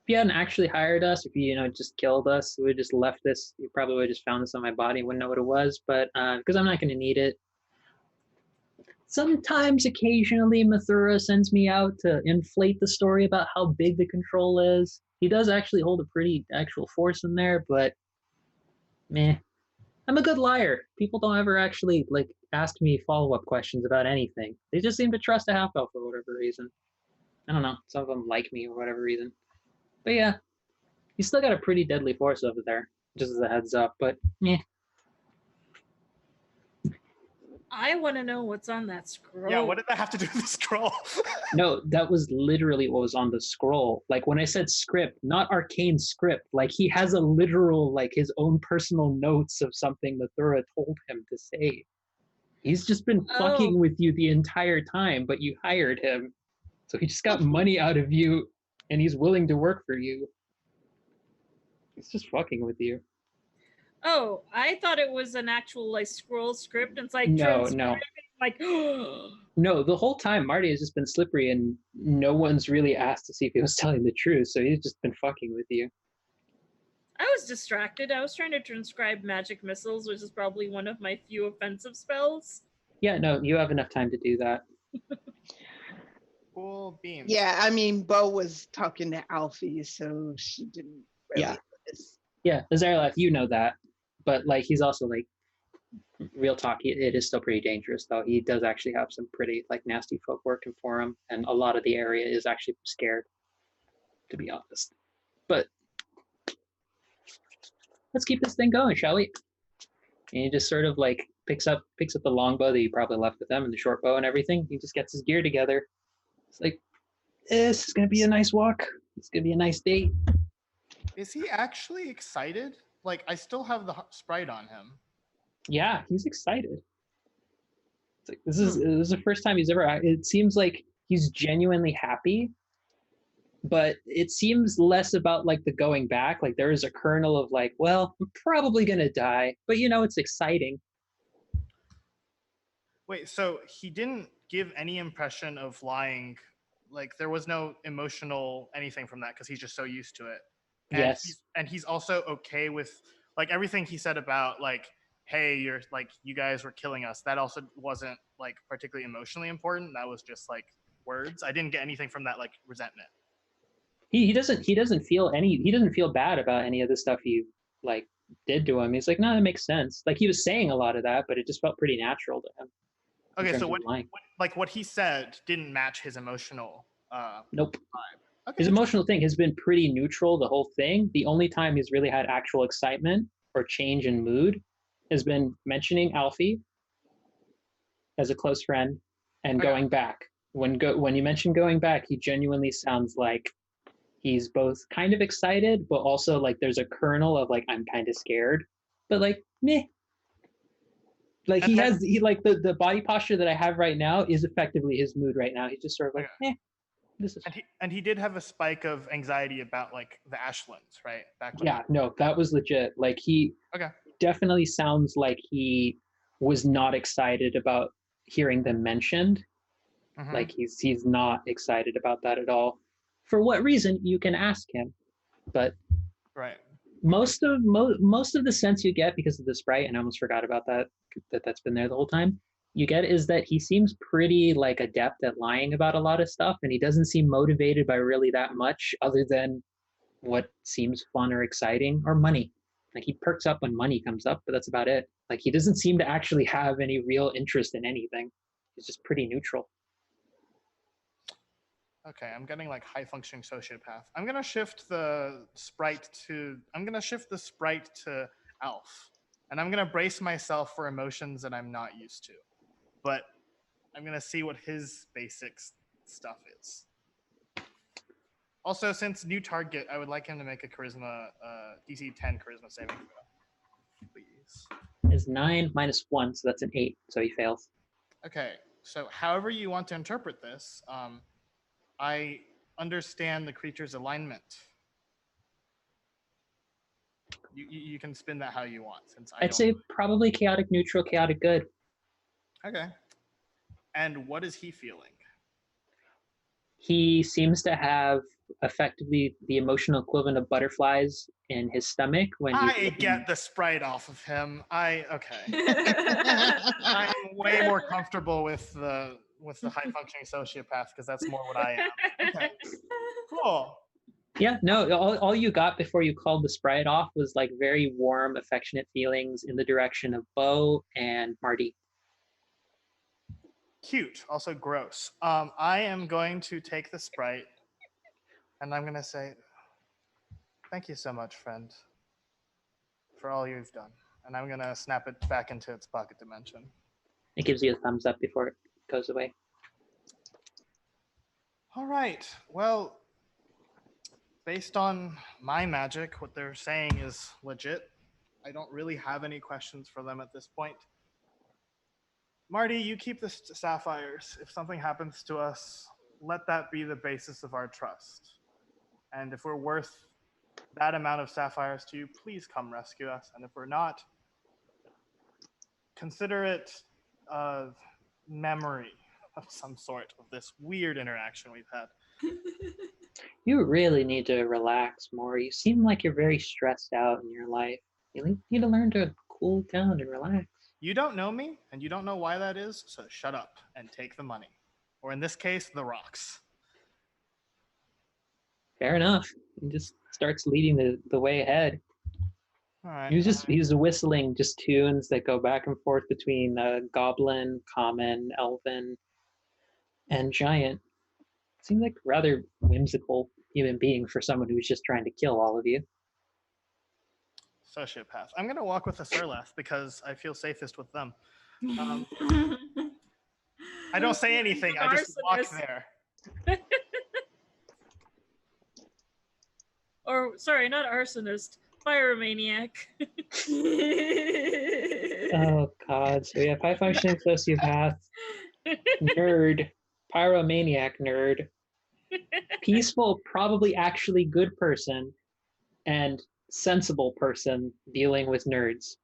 you hadn't actually hired us, if you just killed us, we just left this, you probably would have just found this on my body and wouldn't know what it was. But because I'm not going to need it. Sometimes, occasionally, Mathura sends me out to inflate the story about how big the control is. He does actually hold a pretty actual force in there, but meh. I'm a good liar. People don't ever actually ask me follow-up questions about anything. They just seem to trust a half-elf for whatever reason. I don't know. Some of them like me for whatever reason. But yeah, he's still got a pretty deadly force over there, just as a heads up. But meh. I want to know what's on that scroll. Yeah, what did that have to do with the scroll? No, that was literally what was on the scroll. Like when I said script, not arcane script. Like he has a literal, his own personal notes of something Mathura told him to say. He's just been fucking with you the entire time, but you hired him. So he just got money out of you, and he's willing to work for you. He's just fucking with you. Oh, I thought it was an actual scroll script. And it's like no. Like no, the whole time Marty has just been slippery, and no one's really asked to see if he was telling the truth. So he's just been fucking with you. I was distracted. I was trying to transcribe magic missiles, which is probably one of my few offensive spells. Yeah, no, you have enough time to do that. Cool beans. Yeah, I mean, Bo was talking to Alfie, so she didn't really notice. Yeah, Azarelaf, you know that. But he's also real talk, it is still pretty dangerous though. He does actually have some pretty nasty folk working for him, and a lot of the area is actually scared, to be honest. But let's keep this thing going, shall we? And he just sort of picks up the longbow that you probably left with them and the short bow and everything. He just gets his gear together. It's like, this is gonna be a nice walk. It's gonna be a nice date. Is he actually excited? Like, I still have the sprite on him. Yeah, he's excited. It's like this is the first time he's ever. It seems like he's genuinely happy, but it seems less about like the going back. Like there is a kernel of like, well, I'm probably gonna die, but it's exciting. Wait, so he didn't give any impression of lying. Like there was no emotional anything from that because he's just so used to it. And Yes. he's also okay with like everything he said about like, hey, you're like you guys were killing us. That also wasn't like particularly emotionally important. That was just like words. I didn't get anything from that like resentment. He doesn't feel bad about any of the stuff you like did to him. He's like, no, that makes sense. Like he was saying a lot of that, but it just felt pretty natural to him. Okay, so what he said didn't match his emotional nope. vibe. Okay. His emotional thing has been pretty neutral the whole thing. The only time he's really had actual excitement or change in mood has been mentioning Alfie as a close friend and going back. When you mention going back, he genuinely sounds like he's both kind of excited, but also like there's a kernel of like I'm kind of scared, but like meh. Like he like the body posture that I have right now is effectively his mood right now. He's just sort of like, eh. This is and he did have a spike of anxiety about like the Ashlands, right? No, that was legit. Like he definitely sounds like he was not excited about hearing them mentioned. Mm-hmm. Like he's not excited about that at all. For what reason, you can ask him. But most of the sense you get because of the sprite, and I almost forgot about that's been there the whole time, you get is that he seems pretty like adept at lying about a lot of stuff, and he doesn't seem motivated by really that much other than what seems fun or exciting or money. Like he perks up when money comes up, but that's about it. Like he doesn't seem to actually have any real interest in anything. He's just pretty neutral. Okay, I'm getting like high functioning sociopath. I'm gonna shift the sprite to Alf. And I'm gonna brace myself for emotions that I'm not used to. But I'm gonna see what his basic stuff is. Also, since new target, I would like him to make a charisma DC 10 charisma saving throw. Please. Is 9 minus 1, so that's an 8, so he fails. Okay, so however you want to interpret this, I understand the creature's alignment. You can spin that how you want. Since I'd say probably chaotic neutral, chaotic good. Okay. And what is he feeling? He seems to have effectively the emotional equivalent of butterflies in his stomach when I get the sprite off of him. Okay. I'm way more comfortable with the high functioning sociopath because that's more what I am. Okay. Cool. Yeah, no, all you got before you called the sprite off was like very warm, affectionate feelings in the direction of Bo and Marty. Cute, also gross. I am going to take the sprite and I'm going to say, thank you so much, friend, for all you've done. And I'm going to snap it back into its pocket dimension. It gives you a thumbs up before it goes away. All right. Well, based on my magic, what they're saying is legit. I don't really have any questions for them at this point. Marty, you keep the sapphires. If something happens to us, let that be the basis of our trust. And if we're worth that amount of sapphires to you, please come rescue us. And if we're not, consider it a memory of some sort of this weird interaction we've had. You really need to relax more. You seem like you're very stressed out in your life. You need to learn to cool down and relax. You don't know me, and you don't know why that is, so shut up and take the money. Or in this case, the rocks. Fair enough. He just starts leading the way ahead. All right. He's whistling just tunes that go back and forth between goblin, common, elven, and giant. Seems like rather whimsical human being for someone who's just trying to kill all of you. sociopath. I'm gonna walk with the Surlath because I feel safest with them. I don't say anything. I just walk Arsonist. there. Or, sorry, not arsonist. Pyromaniac. Oh God! So we have high functioning sociopath, nerd, pyromaniac nerd, peaceful, probably actually good person, and sensible person dealing with nerds.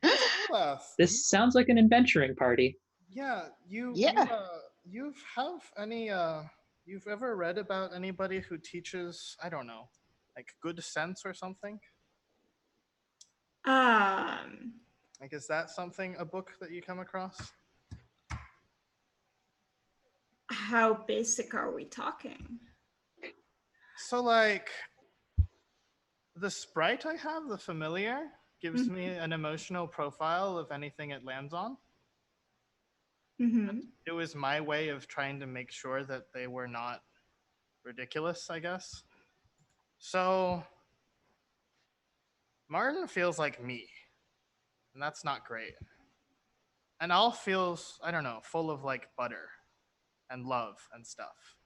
Surlath, This sounds like an adventuring party. yeah, Yeah. you've you've ever read about anybody who teaches, I don't know, like good sense or something? Like, is that something, a book that you come across? How basic are we talking? So, like, the sprite I have, the familiar, gives me an emotional profile of anything it lands on. Mm-hmm. It was my way of trying to make sure that they were not ridiculous, I guess. So, Martin feels like me, and that's not great. And Al feels, I don't know, full of like butter and love and stuff.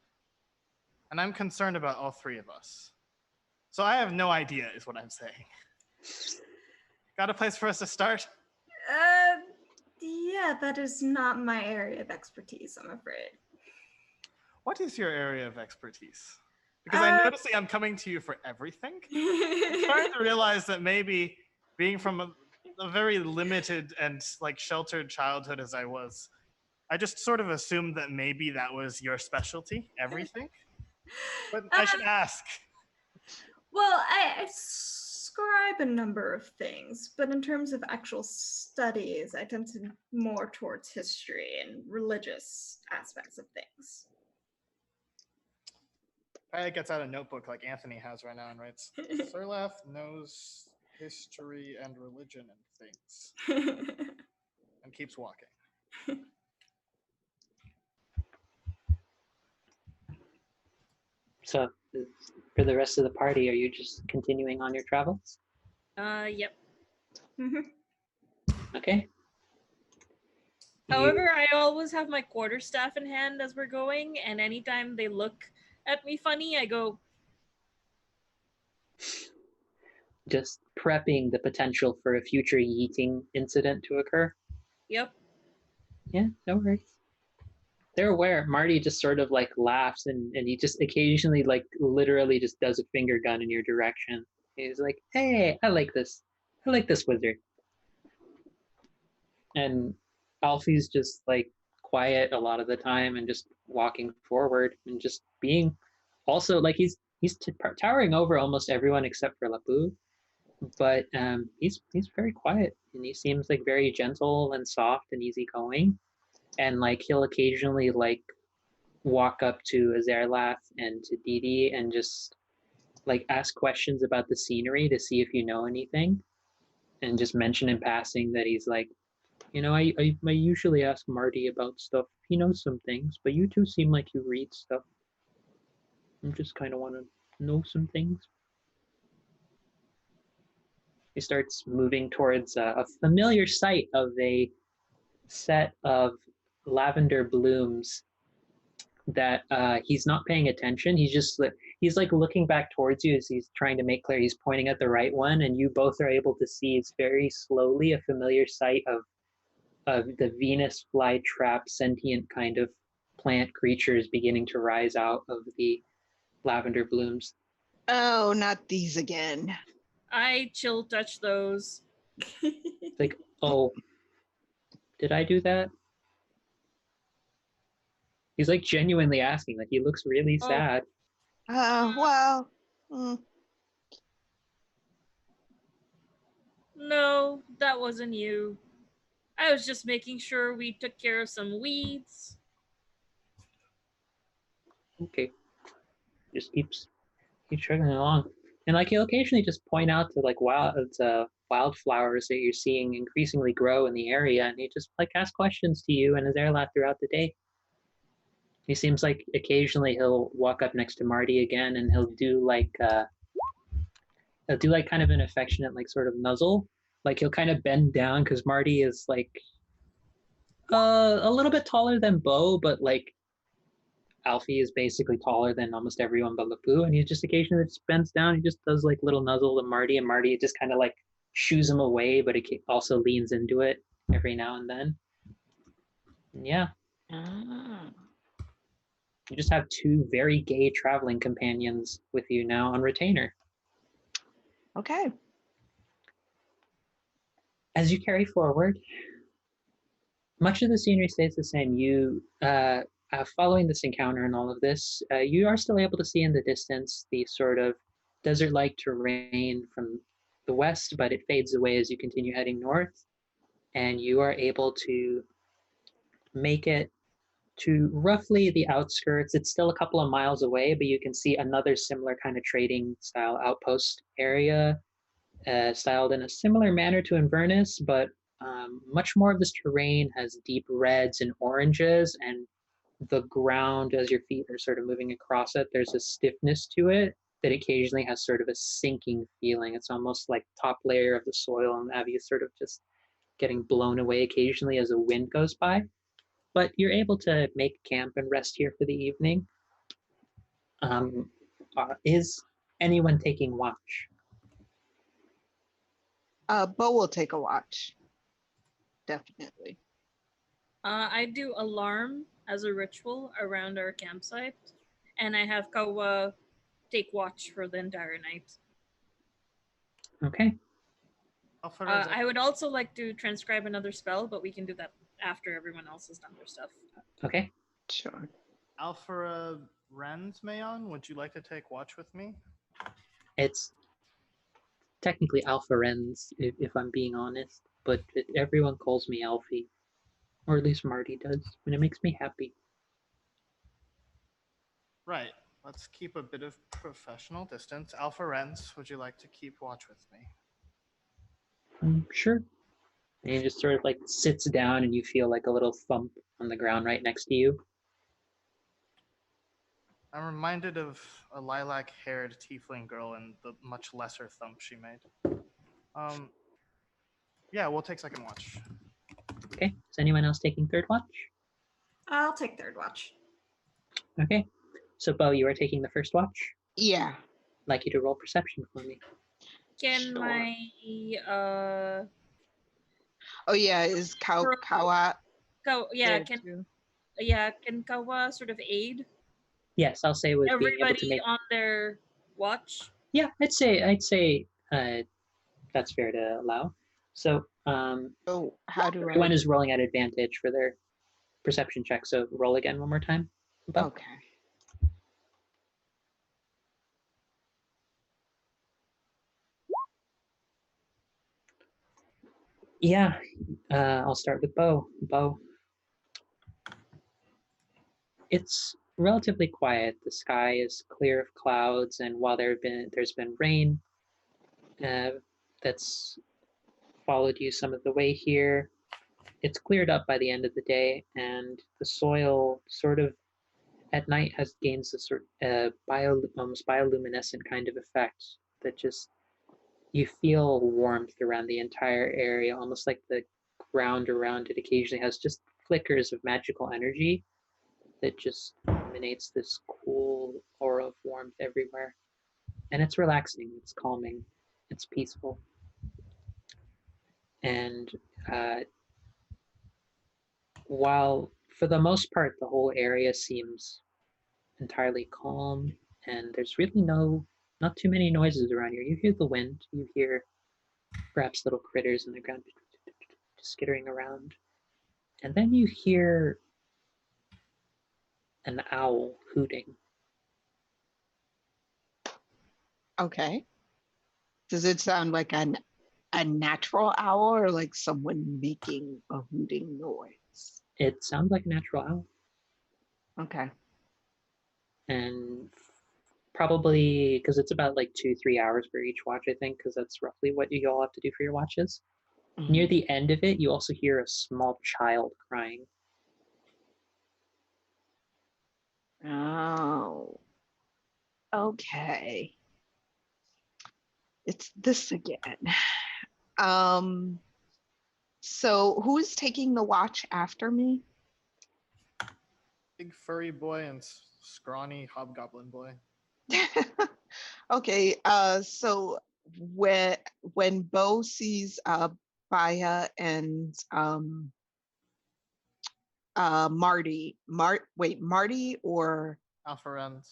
And I'm concerned about all three of us. So I have no idea, is what I'm saying. Got a place for us to start? Yeah, that is not my area of expertise, I'm afraid. What is your area of expertise? Because I notice I'm coming to you for everything. I'm starting to realize that maybe being from a very limited and like sheltered childhood as I was, I just sort of assumed that maybe that was your specialty, everything. But I should ask. Well, I scribe a number of things, but in terms of actual studies, I tend to more towards history and religious aspects of things. Paya gets out a notebook like Anthony has right now and writes, Surlath knows history and religion and things. And keeps walking. So, for the rest of the party, are you just continuing on your travels? Yep. Okay. However, I always have my quarterstaff in hand as we're going, and anytime they look at me funny, I go, Just prepping the potential for a future yeeting incident to occur. yep. Yeah, no worries. They're aware. Marty just sort of like laughs and he just occasionally like literally just does a finger gun in your direction. He's like, hey, I like this. I like this wizard. And Alfie's just like quiet a lot of the time and just walking forward and just being also like he's towering over almost everyone except for Lapu, but he's very quiet and he seems like very gentle and soft and easygoing, and like he'll occasionally like walk up to Azerlath and to Didi and just like ask questions about the scenery to see if you know anything, and just mention in passing that he's like, you know, I usually ask Marty about stuff. He knows some things, but you two seem like you read stuff. I just kind of want to know some things. He starts moving towards a familiar sight of a set of lavender blooms that he's not paying attention. He's like looking back towards you as he's trying to make clear he's pointing at the right one, and you both are able to see it's very slowly a familiar sight of the Venus flytrap sentient kind of plant creatures beginning to rise out of the lavender blooms. Oh, not these again. I chill touch those. It's like, oh, did I do that? He's like genuinely asking, like he looks really sad. Well. No, that wasn't you. I was just making sure we took care of some weeds. Okay. Just keeps chugging along. And like he'll occasionally just point out to like wildflowers that you're seeing increasingly grow in the area, and he just like asks questions to you and is there a lot throughout the day. He seems like occasionally he'll walk up next to Marty again, and he'll do like kind of an affectionate like sort of nuzzle. Like he'll kind of bend down because Marty is like a little bit taller than Bo, but like Alfie is basically taller than almost everyone but Lapu, and he just occasionally just bends down. He just does like little nuzzle to Marty, and Marty just kind of like shoos him away, but it also leans into it every now and then. And yeah, you just have two very gay traveling companions with you now on retainer. Okay. As you carry forward, much of the scenery stays the same. You, following this encounter and all of this, you are still able to see in the distance the sort of desert-like terrain from the west, but it fades away as you continue heading north, and you are able to make it to roughly the outskirts. It's still a couple of miles away, but you can see another similar kind of trading style outpost area, styled in a similar manner to Inverness, but much more of this terrain has deep reds and oranges, and the ground, as your feet are sort of moving across it, there's a stiffness to it that occasionally has sort of a sinking feeling. It's almost like top layer of the soil, and have you sort of just getting blown away occasionally as a wind goes by. But you're able to make camp and rest here for the evening. Is anyone taking watch? Bo will take a watch. Definitely. I do alarm as a ritual around our campsite, and I have Kawa take watch for the entire night. Okay. I would also like to transcribe another spell, but we can do that after everyone else has done their stuff. Okay. Sure. Alphara Renz Mayon, would you like to take watch with me? It's technically Alpha Renz, if I'm being honest, but everyone calls me Alfie, or at least Marty does, and it makes me happy. Right. Let's keep a bit of professional distance. Alpha Renz, would you like to keep watch with me? Sure. And he just sort of like sits down, and you feel like a little thump on the ground right next to you. I'm reminded of a lilac-haired tiefling girl and the much lesser thump she made. Yeah, we'll take second watch. Okay. Is anyone else taking third watch? I'll take third watch. Okay. So, Bo, you are taking the first watch? Yeah. I'd like you to roll perception for me. Can Sure. my Oh yeah, is Kawa yeah, there too? can Kawa sort of aid Yes, I'll say with being able to everybody make. on their watch? Yeah, I'd say that's fair to allow. So, Oh, how do everyone I? is rolling at advantage for their perception check. So, roll again one more time. Bo. Okay. Yeah, I'll start with Bo. Bo, it's relatively quiet. The sky is clear of clouds, and while there's been rain that's followed you some of the way here, it's cleared up by the end of the day, and the soil sort of at night has gains a sort of almost bioluminescent kind of effect that just you feel warmth around the entire area, almost like the ground around it occasionally has just flickers of magical energy that just emanates this cool aura of warmth everywhere. And it's relaxing, it's calming, it's peaceful. And while for the most part the whole area seems entirely calm and there's really not too many noises around here. You hear the wind, you hear perhaps little critters in the ground just skittering around. And then you hear an owl hooting. Okay. Does it sound like a natural owl or like someone making a hooting noise? It sounds like a natural owl. Okay. And probably because it's about like 2-3 hours for each watch, I think, because that's roughly what you all have to do for your watches. Mm-hmm. Near the end of it, you also hear a small child crying. Okay. It's this again. So who's taking the watch after me? Big furry boy and scrawny hobgoblin boy. Okay, so when Bo sees Baya and Marty, Marty or Alpharan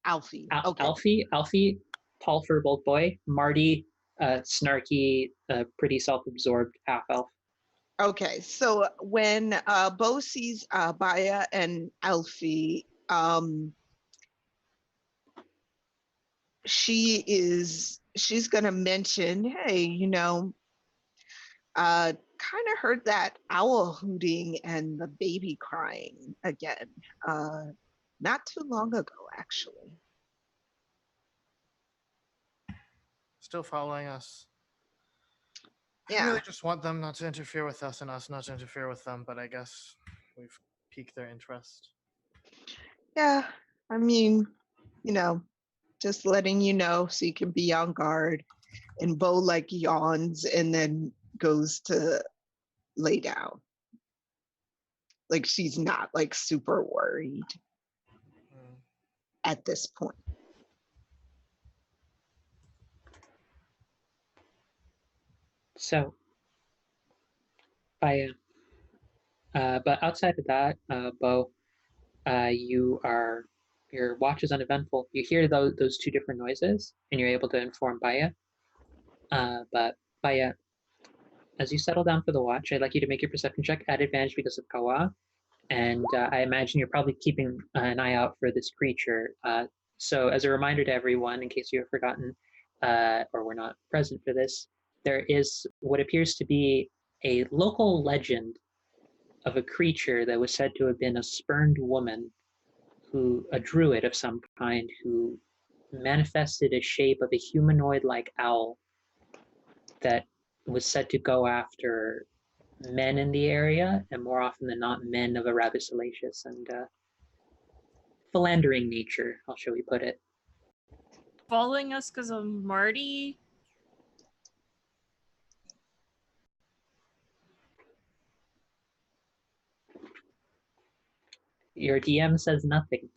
Alfie. Al- Okay, Alfie, tall furbolg boy. Marty, snarky, pretty self-absorbed half elf. okay. So when Bo sees Baya and Alfie, she's gonna mention, hey, kind of heard that owl hooting and the baby crying again. Not too long ago, actually. Still following us. I Yeah. really just want them not to interfere with us and us not to interfere with them, but I guess we've piqued their interest. Yeah. I mean, just letting you know so you can be on guard. And Bo like yawns and then goes to lay down. Like she's not like super worried Hmm. at this point. So, by but outside of that, Bo, your watch is uneventful. You hear those two different noises, and you're able to inform Baya. But Baya, as you settle down for the watch, I'd like you to make your perception check at advantage because of Kawa. And I imagine you're probably keeping an eye out for this creature. So, as a reminder to everyone, in case you have forgotten or were not present for this, there is what appears to be a local legend of a creature that was said to have been a spurned woman, a druid of some kind, who manifested a shape of a humanoid-like owl that was said to go after men in the area, and more often than not, men of a rather salacious and philandering nature, how shall we put it. Following us because of Marty? Your DM says nothing.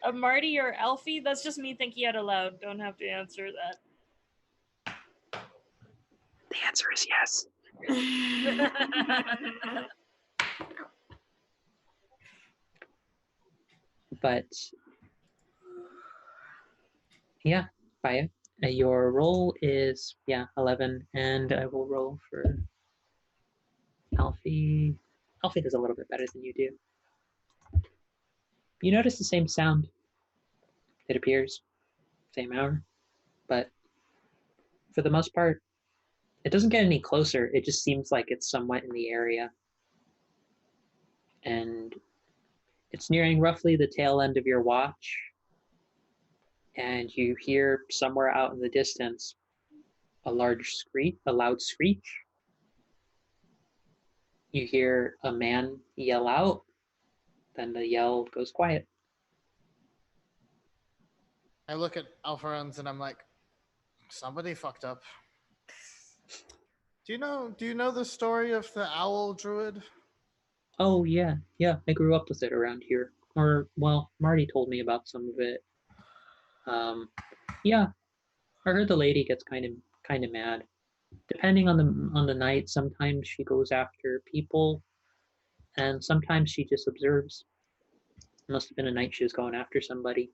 Or Marty or Alfie? That's just me thinking out aloud. Don't have to answer that. The answer is yes. But yeah, Baya, your roll is 11, and I will roll for Alfie. Alfie does a little bit better than you do. You notice the same sound. It appears, same hour, but for the most part, it doesn't get any closer. It just seems like it's somewhat in the area. And it's nearing roughly the tail end of your watch, and you hear somewhere out in the distance a loud screech. You hear a man yell out, then the yell goes quiet. I look at Alpharans and I'm like, somebody fucked up. Do you know the story of the owl druid? Oh yeah, I grew up with it around here. Or well, Marty told me about some of it. Yeah, I heard the lady gets kind of mad. Depending on the night, sometimes she goes after people, and sometimes she just observes. It must have been a night she was going after somebody.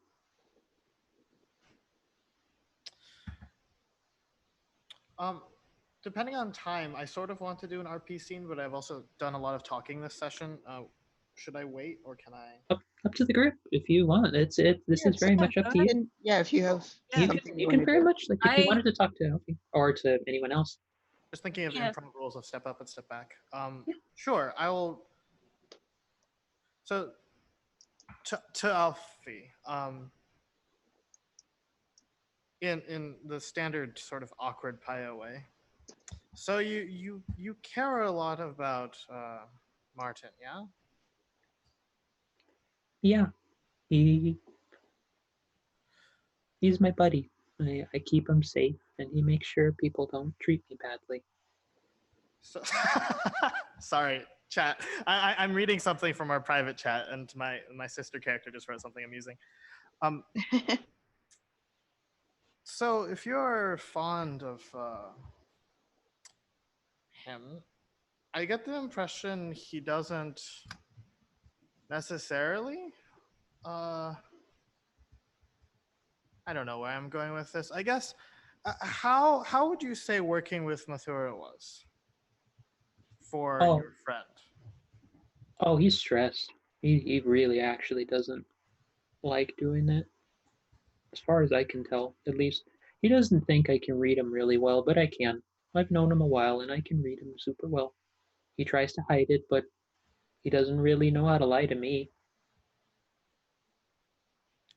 Depending on time, I sort of want to do an RP scene, but I've also done a lot of talking this session. Should I wait or can I? Up to the group if you want. This is very much up to you. And yeah, if you have Yeah. something You want can to very do. much if you wanted to talk to Alfie or to anyone else. Just thinking of Yeah. improv rules of step up and step back. Yeah. Sure, I will. So, to Alfie, in the standard sort of awkward Pio way. So you care a lot about Martin, yeah? Yeah, He he's my buddy. I keep him safe, and he makes sure people don't treat me badly. So, sorry, chat. I'm reading something from our private chat, and my sister character just wrote something amusing. So if you're fond of him, I get the impression he doesn't necessarily. I don't know where I'm going with this. I guess how would you say working with Mathura was for Oh, your friend? oh, he's stressed. He really actually doesn't like doing that, as far as I can tell. At least he doesn't think I can read him really well, but I can. I've known him a while, and I can read him super well. He tries to hide it, but he doesn't really know how to lie to me.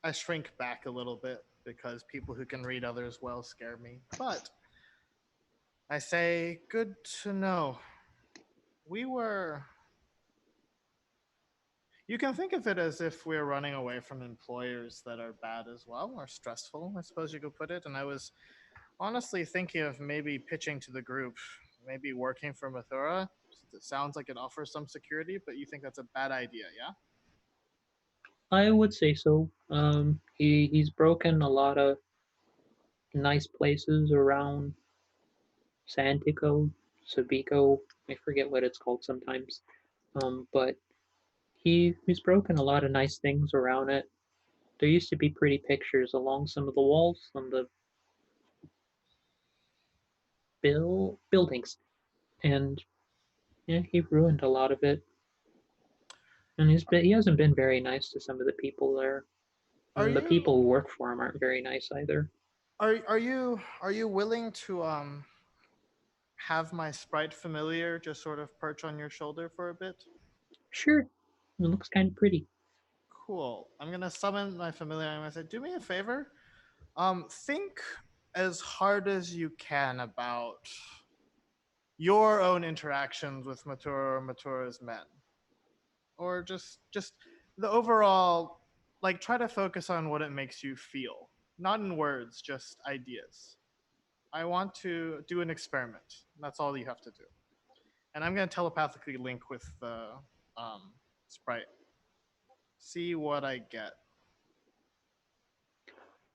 I shrink back a little bit because people who can read others well scare me. But I say, good to know. We were. You can think of it as if we're running away from employers that are bad as well, or stressful, I suppose you could put it. And I was honestly thinking of maybe pitching to the group, maybe working for Mathura. It sounds like it offers some security, but you think that's a bad idea, yeah? I would say so. He's broken a lot of nice places around Santico, Sabico. I forget what it's called sometimes. But he's broken a lot of nice things around it. There used to be pretty pictures along some of the walls on the buildings, and yeah, he ruined a lot of it. And he hasn't been very nice to some of the people there. Are And the you people who work for him aren't very nice either. are you willing to have my sprite familiar just sort of perch on your shoulder for a bit? Sure, it looks kind of pretty. Cool. I'm gonna summon my familiar and I'm gonna say, do me a favor. Think as hard as you can about your own interactions with Matura or Matura's men. Or just the overall, like, try to focus on what it makes you feel. Not in words, just ideas. I want to do an experiment. That's all you have to do. And I'm gonna telepathically link with the sprite. See what I get.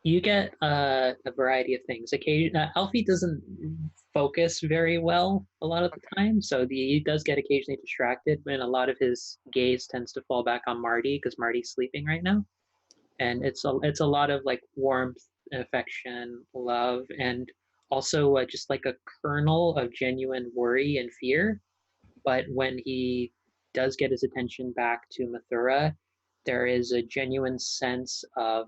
You get a variety of things. Alfie doesn't focus very well a lot of the Okay. time, so he does get occasionally distracted, and a lot of his gaze tends to fall back on Marty because Marty's sleeping right now, and it's a lot of like warmth, affection, love, and also just like a kernel of genuine worry and fear. But when he does get his attention back to Mathura, there is a genuine sense of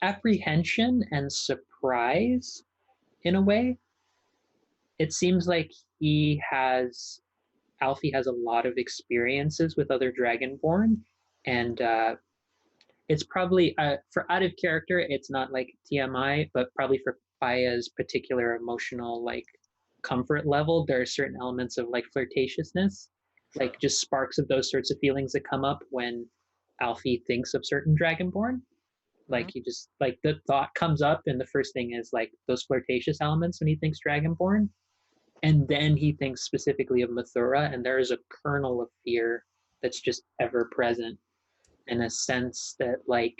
apprehension and surprise in a way. It seems like he has Alfie has a lot of experiences with other Dragonborn, and it's probably for out of character. It's not like TMI, but probably for Paya's particular emotional like comfort level, there are certain elements of like flirtatiousness, Sure. like just sparks of those sorts of feelings that come up when Alfie thinks of certain Dragonborn. Mhm. Like he just like the thought comes up, and the first thing is like those flirtatious elements when he thinks Dragonborn, and then he thinks specifically of Mathura, and there is a kernel of fear that's just ever present, in a sense that like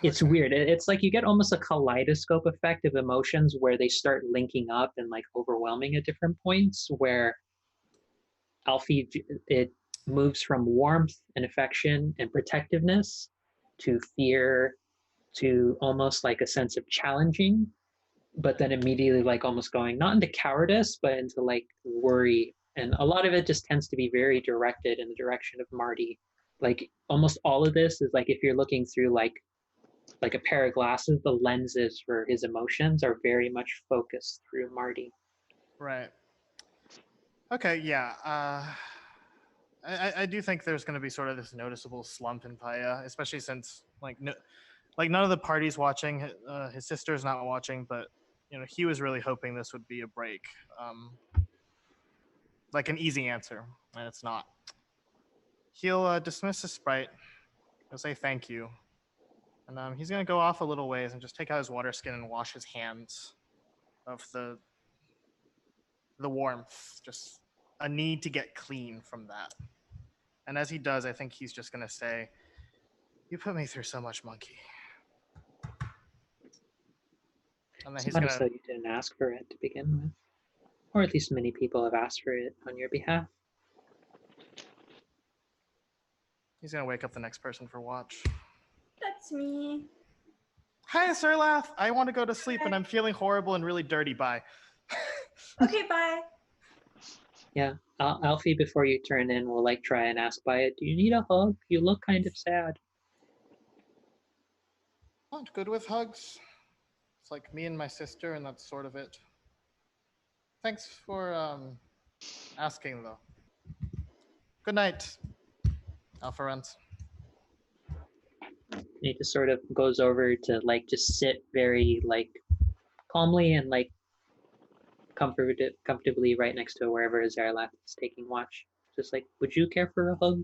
it's Okay. weird. It's like you get almost a kaleidoscope effect of emotions where they start linking up and like overwhelming at different points. Where Alfie it moves from warmth and affection and protectiveness to fear to almost like a sense of challenging, but then immediately like almost going not into cowardice but into like worry, and a lot of it just tends to be very directed in the direction of Marty. Like almost all of this is like if you're looking through like a pair of glasses, the lenses for his emotions are very much focused through Marty. Right. Okay. Yeah. I do think there's going to be sort of this noticeable slump in Paya, especially since like no, like none of the parties watching. His sister's not watching, but he was really hoping this would be a break, like an easy answer, and it's not. he'll dismiss the sprite. He'll say thank you. And he's going to go off a little ways and just take out his water skin and wash his hands of the warmth. Just a need to get clean from that. And as he does, I think he's just going to say, "You put me through so much, monkey." And then It's he's not going as though to you didn't ask for it to begin with. Or at least many people have asked for it on your behalf. wake up the next person for watch. That's me. Hi, Sir Lath. I want to go to sleep and I'm feeling horrible and really dirty. Bye. Okay, bye. Yeah, Alfie, before you turn in, will like try and ask by it, do you need a hug? You look kind of sad. Not good with hugs. It's like me and my sister, and that's sort of it. Thanks for asking, though. Good night, Alpharent. He just sort of goes over to like just sit very like calmly and like comfortably right next to wherever Zarlath is taking watch. Just like, would you care for a hug?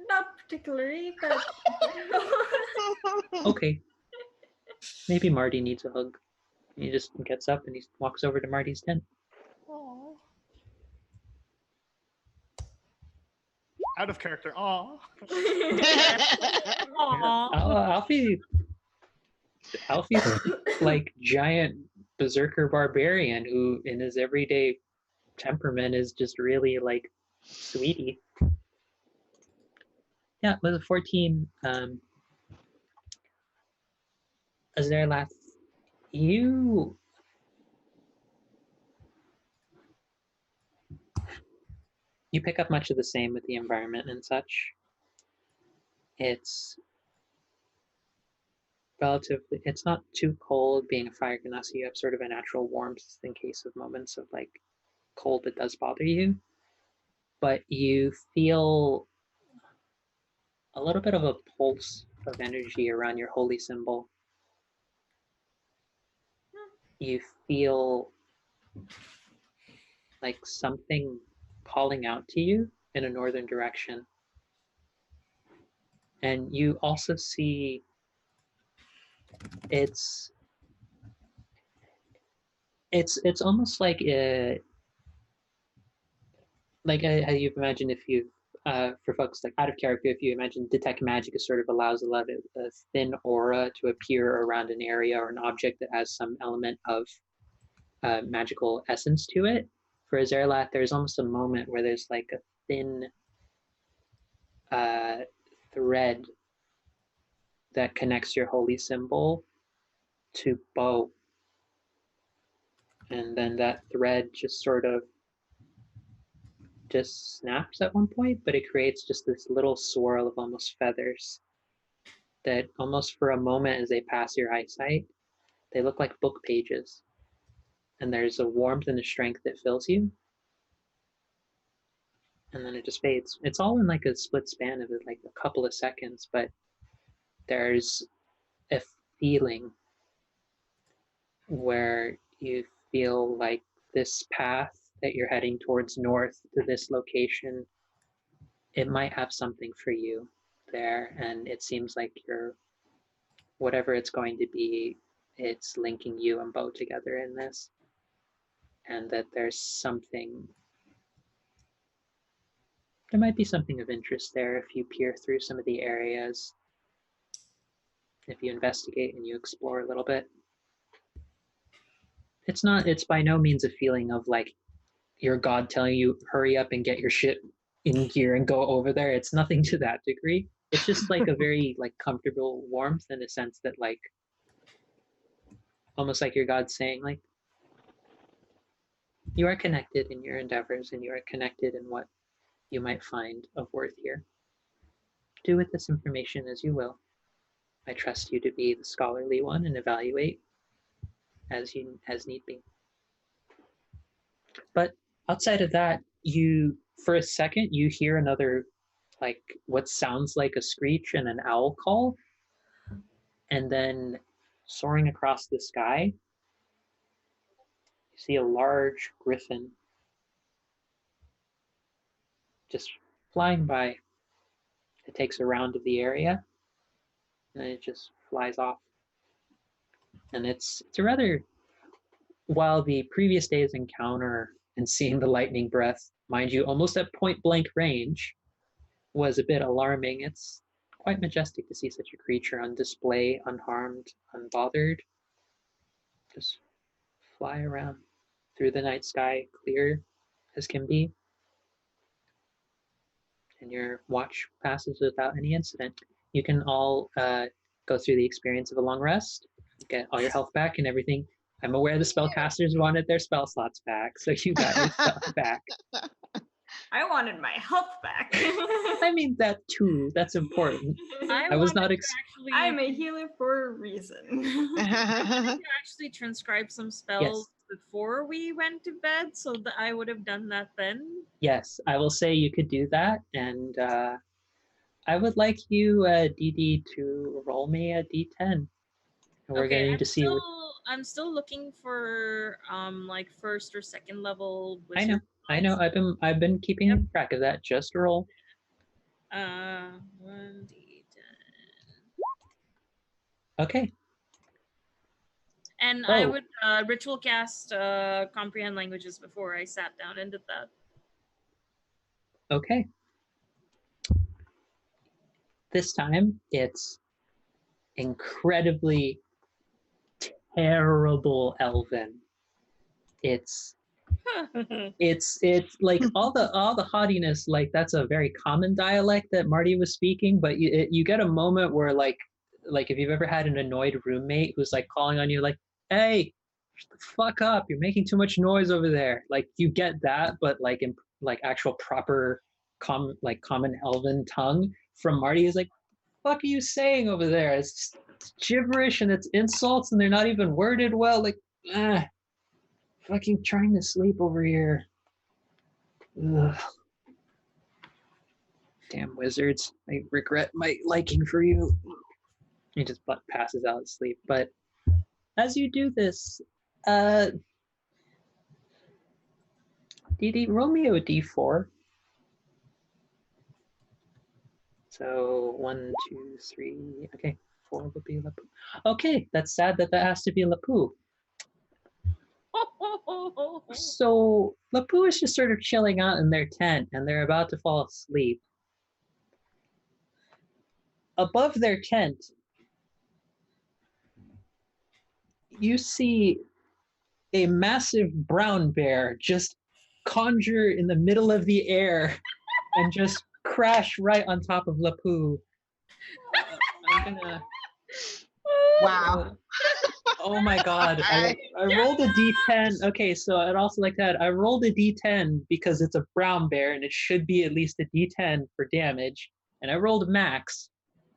Not particularly, but Okay. Maybe Marty needs a hug. He just gets up and he walks over to Marty's tent. Aww. Out of character. Aww. Aww. Alfie's like giant berserker barbarian who in his everyday temperament is just really like sweetie. Yeah, with a 14, Azerlath, you pick up much of the same with the environment and such. It's relatively, it's not too cold. Being a fire genasi, you have sort of a natural warmth in case of moments of like cold that does bother you. But you feel a little bit of a pulse of energy around your holy symbol. You feel like something calling out to you in a northern direction. And you also see it's almost like how you imagine if you for folks like out of character, if you imagine detect magic, it sort of allows a lot of a thin aura to appear around an area or an object that has some element of magical essence to it. For Azerlath, there's almost a moment where there's like a thin thread that connects your holy symbol to bow. And then that thread just sort of just snaps at one point, but it creates just this little swirl of almost feathers that almost for a moment as they pass your eyesight, they look like book pages. And there's a warmth and a strength that fills you. And then it just fades. It's all in like a split span of like a couple of seconds, but there's a feeling where you feel like this path that you're heading towards north to this location, it might have something for you there. And it seems like you're, whatever it's going to be, it's linking you and Bo together in this. And that there's something, there might be something of interest there if you peer through some of the areas, if you investigate and you explore a little bit. It's by no means a feeling of like your God telling you, hurry up and get your shit in gear and go over there. It's nothing to that degree. It's just like a very like comfortable warmth in a sense that like, almost like your God saying like, you are connected in your endeavors and you are connected in what you might find of worth here. Do with this information as you will. I trust you to be the scholarly one and evaluate as need be. But outside of that, you, for a second, you hear another, like what sounds like a screech and an owl call. And then soaring across the sky, you see a large griffin just flying by. It takes a round of the area, and it just flies off. And it's a rather, while the previous day's encounter and seeing the lightning breath, mind you, almost at point blank range, was a bit alarming. It's quite majestic to see such a creature on display, unharmed, unbothered, just fly around through the night sky, clear as can be. And your watch passes without any incident. You can all go through the experience of a long rest, get all your health back and everything. I'm aware the spellcasters wanted their spell slots back, so you got your stuff back. I wanted my health back. I mean, that too, that's important. I was not actually. I'm a healer for a reason. I actually transcribe some spells before we went to bed, so that I would have done that then. Yes, I will say you could do that, and I would like you, DD, to roll me a D10. And we're going to see. I'm still looking for like first or second level. I know. I've been keeping track of that. Just roll. 1d10. Okay. And I would ritual cast comprehend languages before I sat down and did that. Okay. This time it's incredibly terrible Elven. It's like all the haughtiness, like that's a very common dialect that Marty was speaking, but you get a moment where like if you've ever had an annoyed roommate who's like calling on you like, hey, shut the fuck up, you're making too much noise over there. Like you get that, but like in like actual proper common Elven tongue from Marty is like, fuck are you saying over there? It's gibberish and it's insults and they're not even worded well. Like, fucking trying to sleep over here. Ugh. Damn wizards. I regret my liking for you. He just passes out asleep. But as you do this, DD, roll me a D4. So 1, 2, 3. Okay, 4 would be Lapu. Okay, that's sad that has to be Lapu. So Lapu is just sort of chilling out in their tent and they're about to fall asleep. Above their tent, you see a massive brown bear just conjure in the middle of the air and just crash right on top of Lapu. I'm gonna... Wow. Oh my god. I rolled a D10. Okay, so I'd also like to add, I rolled a D10 because it's a brown bear and it should be at least a D10 for damage. And I rolled max.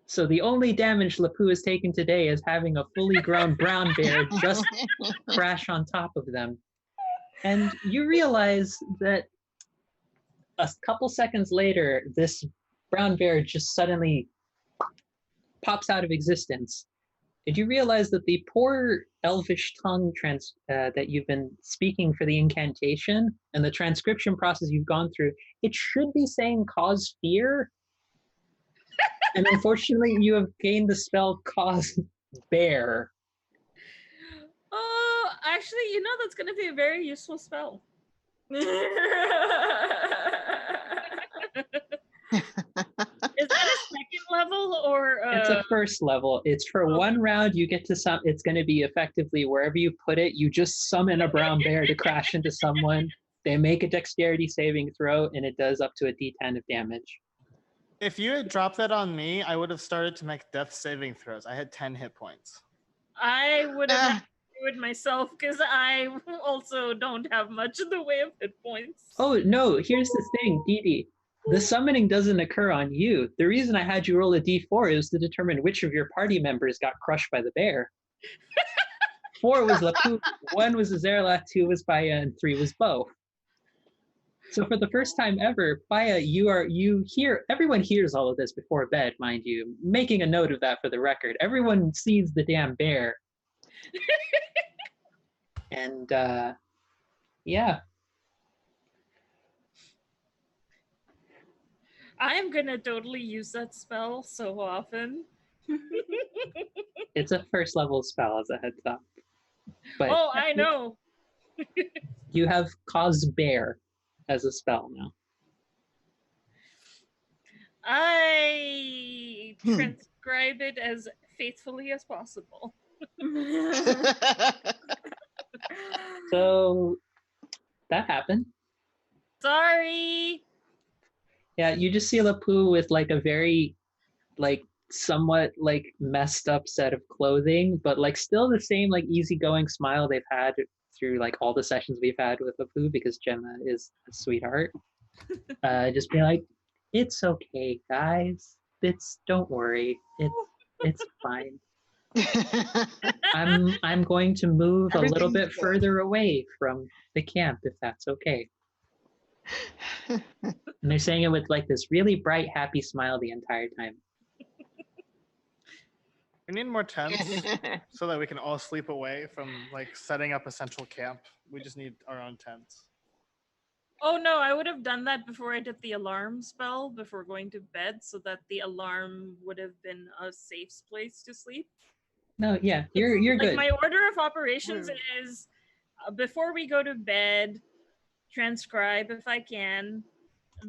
So the only damage Lapu has taken today is having a fully grown brown bear just crash on top of them. And you realize that a couple seconds later, this brown bear just suddenly pops out of existence. And you realize that the poor elvish tongue that you've been speaking for the incantation and the transcription process you've gone through, it should be saying cause fear. And unfortunately, you have gained the spell cause bear. Oh, actually, that's going to be a very useful spell. Is that a second level or? It's a first level. It's for one round. You get to some. It's going to be effectively wherever you put it. You just summon a brown bear to crash into someone. They make a dexterity saving throw, and it does up to a D10 of damage. If you had dropped that on me, I would have started to make death saving throws. I had 10 hit points. I would have had to do it myself because I also don't have much in the way of hit points. Oh, no. Here's the thing, Dee. The summoning doesn't occur on you. The reason I had you roll a D4 is to determine which of your party members got crushed by the bear. 4 was Lapu, 1 was Azerla, 2 was Baya, and 3 was Bo. So for the first time ever, Baya, everyone hears all of this before bed, mind you, making a note of that for the record. Everyone sees the damn bear. And, yeah. I'm gonna totally use that spell so often. It's a first level spell as a heads up. But Oh, I know. you have Cause Bear as a spell now. I transcribe it as faithfully as possible. So that happened. Sorry. Yeah, you just see Lapu with like a very like somewhat like messed up set of clothing, but like still the same like easygoing smile they've had through like all the sessions we've had with Lapu because Gemma is a sweetheart. Just be like, it's okay, guys. Don't worry. It's fine. I'm going to move a little bit further away from the camp if that's okay. And they're saying it with like this really bright, happy smile the entire time. We need more tents so that we can all sleep away from like setting up a central camp. We just need our own tents. Oh no, I would have done that before I did the alarm spell before going to bed so that the alarm would have been a safe place to sleep. No, yeah, you're like good. My order of operations is before we go to bed, transcribe if I can,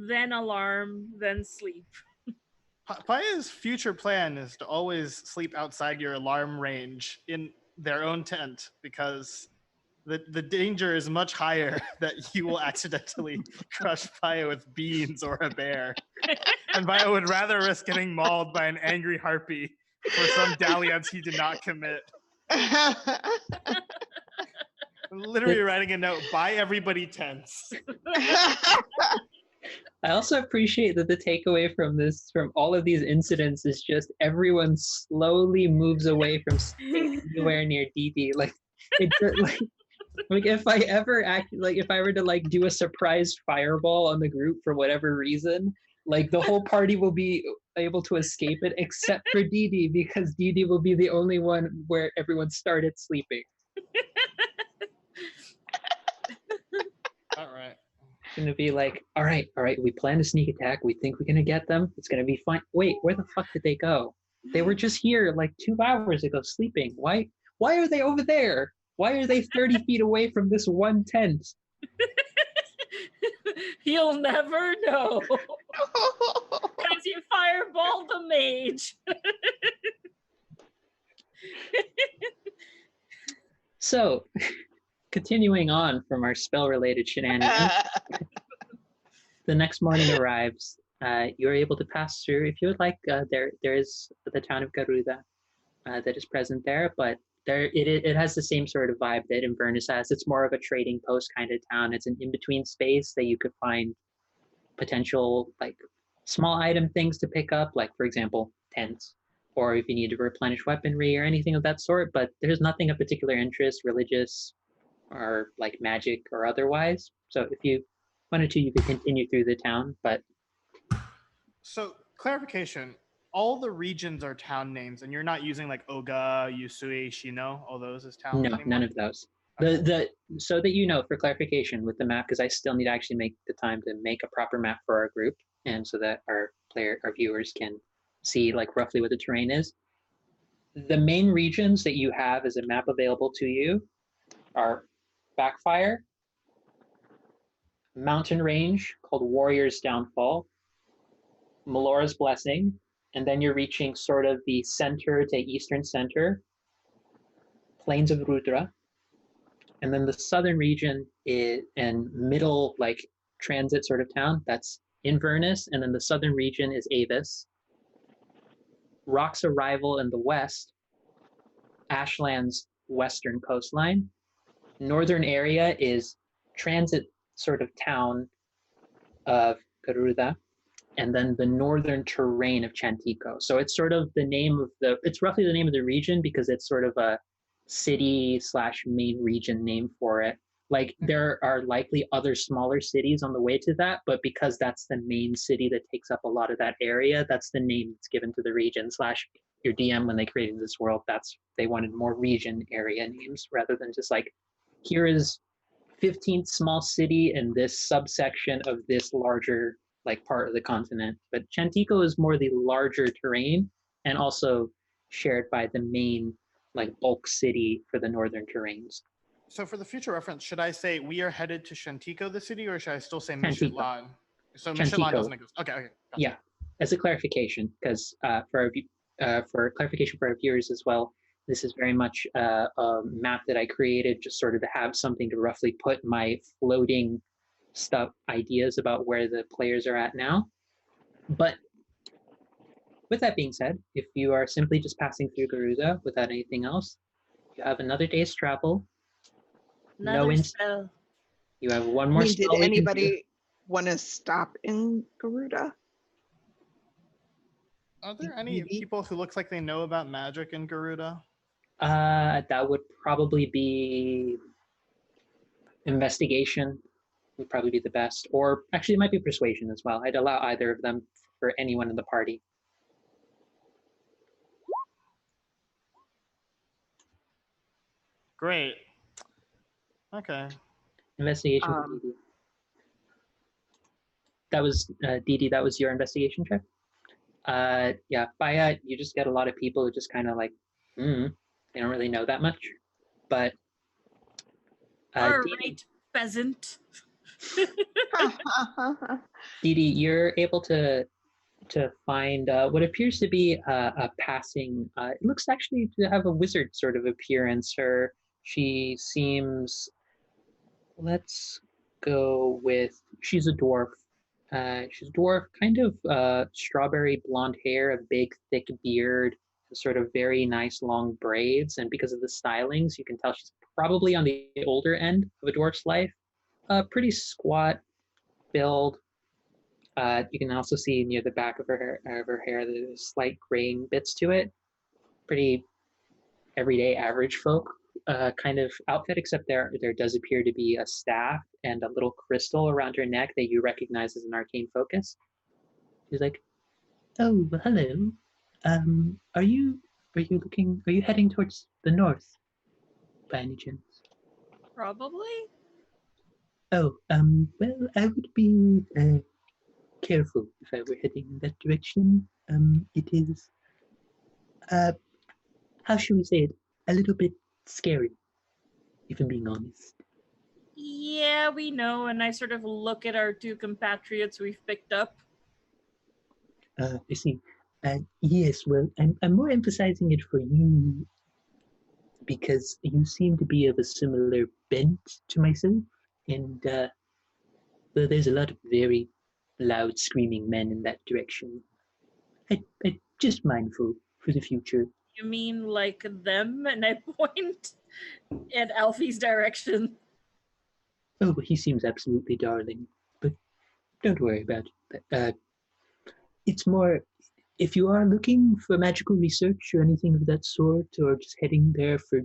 then alarm, then sleep. Paya's future plan is to always sleep outside your alarm range in their own tent because the danger is much higher that you will accidentally crush Paya with beans or a bear. And Paya would rather risk getting mauled by an angry harpy for some dalliance he did not commit. I'm literally writing a note, buy everybody tents. I also appreciate that the takeaway from all of these incidents is just everyone slowly moves away from staying anywhere near Dee. Like, it like if I ever if I were to like do a surprise fireball on the group for whatever reason, like the whole party will be able to escape it except for Dee because Dee will be the only one where everyone started sleeping. All right. Gonna be like, all right, we plan a sneak attack. We think we're gonna get them. It's gonna be fine. Wait, where the fuck did they go? They were just here like 2 hours ago sleeping. Why are they over there? Why are they 30 feet away from this one tent? You'll never know. Because you fireballed the mage. So, continuing on from our spell-related shenanigans, the next morning arrives. You're able to pass through. If you would like, there is the town of Garuda that is present there, but it has the same sort of vibe that Inverness has. It's more of a trading post kind of town. It's an in-between space that you could find potential like small item things to pick up, like for example, tents, or if you need to replenish weaponry or anything of that sort, but there's nothing of particular interest, religious or like magic or otherwise. So if you wanted to, you could continue through the town, but... So, clarification. All the regions are town names, and you're not using like Oga, Yusui, Shino, all those as towns No, anymore? none of those. Okay. So that you know, for clarification with the map, because I still need to actually make the time to make a proper map for our group, and so that our viewers can see like roughly what the terrain is. The main regions that you have as a map available to you are Backfire, mountain range called Warrior's Downfall, Melora's Blessing, and then you're reaching sort of the center to eastern center, Plains of Rudra, and then the southern region is and middle like transit sort of town, that's Inverness, and then the southern region is Avis. Rock's Arrival in the west, Ashland's western coastline. Northern area is transit sort of town of Garuda, and then the northern terrain of Chantico. So it's sort of it's roughly the name of the region because it's sort of a city / main region name for it. Like there are likely other smaller cities on the way to that, but because that's the main city that takes up a lot of that area, that's the name that's given to the region / your DM when they created this world, they wanted more region area names rather than just like, here is 15th small city in this subsection of this larger like part of the continent, but Chantico is more the larger terrain and also shared by the main like bulk city for the northern terrains. So for the future reference, should I say we are headed to Chantico, the city, or should I still say Chantico. Michelin? So Chantico. Michelin doesn't exist. Okay. Gotcha. Yeah, as a clarification, because for clarification for our viewers as well, this is very much a map that I created just sort of to have something to roughly put my floating stuff ideas about where the players are at now. But with that being said, if you are simply just passing through Garuda without anything else, you have another day's travel. Another spell. You have one I more mean, spell. did anybody want to stop in Garuda? Are there any people who look like they know about magic in Garuda? That would probably be investigation. Would probably be the best, or actually, it might be persuasion as well. I'd allow either of them for anyone in the party. Great. Okay. Investigation. Didi. That was Didi. That was your investigation check. Yeah, Baya, you just get a lot of people who just kind of like, they don't really know that much. But all Didi, right, peasant. Didi, you're able to find what appears to be a passing. It looks actually to have a wizard sort of appearance. She seems. Let's go with. She's a dwarf. She's a dwarf, kind of strawberry blonde hair, a big thick beard, sort of very nice long braids, and because of the stylings, you can tell she's probably on the older end of a dwarf's life. Pretty squat build. You can also see near the back of her hair, there's slight graying bits to it. Pretty everyday average folk kind of outfit, except there does appear to be a staff and a little crystal around her neck that you recognize as an arcane focus. She's like, "Oh, well, hello. Are you heading towards the north by any chance?" Probably. Oh, well, I would be careful if I were heading in that direction. It is, how should we say it, a little bit scary, if I'm being honest. Yeah, we know, and I sort of look at our two compatriots we've picked up. I see. Yes, well, I'm more emphasizing it for you because you seem to be of a similar bent to myself, and well, there's a lot of very loud screaming men in that direction. I just mindful for the future. You mean like them? And I point in Alfie's direction. Oh, he seems absolutely darling, but don't worry about it. It's more, if you are looking for magical research or anything of that sort, or just heading there for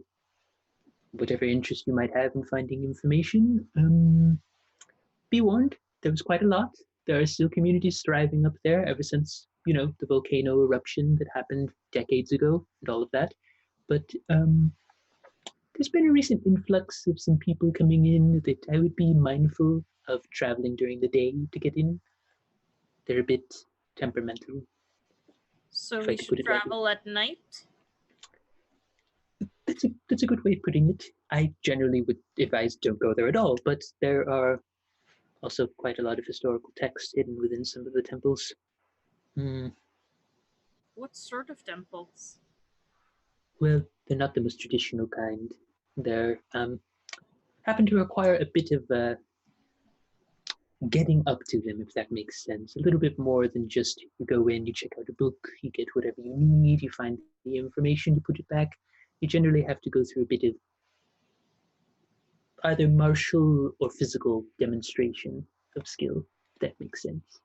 whatever interest you might have in finding information, be warned, there was quite a lot. There are still communities thriving up there ever since, the volcano eruption that happened decades ago and all of that. But there's been a recent influx of some people coming in that I would be mindful of traveling during the day to get in. They're a bit temperamental. So we should travel at night? That's a good way of putting it. I generally would advise don't go there at all, but there are also quite a lot of historical texts hidden within some of the temples. What sort of temples? Well, they're not the most traditional kind. They're happen to require a bit of getting up to them, if that makes sense. A little bit more than just you go in, you check out a book, you get whatever you need, you find the information, you put it back. You generally have to go through a bit of either martial or physical demonstration of skill, if that makes sense.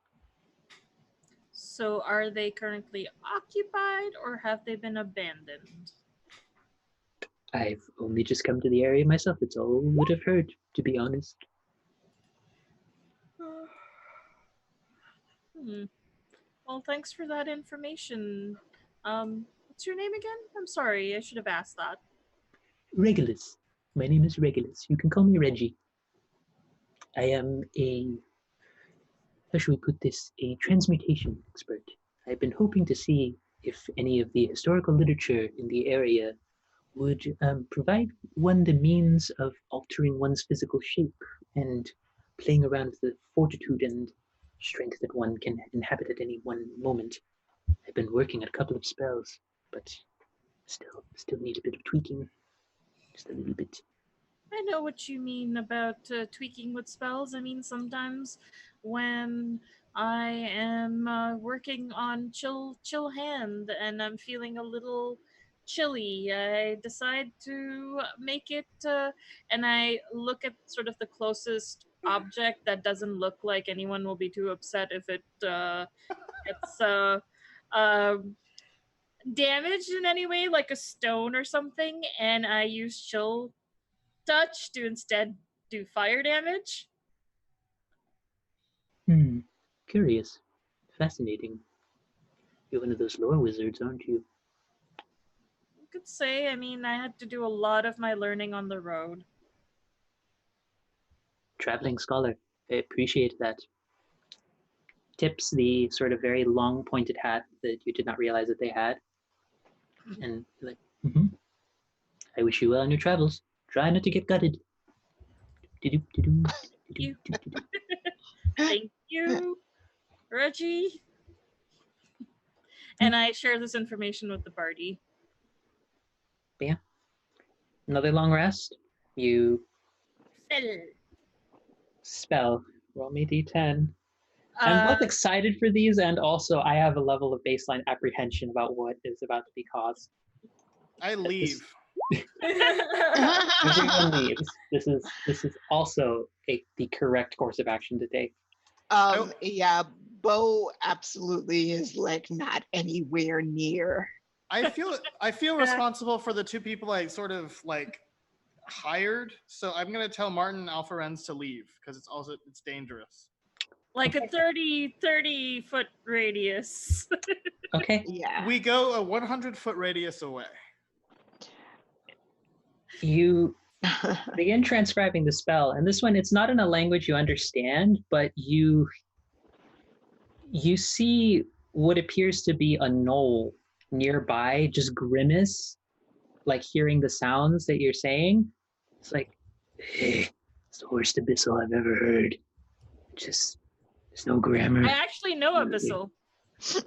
So are they currently occupied or have they been abandoned? I've only just come to the area myself. It's all I would have heard, to be honest. Well, thanks for that information. What's your name again? I'm sorry, I should have asked that. Regulus. My name is Regulus. You can call me Reggie. I am how should we put this, a transmutation expert. I've been hoping to see if any of the historical literature in the area would provide one the means of altering one's physical shape and playing around with the fortitude and strength that one can inhabit at any one moment. I've been working at a couple of spells, but still need a bit of tweaking, just a little bit. I know what you mean about tweaking with spells. I mean, sometimes when I am working on chill hand and I'm feeling a little chilly, I decide to make it, and I look at sort of the closest object that doesn't look like anyone will be too upset if it gets um damaged in any way, like a stone or something, and I use chill touch to instead do fire damage. Curious. Fascinating. You're one of those lore wizards, aren't you? You could say, I mean, I had to do a lot of my learning on the road. Traveling scholar. I appreciate that. Tips the sort of very long pointed hat that you did not realize that they had. And like, I wish you well on your travels. Try not to get gutted. You. Thank you, Reggie. And I share this information with the party. Yeah. Another long rest. You spell. Roll me d10. I'm both excited for these, and also I have a level of baseline apprehension about what is about to be caused. I leave. Everyone leaves. This is also the correct course of action to take. Yeah, Bo absolutely is like not anywhere near. I feel responsible for the two people I sort of like hired, so I'm gonna tell Martin and Alpharenz to leave because it's dangerous. Like a 30 foot radius. Okay. Yeah. We go a 100-foot radius away. You begin transcribing the spell, and this one, it's not in a language you understand, but you see what appears to be a knoll nearby just grimace, like hearing the sounds that you're saying. It's like, it's the worst abyssal I've ever heard. Just, there's no grammar. I actually know Abyssal.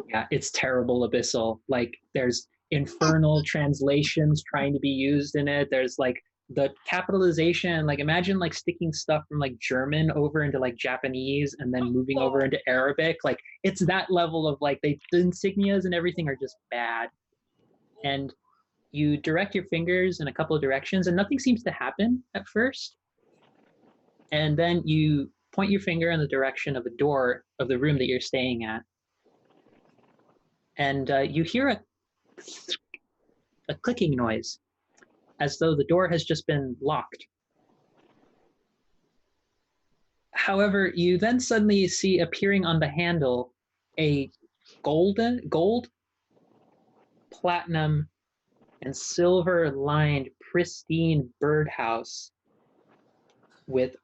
Yeah, it's terrible abyssal. Like, there's infernal translations trying to be used in it. There's like the capitalization, like imagine like sticking stuff from like German over into like Japanese and then moving over into Arabic. Like it's that level of like the insignias and everything are just bad. And you direct your fingers in a couple of directions and nothing seems to happen at first. And then you point your finger in the direction of the door of the room that you're staying at. And you hear a clicking noise as though the door has just been locked. However, you then suddenly see appearing on the handle a gold, platinum, and silver lined pristine birdhouse with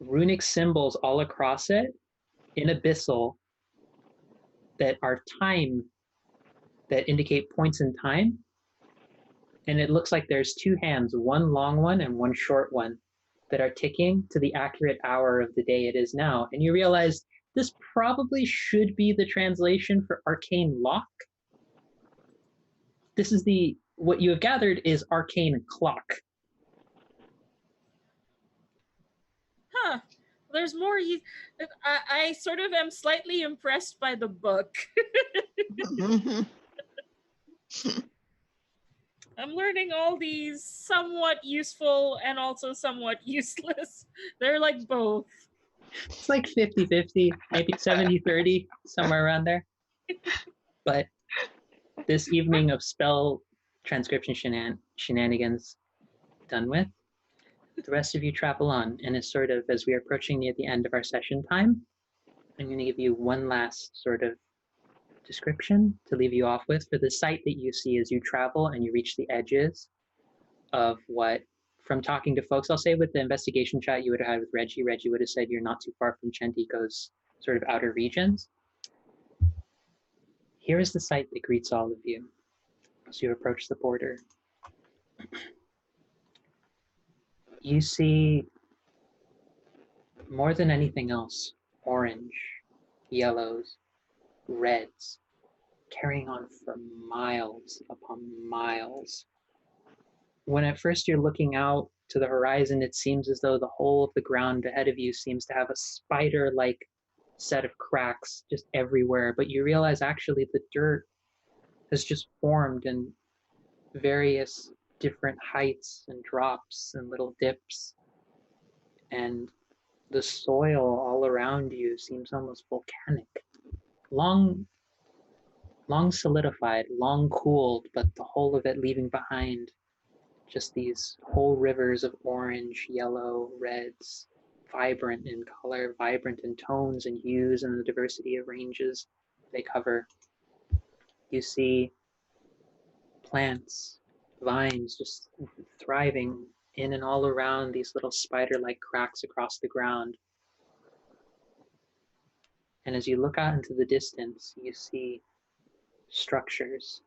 runic symbols all across it in abyssal that are time, that indicate points in time. And it looks like there's two hands, one long one and one short one, that are ticking to the accurate hour of the day it is now. And you realize this probably should be the translation for arcane lock. This is what you have gathered is arcane clock. Huh. There's more. I sort of am slightly impressed by the book. I'm learning all these somewhat useful and also somewhat useless. They're like both. It's like 50-50, maybe 70-30, somewhere around there. But this evening of spell transcription shenanigans done with, the rest of you travel on. And it's sort of, as we are approaching near the end of our session time, I'm going to give you one last sort of description to leave you off with for the sight that you see as you travel and you reach the edges of what, from talking to folks, I'll say with the investigation chat you would have had with Reggie would have said you're not too far from Chentiko's sort of outer regions. Here is the sight that greets all of you as you approach the border. You see, more than anything else, orange, yellows, reds, carrying on for miles upon miles. When at first you're looking out to the horizon, it seems as though the whole of the ground ahead of you seems to have a spider-like set of cracks just everywhere, but you realize actually the dirt has just formed in various different heights and drops and little dips, and the soil all around you seems almost volcanic. Long solidified, long cooled, but the whole of it leaving behind just these whole rivers of orange, yellow, reds, vibrant in color, vibrant in tones and hues and the diversity of ranges they cover. You see plants, vines just thriving in and all around these little spider-like cracks across the ground. And as you look out into the distance, you see structures,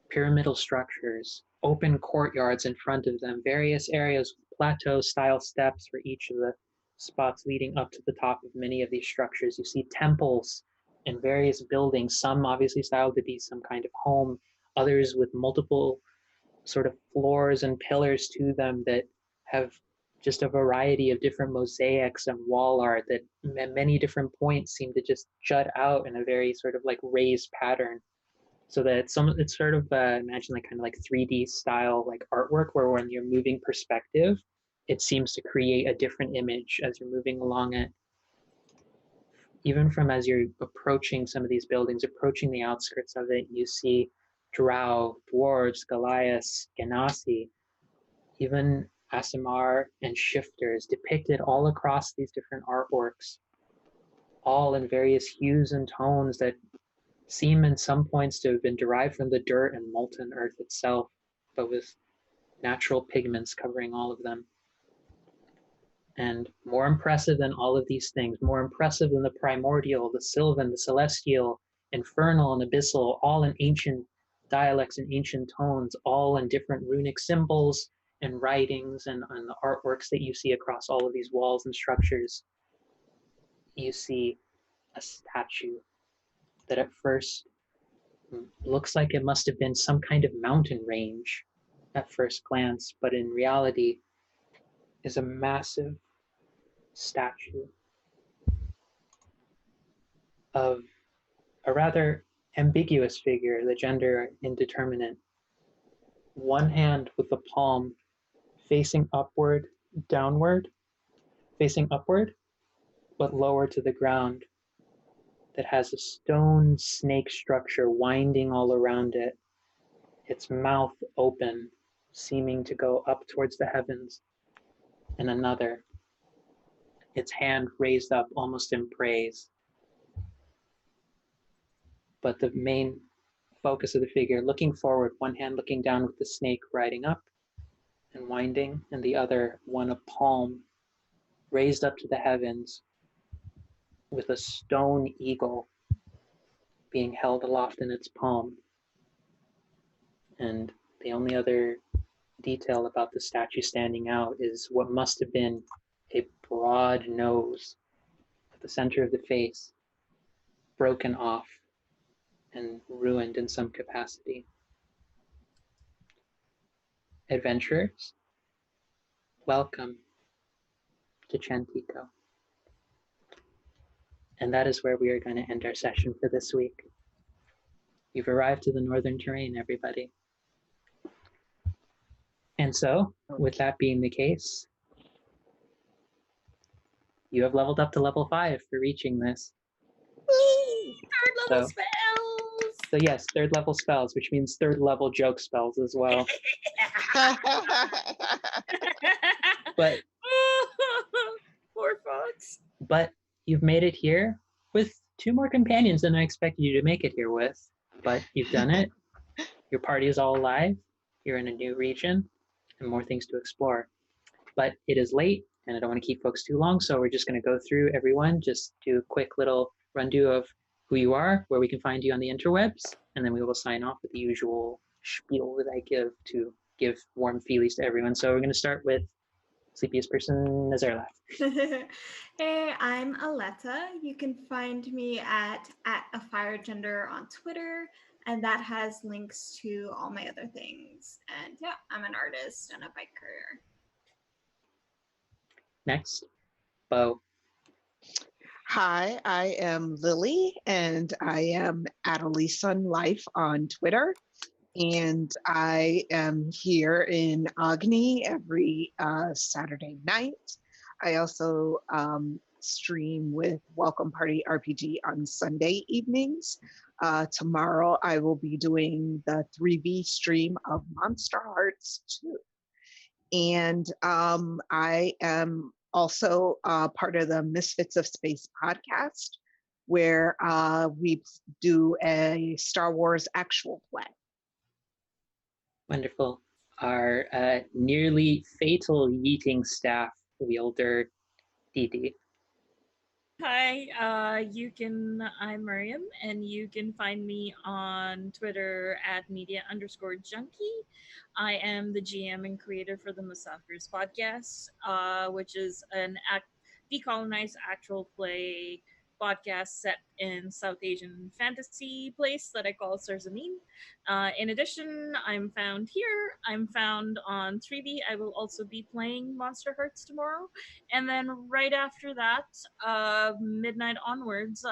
pyramidal structures, open courtyards in front of them, various areas with plateau-style steps for each of the spots leading up to the top of many of these structures. You see temples and various buildings, some obviously styled to be some kind of home, others with multiple sort of floors and pillars to them that have just a variety of different mosaics and wall art that at many different points seem to just jut out in a very sort of like raised pattern. So that it's sort of imagine like kind of like 3D style like artwork where when you're moving perspective, it seems to create a different image as you're moving along it. Even from as you're approaching some of these buildings, approaching the outskirts of it, you see drow, dwarves, Goliaths, Genasi, even Asimar and shifters depicted all across these different artworks, all in various hues and tones that seem in some points to have been derived from the dirt and molten earth itself, but with natural pigments covering all of them. And more impressive than all of these things, more impressive than the primordial, the sylvan, the celestial, infernal, and abyssal, all in ancient dialects and ancient tones, all in different runic symbols and writings and the artworks that you see across all of these walls and structures. You see a statue that at first looks like it must have been some kind of mountain range at first glance, but in reality is a massive statue of a rather ambiguous figure, the gender indeterminate. One hand with the palm facing upward, downward, facing upward, but lower to the ground, that has a stone snake structure winding all around it, its mouth open, seeming to go up towards the heavens, and another, its hand raised up almost in praise. But the main focus of the figure, looking forward, one hand looking down with the snake riding up and winding, and the other one a palm raised up to the heavens with a stone eagle being held aloft in its palm. And the only other detail about the statue standing out is what must have been a broad nose at the center of the face, broken off and ruined in some capacity. Adventurers, welcome to Chantiko. And that is where we are going to end our session for this week. You've arrived to the northern terrain, everybody. And so, with that being the case, you have leveled up to level 5 for reaching this. Third level spells! So yes, third level spells, which means third level joke spells as well. But poor folks. But you've made it here with 2 more companions than I expected you to make it here with. But you've done it. Your party is all alive. You're in a new region and more things to explore. But it is late and I don't want to keep folks too long, so we're just going to go through everyone, just do a quick little run-do of who you are, where we can find you on the interwebs, and then we will sign off with the usual spiel that I give to give warm feelies to everyone. So we're going to start with sleepiest person, Nazar left. Hey, I'm Aletta. You can find me at a fire gender on Twitter, and that has links to all my other things. And yeah, I'm an artist and a biker. Next, Bo. Hi, I am Lily, and I am Adelisun Life on Twitter. And I am here in Agni every Saturday night. I also stream with Welcome Party RPG on Sunday evenings. Tomorrow, I will be doing the 3V stream of Monster Hearts 2. And I am also part of the Misfits of Space podcast, where we do a Star Wars actual play. Wonderful. Our nearly fatal yeeting staff wielder, Didi. Hi, I'm Miriam, and you can find me on Twitter at media_junkie. I am the GM and creator for the Musafir's podcast, which is an decolonized actual play podcast set in South Asian fantasy place that I call Serzamin. In addition, I'm found here. I'm found on 3D. I will also be playing Monster Hearts tomorrow. And then right after that, midnight onwards,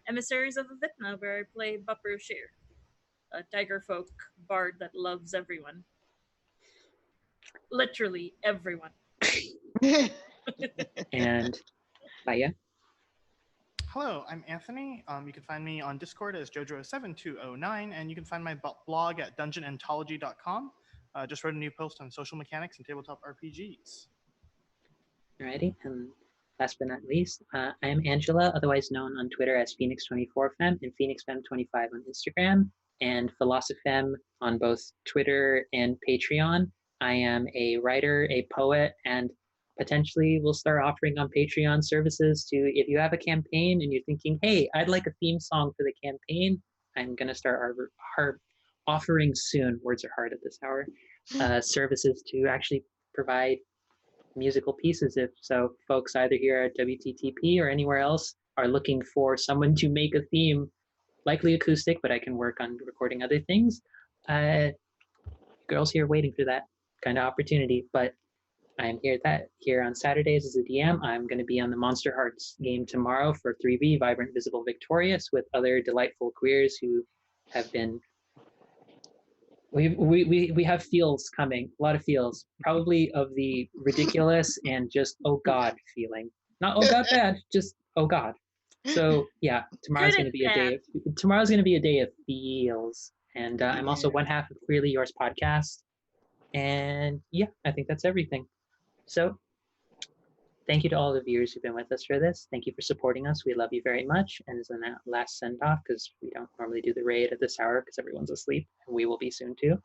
Emissaries of the Vitna, where I play Bupper Shear, a tiger folk bard that loves everyone. Literally everyone. And Maya. Hello, I'm Anthony. You can find me on Discord as Jojo7209, and you can find my blog at dungeonentology.com. Just wrote a new post on social mechanics and tabletop RPGs. Alrighty, and last but not least, I am Angela, otherwise known on Twitter as Phoenix24Fem and PhoenixFem25 on Instagram, and Philosophem on both Twitter and Patreon. I am a writer, a poet, and potentially we'll start offering on Patreon services to, if you have a campaign and you're thinking, hey, I'd like a theme song for the campaign, I'm going to start our offering soon, words are hard at this hour, services to actually provide musical pieces. If so, folks either here at WTTP or anywhere else are looking for someone to make a theme, likely acoustic, but I can work on recording other things. Girls here waiting for that kind of opportunity, but I'm here on Saturdays as a DM. I'm going to be on the Monster Hearts game tomorrow for 3V, Vibrant, Visible, Victorious, with other delightful queers who have been. We have feels coming, a lot of feels, probably of the ridiculous and just oh god feeling. Not oh god bad, just oh god. So yeah, tomorrow's going to be a day of feels, and I'm also one half of Queerly Yours podcast, and yeah, I think that's everything. So thank you to all the viewers who've been with us for this. Thank you for supporting us. We love you very much. And as a last send off, because we don't normally do the raid at this hour because everyone's asleep, and we will be soon too.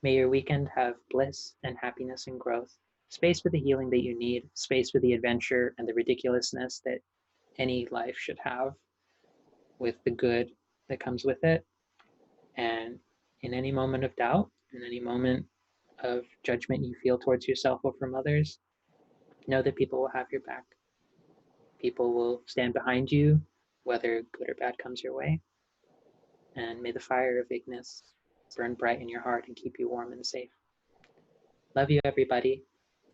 May your weekend have bliss and happiness and growth, space for the healing that you need, space for the adventure and the ridiculousness that any life should have, with the good that comes with it. And in any moment of doubt, in any moment of judgment you feel towards yourself or from others, know that people will have your back. People will stand behind you, whether good or bad comes your way. And may the fire of Ignis burn bright in your heart and keep you warm and safe. Love you, everybody,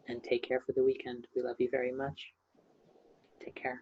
and take care for the weekend. We love you very much. Take care.